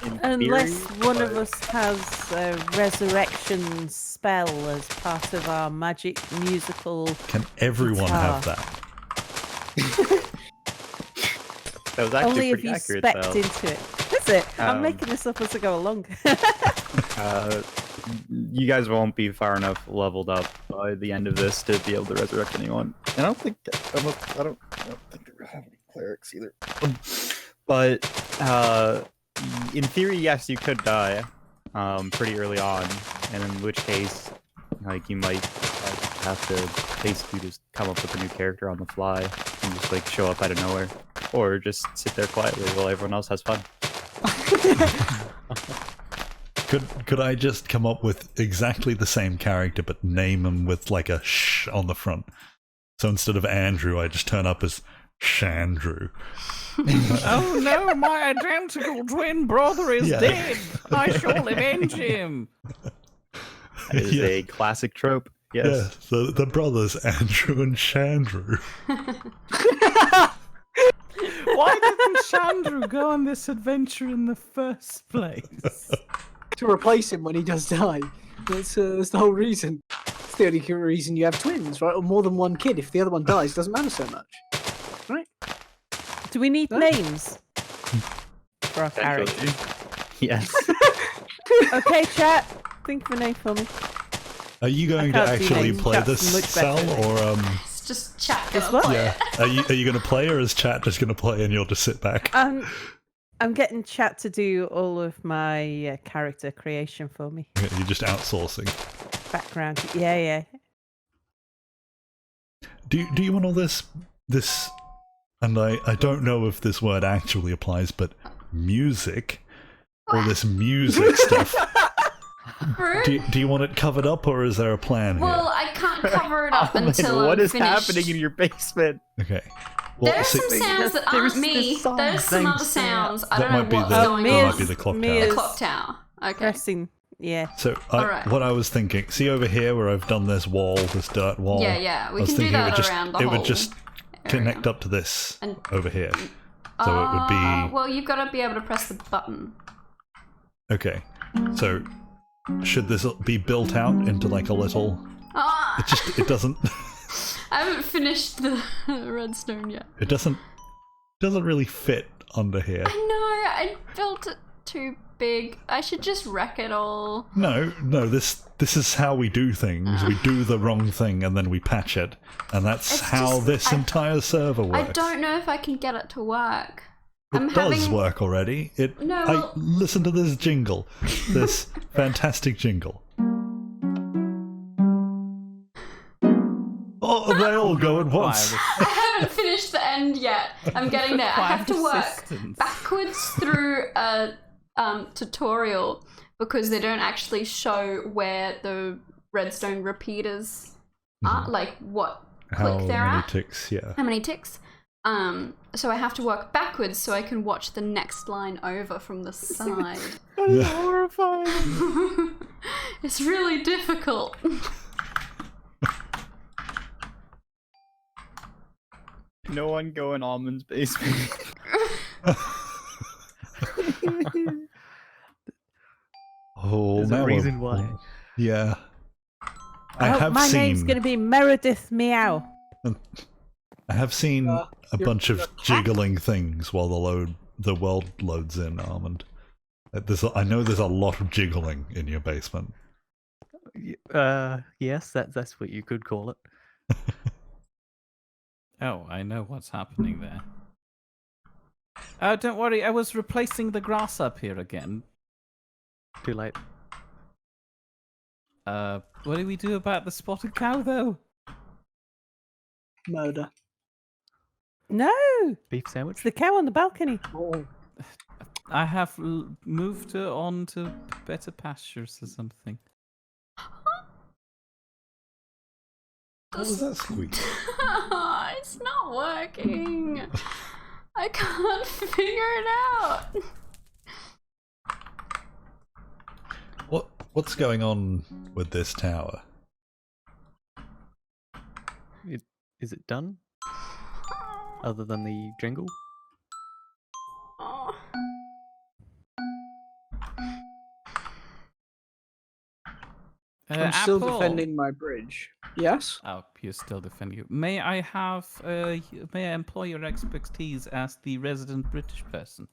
In Unless theory, one of but- us has a resurrection spell as part of our magic musical. Can everyone have Guitar. that? That was actually Only if pretty you accurate, spec though. into it. Is it? I'm Um, making this up as I go along. You guys won't be far enough leveled up by the end of this to be able to resurrect anyone. And I don't think I don't think we have any clerics either. But in theory, yes, you could die pretty early on, and in which case, like, you might have to basically just come up with a new character on the fly and just like show up out of nowhere, or just sit there quietly while everyone else has fun. Could I just come up with exactly the same character but name him with like a sh on the front? So instead of Andrew, I just turn up as Shandrew. Oh no, my identical twin brother is Yeah. dead. I shall avenge him. That is Yeah. a classic trope. Yeah, Yes. the brothers Andrew and Shandrew. Why didn't Chandru go on this adventure in the first place? To replace him when he does die. That's the whole reason. It's the only reason you have twins, right? Or more than one kid. If the other one dies, it doesn't matter so much. Right? Do we need No? names for our characters? Essentially. Yes. Okay, chat. Think of a name for me. Are you going to can't do actually names. play Chat's this, much Sal, better. or It's just chat It's gonna what? play yeah? it. Are you going to play, or is chat just going to play and you'll just sit back? I'm getting chat to do all of my character creation for me. You're just outsourcing. Background. Yeah. Do you want all this? And I don't know if this word actually applies, but music, all this music stuff. Rude. Do you want it covered up, or is there a plan Well, here? I can't cover it up Alan, until what I'm is finished. happening in your basement? Okay. Well, There's see, some sounds that there's aren't me. this song There's some named other sounds. I That don't know might be what's the- going that on. might be the clock Mia's- tower. The clock tower. Okay. Pressing. Yeah. so Alright. what I was thinking, see over here where I've done this wall, this dirt wall. Yeah. I We was can do thinking that around the it whole would just area. connect up to this And- over here. So it would be Well, you've got to be able to press the button. okay. So should this be built out into like a little? Ah, It doesn't. I haven't finished the redstone yet. It doesn't really fit under here. I know. I built it too big. I should just wreck it all. No. This is how we do things. We do the wrong thing and then we patch it, and that's It's how just- this entire server works. I don't know if I can get it to work. It does work already. No, well- listen to this jingle, this fantastic jingle. Oh, they all go at once. I haven't finished the end yet. I'm getting there. I have to work Assistance. backwards through a tutorial because they don't actually show where the redstone repeaters are, like what How click they're many at, ticks? Yeah. how many ticks. So I have to work backwards so I can watch the next line over from the side. That is horrifying. It's really difficult. No one go in Almond's basement. Oh, There's now a we're- reason why. Yeah. I Oh, have my seen. name's going to be Meredith Meow. I have seen a you're- bunch of you're- jiggling things while the world loads in, Armand. I know there's a lot of jiggling in your basement. Yes, that's what you could call it. Oh, I know what's happening there. Oh, don't worry. I was replacing the grass up here again. Too late. What do we do about the spotted cow, though? Murder. No, Beef it's sandwich. the cow on the balcony. Oh. I have moved her on to better pastures or something. What was that squeak? It's not working. I can't figure it out. What's going on with this tower? Is it done? Other than the jingle? Oh. I'm still Apple. defending my bridge. Yes? Oh, you're still defending you. May I employ your expertise as the resident British person?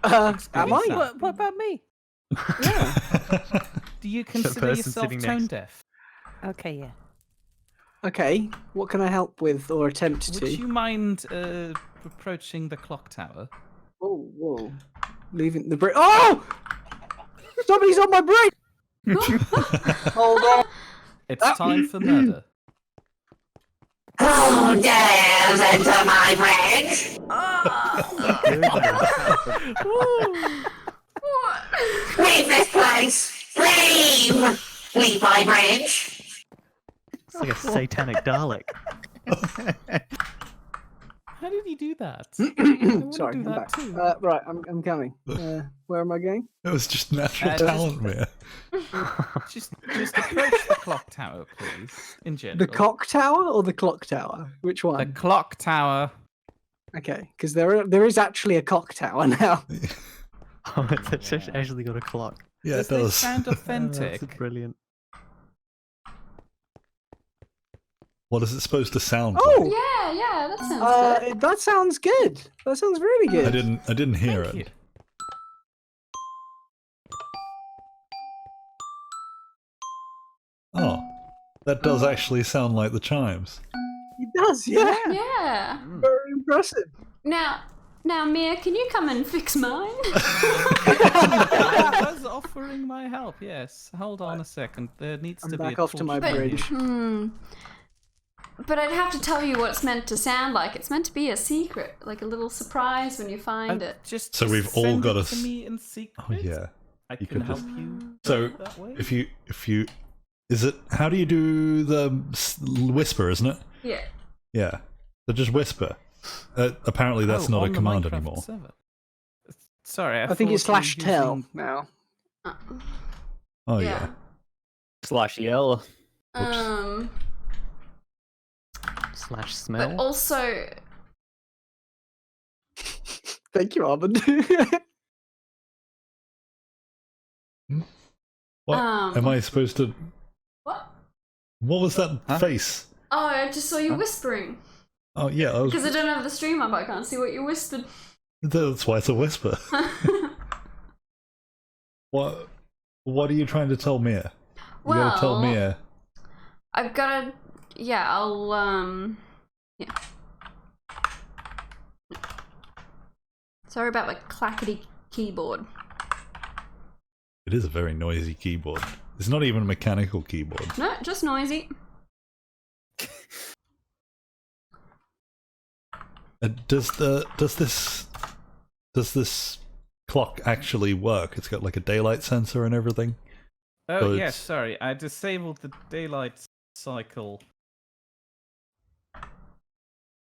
Am Experience I? that. What about me? Do you consider person yourself sitting tone next. deaf? Okay, yeah. Okay, what can I help with or attempt to? Would you mind approaching the clock tower? Oh, whoa. Leaving the bridge. Oh! Somebody's on my bridge! Hold on. It's time for murder. Who dares enter my bridge? Leave this place! Leave! Leave my bridge! It's like a satanic Dalek. How did he do that? wanna Sorry, do I'm that back. too. Right, I'm coming. Where am I going? It was just natural Just- talent, Mia. Just approach the clock tower, please. In general. The cock tower or the clock tower? Which The one? clock tower. Okay, because there is actually a cock tower now. Oh, it's actually got a clock. Yeah, Does it they does. sound Oh, authentic? that's brilliant. What is it supposed to sound like? Oh, Yeah, that sounds good. that sounds good. That sounds really good. I didn't hear Thank it. you. Oh, that does actually sound like the chimes. It does, yeah. Yeah. Very impressive. Now, Mia, can you come and fix mine? I was offering my help, yes. Hold on a second. There needs I'm to be back a off to my torch in bridge. here. But I'd have to tell you what it's meant to sound like. It's meant to be a secret, like a little surprise when you find it. Just So we've all send got it a to s- me in secret. Oh yeah. I You can could help just- you. So that way. if you is it how do you do the whisper? Isn't it? Yeah. Yeah. So just whisper. Apparently that's Oh, not a on the command Minecraft anymore. server. Sorry, I think it's thought you slash were tell using- now. Oh yeah. /yell. Slash smell. But also, Thank you, Armand. What am I supposed to? what? What was that face? Oh, I just saw you whispering. Oh yeah, I was. Because I don't have the stream up, I can't see what you whispered. That's why it's a whisper. What? What are you trying to tell Mia? You gotta tell Well- Mia. I've got to. Yeah, I'll. Yeah. Sorry about my clackety keyboard. It is a very noisy keyboard. It's not even a mechanical keyboard. No, just noisy. Does this clock actually work? It's got like a daylight sensor and everything. Oh, So yes, it's- sorry. I disabled the daylight cycle.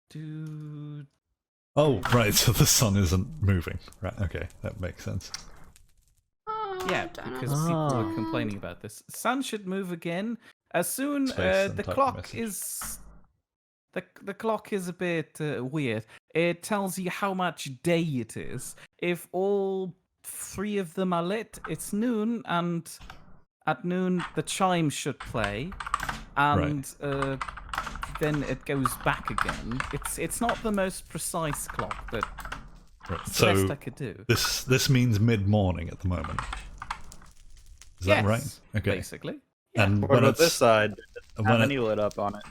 Dude. Oh, right. So the sun isn't moving. Right. Okay, that makes sense. Oh, Yeah, don't because know. people Ah. were complaining about this. Sun should move again as soon. Space and The type clock message. is. The clock is a bit weird. It tells you how much day it is. If all three of them are lit, it's noon, and at noon the chime should play, and then it goes back again. It's not the most precise clock, but Right. it's the best So I could do. this means mid morning at the moment. Is that right? Yes, Okay. Basically, And What when about it's this side? How when many lit up on it?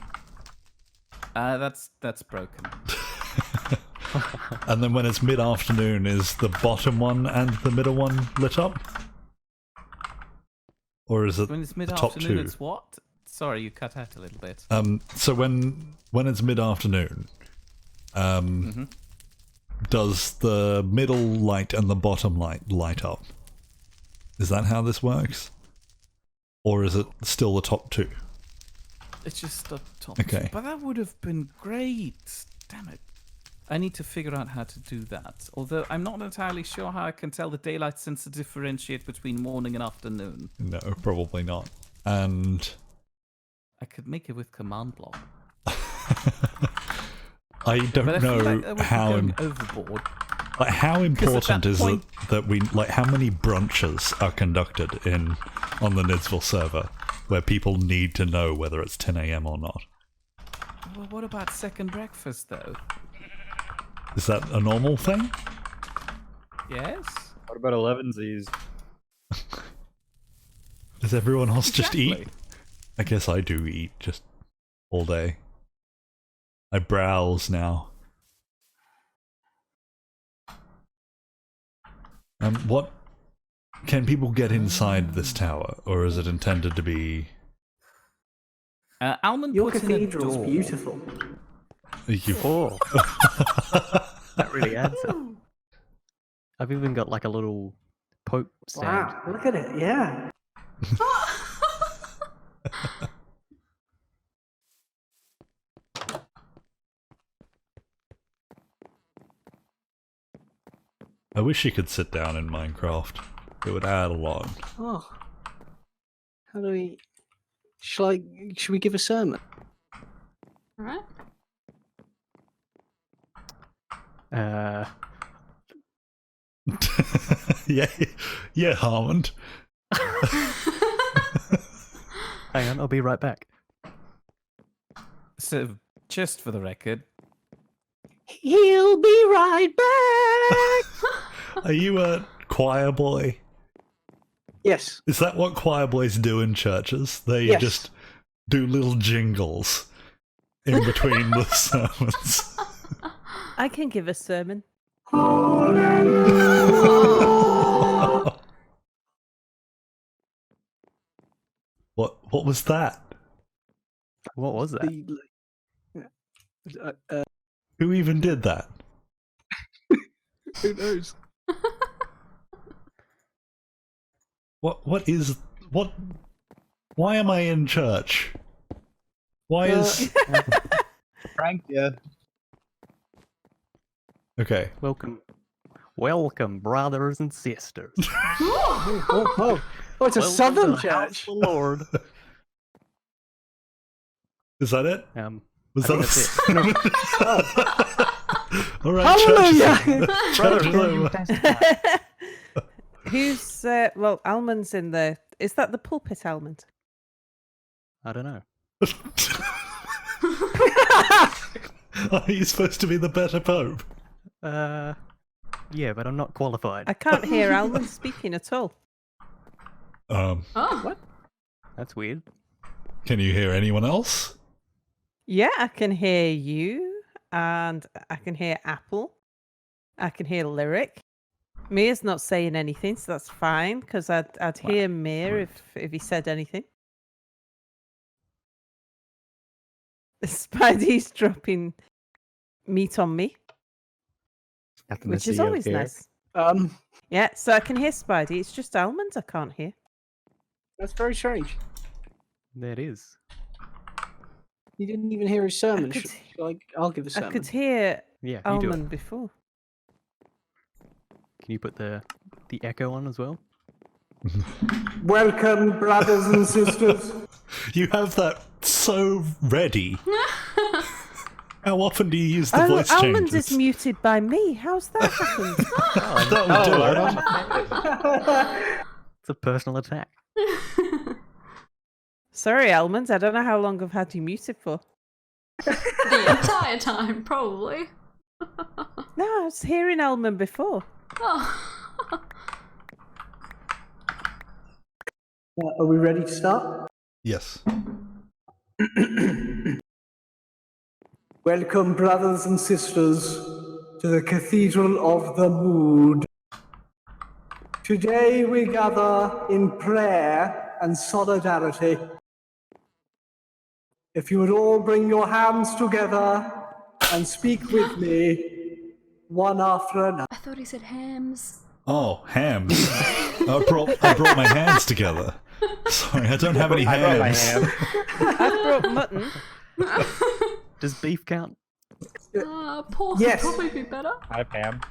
that's broken. and then when it's mid afternoon, is the bottom one and the middle one lit up? Or is it When it's top mid-afternoon, two? it's what? Sorry, you cut out a little bit. So when it's mid afternoon, does the middle light and the bottom light up? Is that how this works? Or is it still the top two? It's just the top Okay. two. But that would have been great. Damn it. I need to figure out how to do that. Although I'm not entirely sure how I can tell the daylight sensor differentiate between morning and afternoon. No, probably not. And I could make it with command block. I don't But I feel know like that would be how going overboard. how important that is point- it that we like how many brunches are conducted on the Nidsville server where people need to know whether it's 10 a.m. or not. Well, what about second breakfast, though? Is that a normal thing? Yes? What about 11sies? Does everyone else just eat? Exactly. I guess I do eat just all day. I browse now. What can people get inside this tower, or is it intended to be? Almond Your puts in a cathedral's door. beautiful. Oh, that really adds up. I've even got like a little Pope stand. Wow, look at it, yeah. I wish you could sit down in Minecraft. It would add a lot. Oh. How do we... Should we give a sermon? Alright. Yeah, yeah, Harmond. Hang on, I'll be right back. So, just for the record, He'll be right back! Are you a choir boy? Yes. Is that what choir boys do in churches? They Yes. just do little jingles in between the sermons. I can give a sermon. What was that? What was that? Who even did that? Who knows? What why am I in church? Why is Frank, yeah. Okay. Welcome, brothers and sisters. Oh, it's a Welcome to southern the house church. of the Lord. Is that it? Was I that think that's it. All right, church Hallelujah! church is over. Who's well, Almond's in there. Is that the pulpit Almond? I don't know. Are you supposed to be the better pope? Yeah, but I'm not qualified. I can't hear Almond speaking at all. Oh. What? That's weird. Can you hear anyone else? Yeah, I can hear you, and I can hear Apple. I can hear Lyric. Mia's not saying anything, so that's fine, because I'd hear Mia if he said anything. Spidey's dropping meat on me, Nothing to which is see out always here. nice. Um, Yeah, so I can hear Spidey. It's just Almond I can't hear. that's very strange. There it is. You didn't even hear his sermon. could- I'll give a I sermon. could hear Yeah, you do it. Almond before. Can you put the echo on as well? Welcome, brothers and sisters. You have that so ready. How often do you use the Oh, voice Almond changes? is muted by me. How's that happened? That would do it. It's a personal attack. Sorry, Almond. I don't know how long I've had you muted for. The entire time, probably. No, I was hearing Almond before. Oh. Are we ready to start? Yes. Welcome, brothers and sisters, to the Cathedral of the Mood. Today we gather in prayer and solidarity. If you would all bring your hands together and speak with me, one after another. I thought he said hams. Oh, hams. I brought my hands together. Sorry, I don't have any I brought my hams. ham. I brought mutton. Does beef count? Pork Yes. would probably be better. Hi, Pam.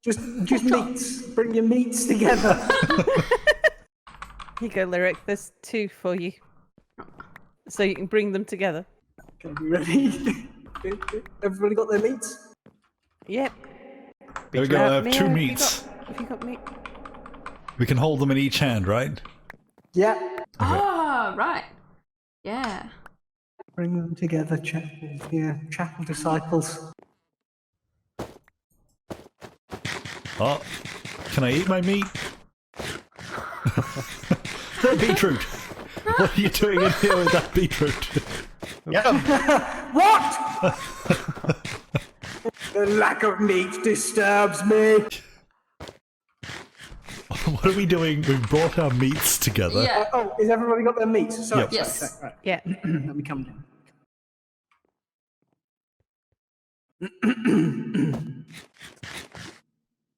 Just meats. Bring your meats together. Here you go, Lyric. There's 2 for you. So you can bring them together. Okay, you ready? Everybody got their meats? Yep. There we go, I have Mia, 2 have you meats. Have you got meat? We can hold them in each hand, right? Yeah. Ah, right. Yeah. Bring them together, chapel disciples. Oh, can I eat my meat? The beetroot! What are you doing in here with that beetroot? What? The lack of meat disturbs me. What are we doing? We've brought our meats together. Yeah. Oh, has everybody got their meat? Sorry, Yep. Yes. Right. Yeah. Let me come down.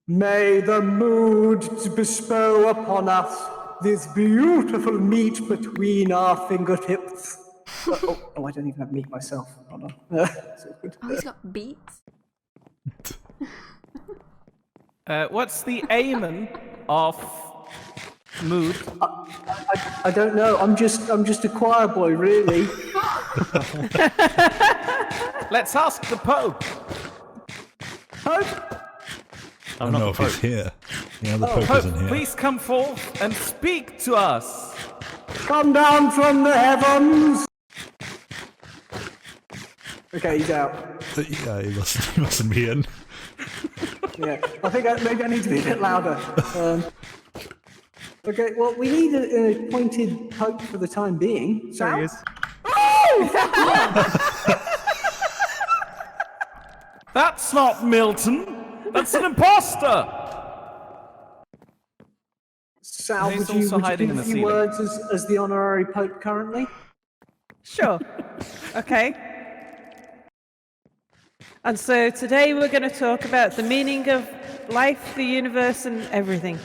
May the mood bestow upon us this beautiful meat between our fingertips. I don't even have meat myself. Hold on. So good. Oh, he's got beets. What's the aiming of mood? I don't know. I'm just a choir boy, really. Let's ask the Pope. Pope, I don't know if he's here. Yeah, the Pope Pope, isn't here. please come forth and speak to us. come down from the heavens. Okay, he's out. Yeah, he mustn't be in. Yeah, I think maybe I need to be a bit louder. Okay, well, we need an appointed pope for the time being. There he Sal? is. That's not Milton. That's an imposter. Sal, He's would you also hiding give in a the few ceiling. words as the honorary pope currently? Sure. Okay. And so today we're going to talk about the meaning of life, the universe, and everything.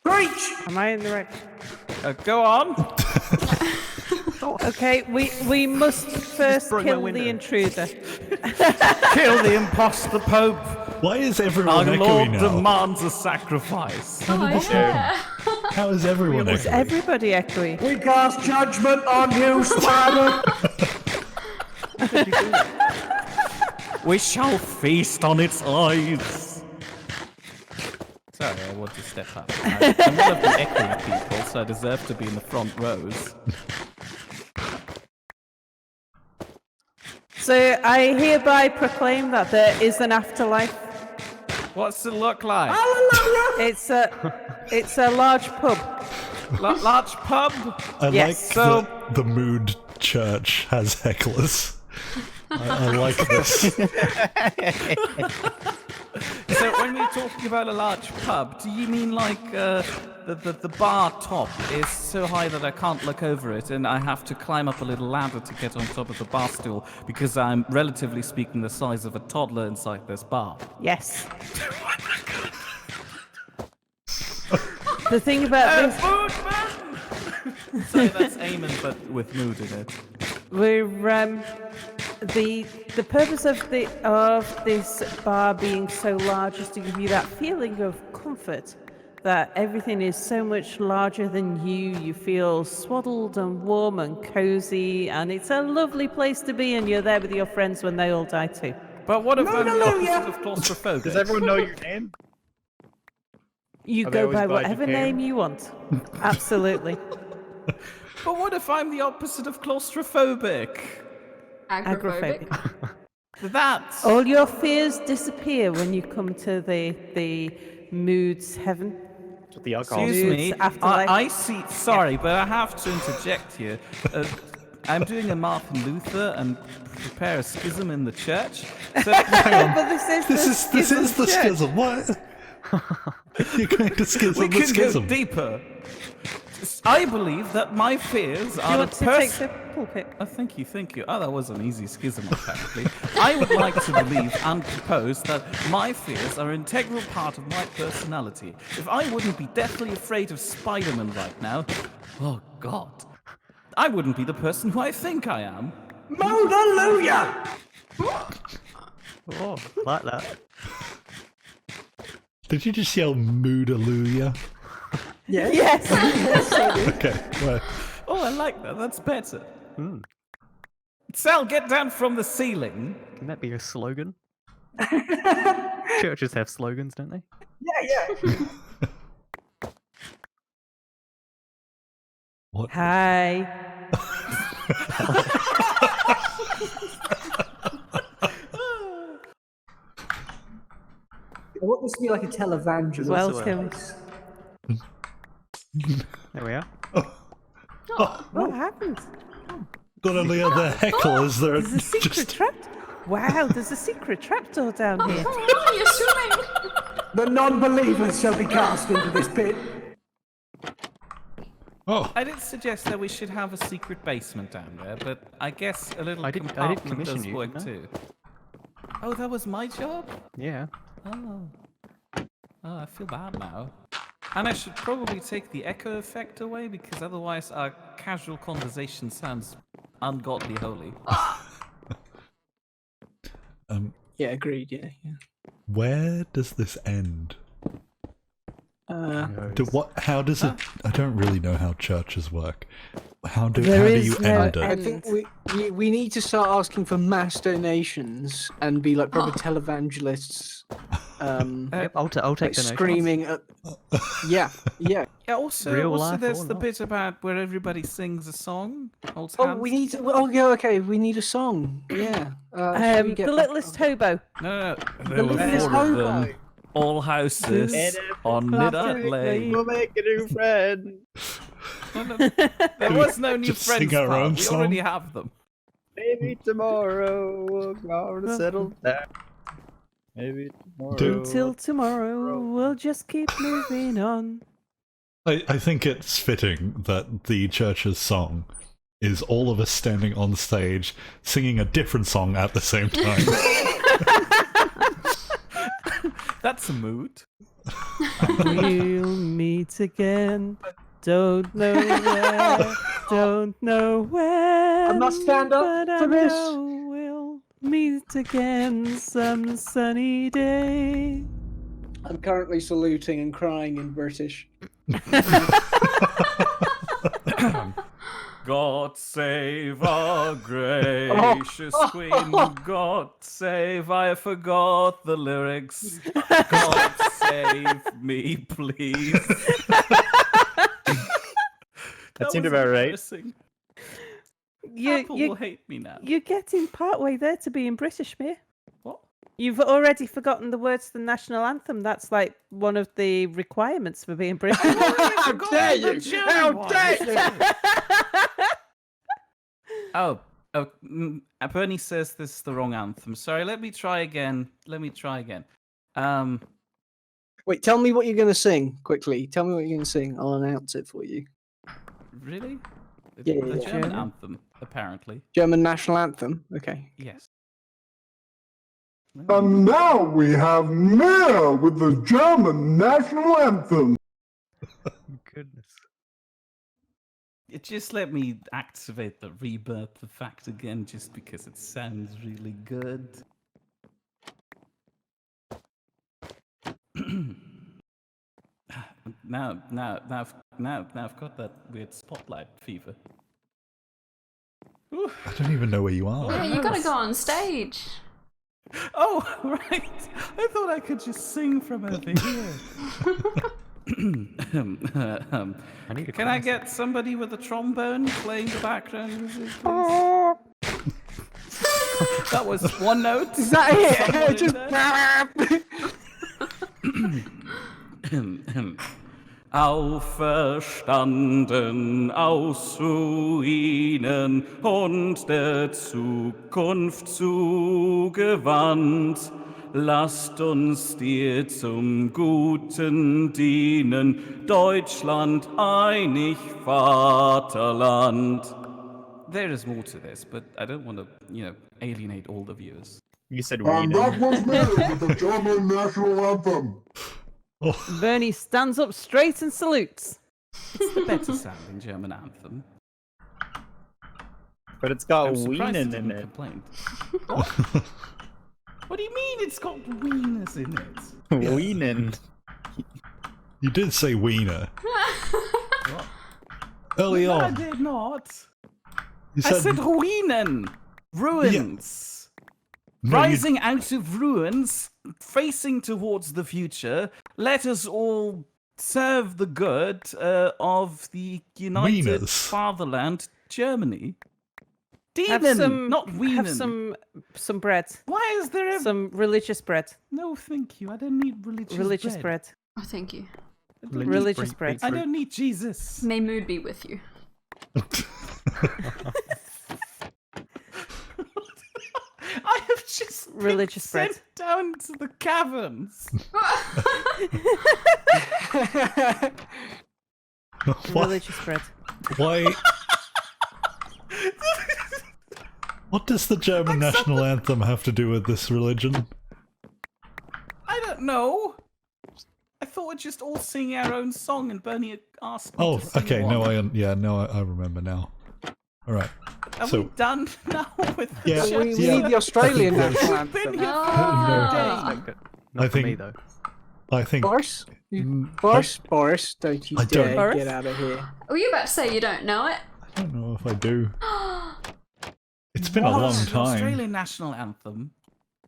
Preach! Am I in the right? Go on. Okay, we must first broke my kill window. the intruder. Kill the imposter Pope. Why is everyone Our echoey Lord now? demands a sacrifice. Oh, yeah. How is everyone Is echoey? everybody echoey? We cast judgment on you, Spider! We shall feast on its eyes. Sorry, I want to step up. I'm one of the echoey people, so I deserve to be in the front rows. So I hereby proclaim that there is an afterlife. What's it look like? It's a large pub. Large pub? I Yes. like So- that the Mood Church has hecklers. I like this. So when you're talking about a large pub, do you mean like the bar top is so high that I can't look over it and I have to climb up a little ladder to get on top of the bar stool because I'm relatively speaking the size of a toddler inside this bar? Yes. The thing about this, Food! So that's Eamon, but with mood in it. we're the purpose of this bar being so large is to give you that feeling of comfort, that everything is so much larger than you. You feel swaddled and warm and cozy, and it's a lovely place to be. And you're there with your friends when they all die too. But what if I'm the opposite of claustrophobic? Does everyone know your name? You Are they go always by glad you whatever came? name you want. Absolutely. But what if I'm the opposite of claustrophobic? Agrophobic. That's... All your fears disappear when you come to the mood's heaven. The alcohol. Excuse me, Moods, afterlife. I see. Sorry, but I have to interject here. I'm doing a Martin Luther and prepare a schism in the church. So, But This is the schism. What? You're going to schism we the can schism. go deeper. I believe that my fears Do are you the want to take person. the pulpit? Oh, thank you, thank you. Oh, that was an easy schism, apparently. I would like to believe and propose that my fears are an integral part of my personality. If I wouldn't be deathly afraid of Spider-Man right now, oh God, I wouldn't be the person who I think I am. Hallelujah! Oh, like that. Did you just yell Moodalooya? Yes. Yes. Yes, I do. Okay, right. Oh, I like that. That's better. Sal, get down from the ceiling. Can that be a slogan? Churches have slogans, don't they? Yeah, yeah. What? Hi. I want this to be like a televangelist. Welcome. There we are. What happened? Not only are there hecklers, there are There's a secret just... trap. Wow, there's a secret trapdoor down here. Oh, you're swimming. The non-believers shall be cast into this pit. Oh, I did suggest that we should have a secret basement down there, but I guess a little I did compartment commission does you, work didn't I? too. Oh, that was my job? Yeah. Oh. Oh, I feel bad now. And I should probably take the echo effect away, because otherwise our casual conversation sounds ungodly holy. Yeah, agreed. Yeah. where does this end? How does it? I don't really know how churches work. How do you end I it? think we need to start asking for mass donations and be like proper televangelists. Yep, I'll take Like donations. screaming at... yeah. Yeah, also, Real life there's or the not? bit about where everybody sings a song. Holds Oh, hands. we need to... Oh, yeah, okay, we need a song. Yeah. should we get The back Littlest on- Hobo. No, The there were Littlest 4 of Hobo. them. All houses on Midart Lane. We'll make a new friend. There was no new Just friends sing our part. own We already song. have them. Maybe tomorrow we're gonna settle down. Maybe tomorrow. Until tomorrow, we'll just keep moving on. I think it's fitting that the church's song is all of us standing on stage singing a different song at the same time. That's a mood. We'll meet again. Don't know where. Don't know when. I must stand up but for I this. know we'll meet again some sunny day. I'm currently saluting and crying in British. God save our gracious Queen. God save, I forgot the lyrics. God save me, please. That seemed was about right. embarrassing. Apple will hate me now. You're getting partway there to being British, mate. What? You've already forgotten the words to the national anthem. That's like one of the requirements for being British. How dare you! How dare you! Bernie says this is the wrong anthem. Sorry, let me try again. Wait, tell me what you're going to sing, quickly. Tell me what you're going to sing. I'll announce it for you. Really? Yeah, The yeah. German anthem, apparently. German national anthem? Okay. Yes. And now we have Mia with the German national anthem. Goodness. Just let me activate the rebirth effect again, just because it sounds really good. Now I've got that weird spotlight fever. I don't even know where you are. Yeah, you gotta go on stage. Oh, right. I thought I could just sing from over here. I need a Can I class. get somebody with a trombone playing the background music, please? That was one note. Is that it? Someone in Just... there? Auferstanden aus Ruinen und der Zukunft zugewandt, lasst uns dir zum Guten dienen, Deutschland, einig Vaterland. There is more to this, but I don't want to, alienate all the viewers. You said And that Whedon. was Mia with the German national anthem. Bernie stands up straight and salutes. It's the better sounding German anthem. But it's got I'm surprised Whedon you in didn't it. complain. What do you mean it's got wieners in it? Whedon. You did say wiener. Early No, I on. did not. You I said ruinen. Ruins. No, you- Rising out of ruins, facing towards the future. Let us all serve the good of the United Wieners. Fatherland, Germany. Have Demon, some, not Wienen. have some bread. Why is there a... Some religious bread. No, thank you. I don't need religious Bread. Oh, thank you. Religious bread. I don't need Jesus. May mood be with you. I have just been Religious bread. sent down to the caverns. Religious bread. Why? What does the German national anthem have to do with this religion? I don't know. I thought we'd just all sing our own song, and Bernie asked me Oh, to sing okay. one. I remember now. All right. Are So- we done now with the Yeah, show? We need the Australian I think national We've been anthem. here for Oh. a day. Not I for me think- though. I think. Boris? Mm, Boris, don't you I don't- dare Boris? get out of here. Were you about to say you don't know it? I don't know if I do. It's been a What? long The time. Australian national anthem.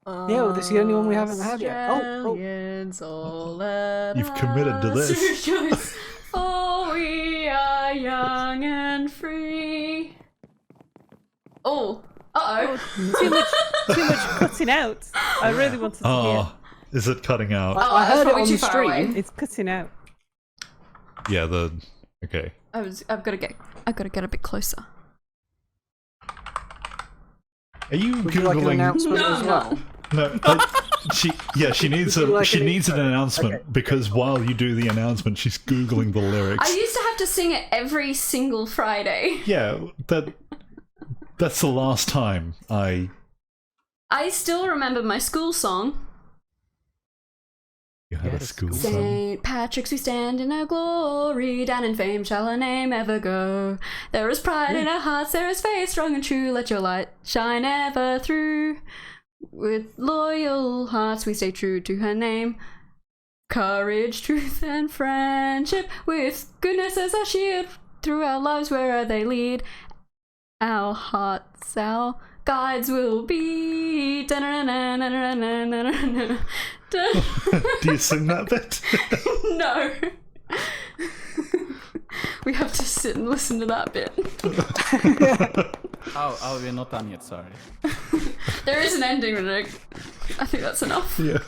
Yeah, well, this is the only one we haven't had yet. Oh. Australians all You've committed to this. rejoice, for we are young and free. Oh, Too much cutting out. I really wanted to hear. Oh, is it cutting out? Oh, I that's heard it probably on too the far stream. away. It's cutting out. Yeah. Okay. I've got to get a bit closer. Are you Would you like an googling? announcement No, as no. well? No. She needs Would you a like she an needs an announcement because while you do the announcement, she's googling the lyrics. I used to have to sing it every single Friday. Yeah, that's the last time I still remember my school song. you had Yeah, a school school. song. St. Patrick's we stand in our glory, down in fame shall our name ever go. There is pride in our hearts, there is faith strong and true, let your light shine ever through. With loyal hearts we stay true to her name. Courage, truth and friendship, with goodness as our shield, through our lives wherever they lead. Our hearts, our guides will be. Do you sing that bit? No. We have to sit and listen to that bit. Oh, we're not done yet, sorry. There is an ending, but I think that's enough. Yeah.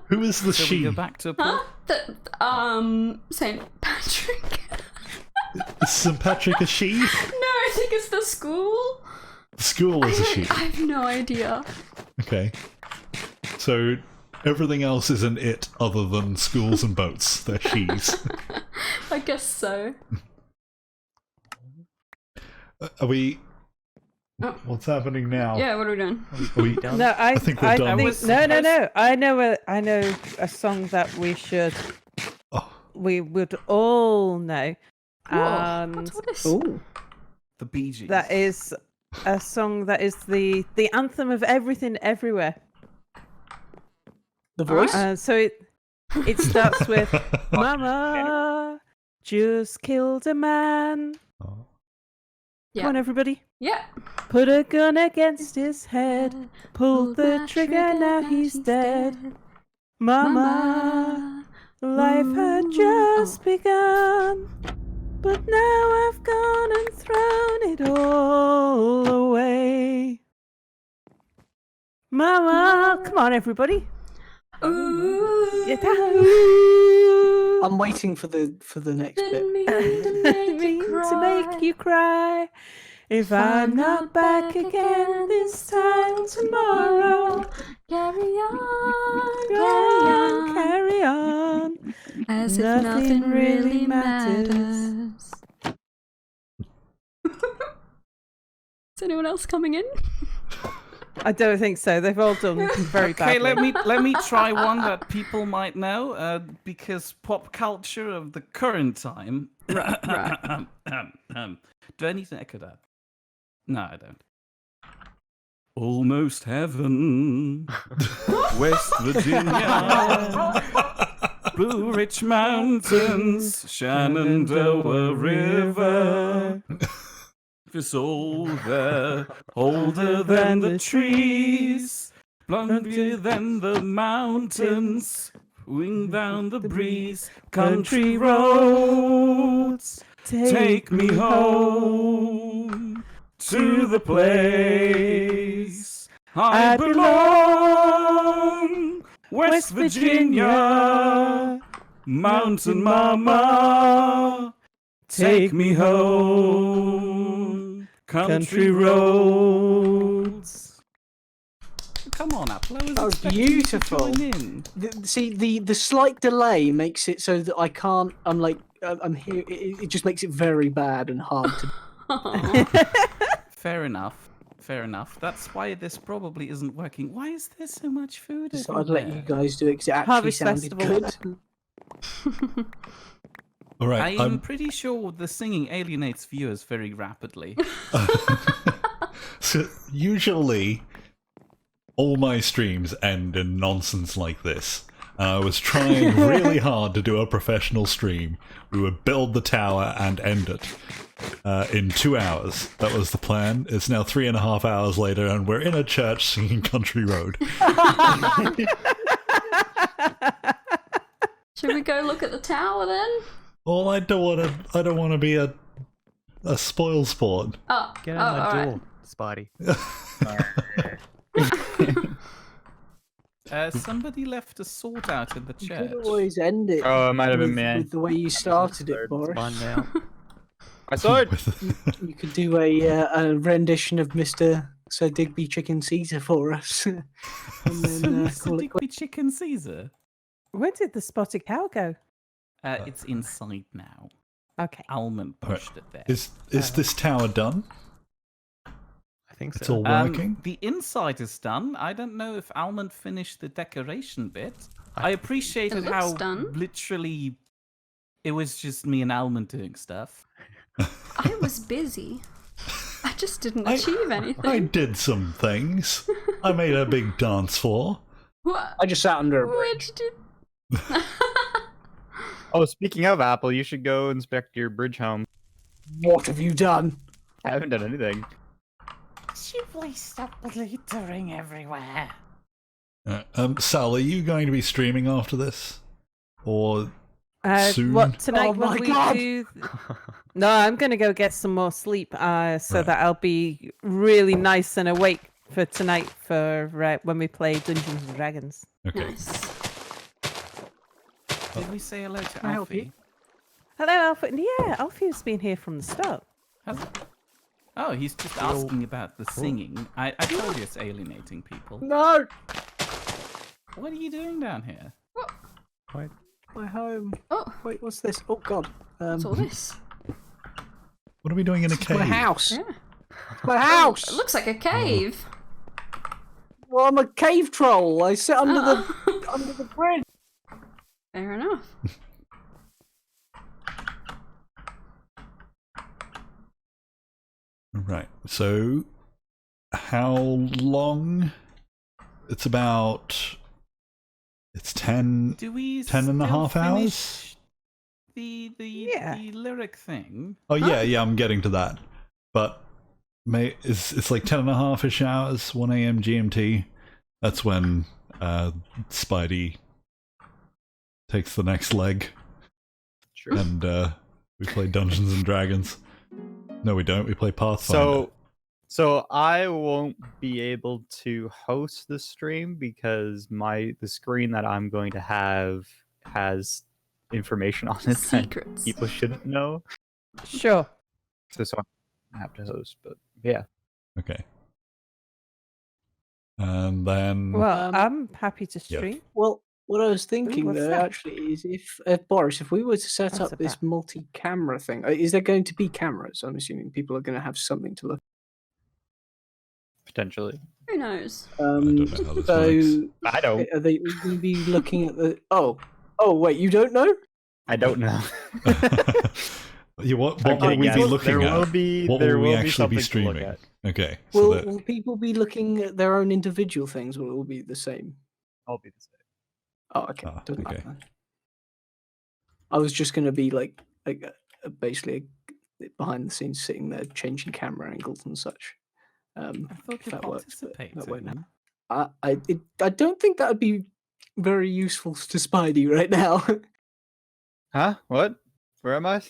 Who is the So she? we go back to St. Patrick. Is St. Patrick a she? No, I think it's the school. The school is a she. I have no idea. Okay. So everything else is an it other than schools and boats. They're she's. I guess so. Are we? Oh. What's happening now? Yeah, what are we doing? Are we? Done? No, I think we're done. No. I know a song that we should. Oh. We would all know. And What's all this? Ooh. the Bee Gees. that is a song that is the anthem of everything everywhere. The voice? So it starts with Mama just killed a man. Oh. Come on, everybody. Yeah. Put a gun against his head. Pulled the trigger, now he's dead. Mama, life had just begun. But now I've gone and thrown it all away. Mama, come on, everybody. Ooh. Yeah, ooh. I'm waiting for the next bit. Didn't mean to make you To make you cry. If I'm not back again this time tomorrow, Carry on, carry on. as if Nothing nothing really really matters. matters. Is anyone else coming in? I don't think so. They've all done very Okay, badly. let me try one that people might know, because pop culture of the current time. Right. Do I need to echo that? No, I don't. Almost heaven, West Virginia, Blue Ridge Mountains, Shenandoah River. It's all there, older than the trees, blonder than the mountains, Wing down the breeze, country roads, take me home to the place I belong. West Virginia, Mountain Mama, take me home, country roads. Come on, Apple. I was That was expecting you to beautiful. join in. The slight delay makes it so that I can't. I'm like I'm here. It just makes it very bad and hard to. Fair enough. Fair enough. That's why this probably isn't working. Why is there so much food Just everywhere? thought I'd let you guys do it because it actually Harvest sounded Festival. good. All right. I'm pretty sure the singing alienates viewers very rapidly. So usually, all my streams end in nonsense like this. And I was trying really hard to do a professional stream. We would build the tower and end it in 2 hours. That was the plan. It's now 3.5 hours later, and we're in a church singing Country Road. Should we go look at the tower then? Well, I don't want to be a spoil sport. Oh, Get out my alright. door, Spidey. Somebody left a sword out in the You church. could always end it. Oh, it might have been me. with the way you started it, It's Boris. mine now. I saw it. You could do a rendition of Mr. Sir Digby Chicken Caesar for us, and then Mr. call it Digby Chicken Caesar. Where did the spotted cow go? It's inside now. Okay. Almond Alright. pushed it there. Is this tower done? I think It's so. all working? The inside is done. I don't know if Almond finished the decoration bit. I appreciated It looks how done. literally it was just me and Almond doing stuff. I was busy. I just didn't achieve anything. I did some things. I made a big dance floor. What? I just sat under a What bridge. did you do? Oh, speaking of Apple, you should go inspect your bridge home. What have you done? I haven't done anything. Please stop littering everywhere. Sal, are you going to be streaming after this? Or soon? What tonight? Oh my will we God. do? No, I'm gonna go get some more sleep, so that I'll be really nice and awake for tonight for when we play Dungeons and Dragons. Okay. Nice. Did we say hello to Can I help Alfie? you? Hello, Alfie. Yeah, Alfie's been here from the start. Oh, he's just asking about the singing. I told you it's alienating people. No, What are you doing down here? my home. Oh, Wait, what's this? Oh God, what's all this? What are we doing in a cave? my house. Yeah. My house. It looks like a cave. Well, I'm a cave troll. I sit under Oh. the under the bridge. Fair enough. Right. So, how long? It's about. It's 10. Do we 10 and a still half hours? finish the Yeah. the lyric thing? Oh, yeah, I'm getting to that. But it's like 10 and a half ish hours, 1 a.m. GMT. That's when Spidey takes the next leg. Sure. And we play Dungeons and Dragons. No, we don't. We play Pathfinder. So I won't be able to host the stream because the screen that I'm going to have has information on it that Secrets. people shouldn't know. Sure. So I have to host, but yeah. Okay. And then. Well, I'm happy to Yeah. stream. Well, what I was thinking what's though that? actually is if Boris, if we were to set What's up this that? multi-camera thing, is there going to be cameras? I'm assuming people are going to have something to look. Potentially. Who knows? don't know how this so works. I don't. are they going to be looking at the? Oh, wait, you don't know? I don't know. What I'm will kidding, we guys. be looking there at? Will be, What there will we will actually be something to look streaming? at. Okay. So Will, that, will people be looking at their own individual things, or will it all be the same? I'll be the same. Oh, okay. Ah, Doesn't okay. matter then. I was just going to be like basically behind the scenes, sitting there changing camera angles and such. I thought If you that works, but participated. that won't happen. I don't think that would be very useful to Spidey right now. Huh? What? Where am I?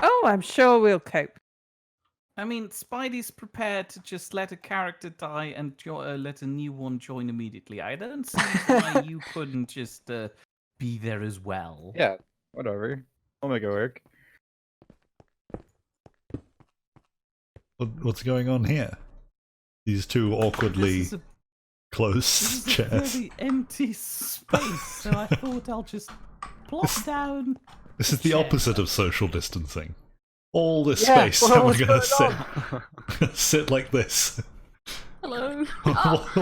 Oh, I'm sure we'll cope. I mean, Spidey's prepared to just let a character die and let a new one join immediately. I don't see why you couldn't just be there as well. Yeah, whatever. I'll make it work. What's going on here? These two awkwardly This is close a chairs. very empty space, so I thought I'll just plop down. This is the chair. opposite of social distancing. All this Yeah, space, well, and we're what's gonna going sit, sit like this. Hello.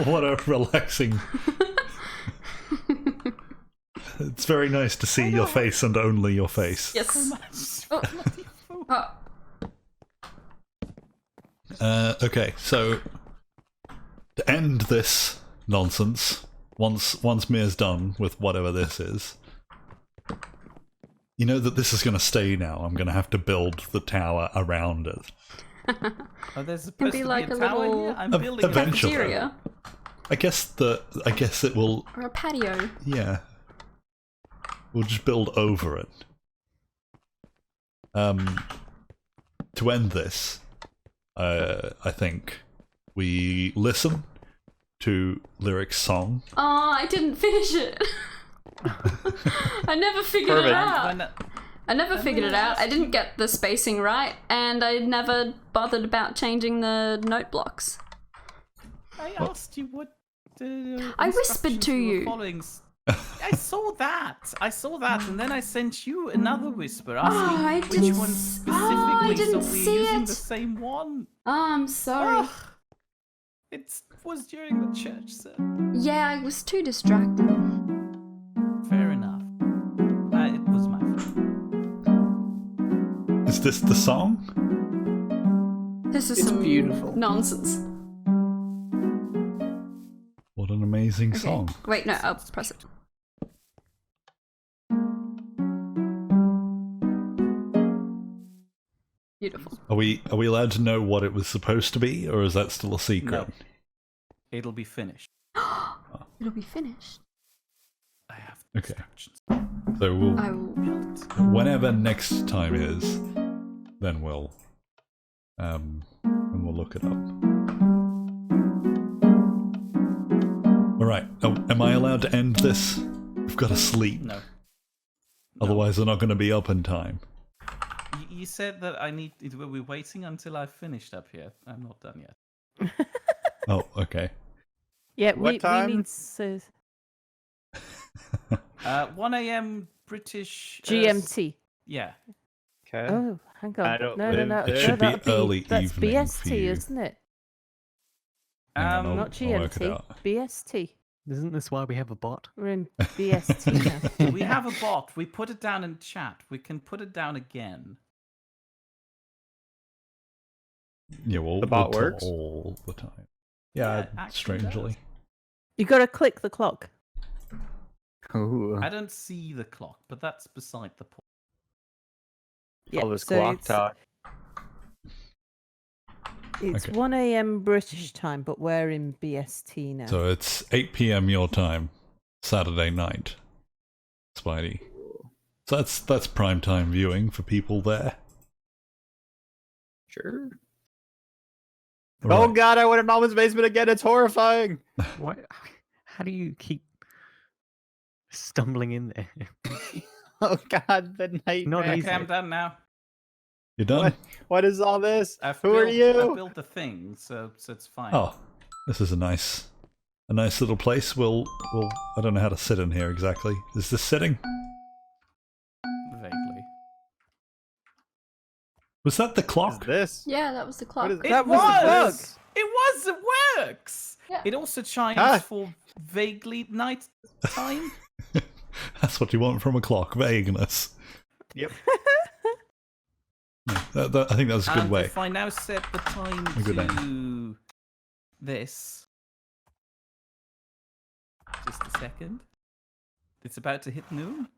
What a relaxing. It's very nice to see your face and only your face. Yes. Oh. Oh, Okay, so to end this nonsense, once Mia's done with whatever this is, you know that this is going to stay now. I'm going to have to build the tower around it. Oh, there's supposed be to like be a a tower little here? I'm building eventually. cafeteria I guess it will. or a patio. Yeah, we'll just build over it. To end this, I think we listen to Lyric's song. Oh, I didn't finish it. I never figured it Perfect. out. I never figured it out. I didn't get the spacing right, and I never bothered about changing the note blocks. I asked you what. I whispered to instructions were you. following. I saw that. And then I sent you another whisper asking I which didn't one s- specifically, oh, I didn't so we're see using it. the same one. Oh, I'm sorry. Ugh. It was during the church service. Yeah, I was too distracted. Fair enough. It was my fault. Is this the song? This is It's some beautiful. nonsense. What an amazing Okay. song. Wait, no, I'll press it. Beautiful. Are we allowed to know what it was supposed to be, or is that still a secret? No. It'll be finished. It'll be finished. I have Okay. instructions. So we'll, I will. whenever next time is, then we'll look it up. All right. Oh, am I allowed to end this? We've got to sleep. No. Otherwise, we're not going to be up in time. You said that I need. We're waiting until I've finished up here. I'm not done yet. Oh, okay. Yeah, What we time? need 1 a.m. British GMT. Yeah. Okay. Oh, hang on. I don't no, live no. there. It should be that'd early that's evening for BST, you. isn't it? Hang on, Um, Not I'll work it GMT. out. BST. Isn't this why we have a bot? We're in BST now. We have a bot. We put it down in chat. We can put it down again. Yeah, well, The bot we'll talk works? all the time. Yeah, Yeah, it actually strangely. does. You got to click the clock. Ooh. I don't see the clock, but that's beside the point. Yeah, All this so clock it's, talk. It's Okay. 1 a.m. British time, but we're in BST now. So it's 8 p.m. your time, Saturday night, Spidey. So that's prime time viewing for people there. Sure. All Oh right. god, I went in Mama's basement again. It's horrifying. Why? How do you keep stumbling in there? Oh god, the nightmare. Not easy. Okay, I'm done now. You're done? What? What is all this? I've Who are built, you? I built the thing, so it's fine. Oh, this is a nice little place. We'll I don't know how to sit in here exactly. Is this sitting? Vaguely. Was that the What is clock? this? Yeah, that was the clock. What is It That was the bug. was! It was! It works! Yeah. It also chimes Ah. for vaguely night time. That's what you want from a clock, vagueness. Yep. I think that's a good And way. if I now set the time A good to this. Just a second. It's about to hit noon.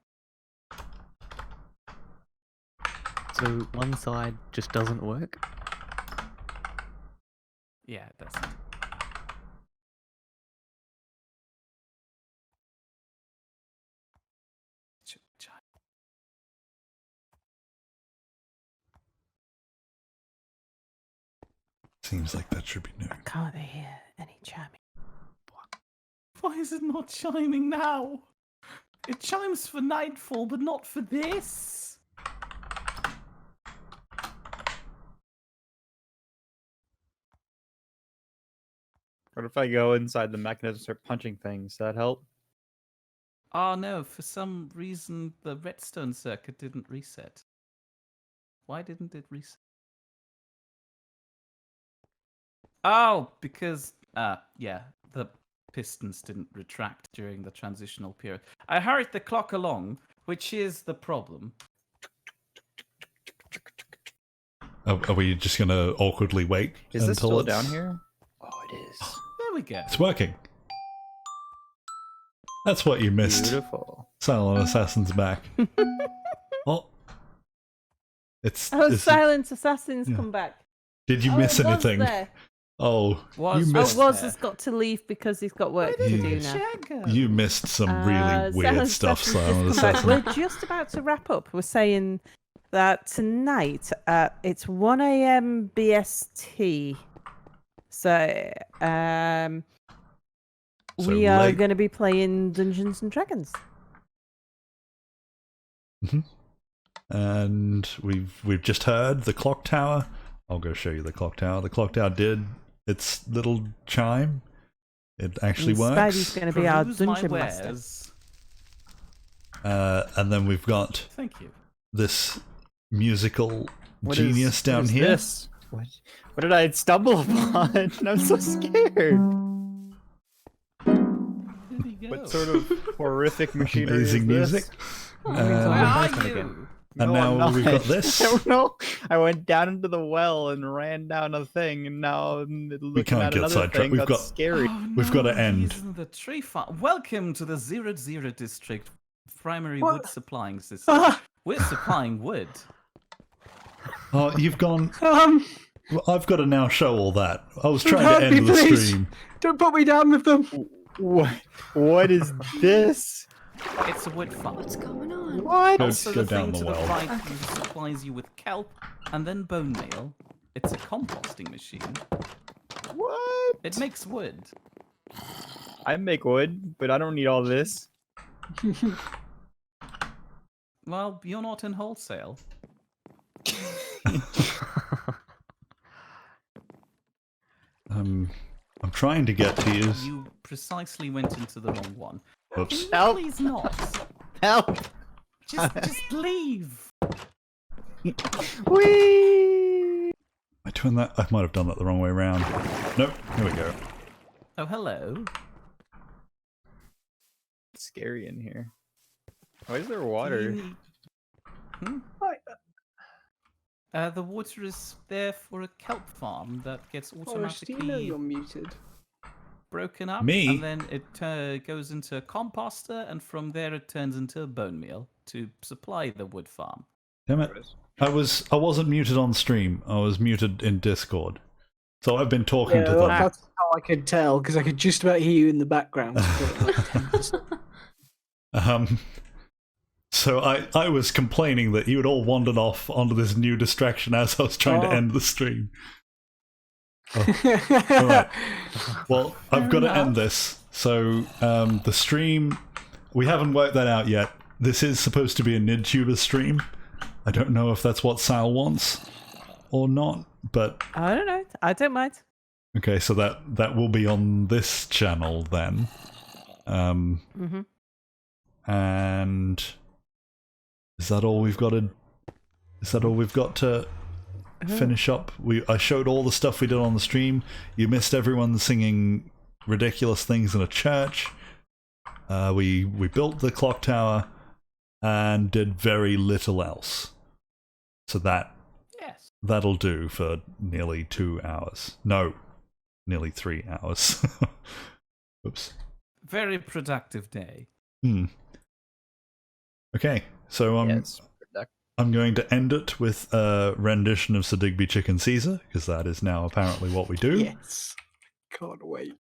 So one side just doesn't work? Yeah, it doesn't. Seems like that should be new. Can't hear any chiming. Why is it not chiming now? It chimes for nightfall, but not for this. What if I go inside the mechanism and start punching things? Does that help? Oh no, for some reason the redstone circuit didn't reset. Why didn't it reset? Oh, because, yeah, the pistons didn't retract during the transitional period. I hurried the clock along, which is the problem. Are we just going to awkwardly wait Is this until still it's... down here? Oh, it is. There we go. It's working. That's what you missed. Beautiful. Silent Assassin's back. Oh. It's... Oh, this- Silent Assassin's yeah. come back. Did you Oh, miss it was anything? there. Oh, Was- you Oh, missed... Woz has got to leave because he's got work to do now. You missed some really weird Silent stuff, Assassin's Silent just come back. Assassin. We're just about to wrap up. We're saying that tonight it's 1 a.m. BST. So, we are late. going to be playing Dungeons and Dragons. And we've just heard the clock tower. I'll go show you the clock tower. The clock tower did its little chime. It actually And works. Spidey's going to be our Peruse my dungeon master. wares. And then we've got Thank you. this musical What genius is- down what is here. This? What did I stumble upon? I'm so scared. Here we go. What sort of horrific machinery Amazing is this? music. Where Uh, are you? and No, I'm now we've got not. this. I don't know. I went down into the well and ran down a thing, and now looking can't at get another sidetracked. thing We've that's got- scary. Oh, We've gotta no, end. these are the tree farm. Welcome to the 0 District primary What? wood supplying system. Ah, We're supplying wood. Oh, you've gone... um, Well, I've got to now show all that. I was trying Help to me, end the please. stream. don't put me down with them. What is this? It's a wood farm. What's going on? What? Go, Also, go the down thing the to well. the right supplies you with kelp and then bone meal. It's a composting machine. What? It makes wood. I make wood, but I don't need all this. Well, you're not in wholesale. I'm trying to get to you. You precisely went into the wrong one. Oops. Help! Please not. Help! Just leave. Whee! Am I doing that? I might have done that the wrong way around. Nope. Here we go. Oh, hello. It's scary in here. Why is there Do you water? need- Hmm? The water is there for a kelp farm that gets Forrest, do you know automatically you're muted? broken up, Me? and then it goes into a composter, and from there it turns into bone meal to supply the wood farm. Damn it. I wasn't muted on stream. I was muted in Discord. So I've been talking Yeah, to well, them. that's how I could tell, because I could just about hear you in the background. So I was complaining that you had all wandered off onto this new distraction as I was trying to Oh. end the stream. Alright. Well, I've got to end this. So the stream, we haven't worked that out yet. This is supposed to be a NiddTubers stream. I don't know if that's what Sal wants or not, but I don't know. I don't mind. okay, so that will be on this channel then. And is that all we've got to? Is that all we've got to finish up? I showed all the stuff we did on the stream. You missed everyone singing ridiculous things in a church. We built the clock tower and did very little else. So Yes. that'll do for nearly 2 hours. No, nearly 3 hours. Oops. Very productive day. Okay, so Yes. I'm going to end it with a rendition of Sir Digby Chicken Caesar, because that is now apparently what we do. Yes. Can't wait.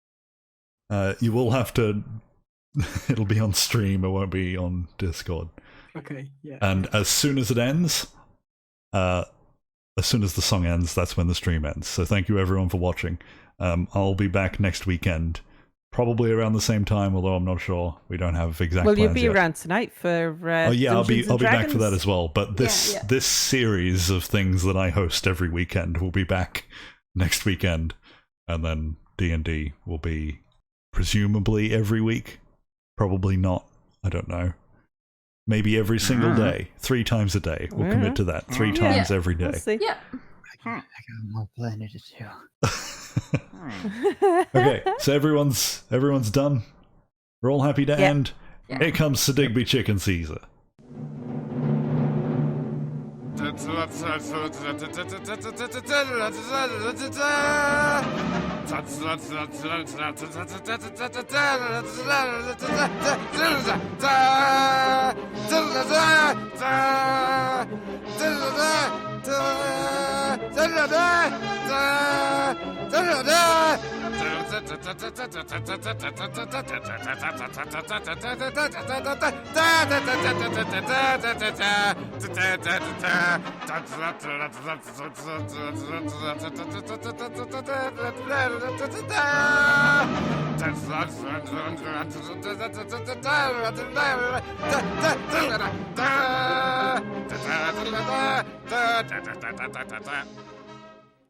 You will have to... It'll be on stream, it won't be on Discord. Okay, yeah. And as soon as it ends, as soon as the song ends, that's when the stream ends. So thank you everyone for watching. I'll be back next weekend, probably around the same time, although I'm not sure. We don't have exact Will plans you be yet. around tonight for Oh yeah, I'll be Dungeons and back for that Dragons? as well. But this Yeah. this series of things that I host every weekend will be back next weekend, and then D&D will be presumably every week. Probably not. I don't know. Maybe every single day, 3 times a day. We'll commit to that. 3 times Yeah. every We'll day. see. Yeah. I got more planning to do. Okay, so everyone's done. We're all happy to Yeah. end. Yeah. Here comes Sir Digby Chicken Caesar.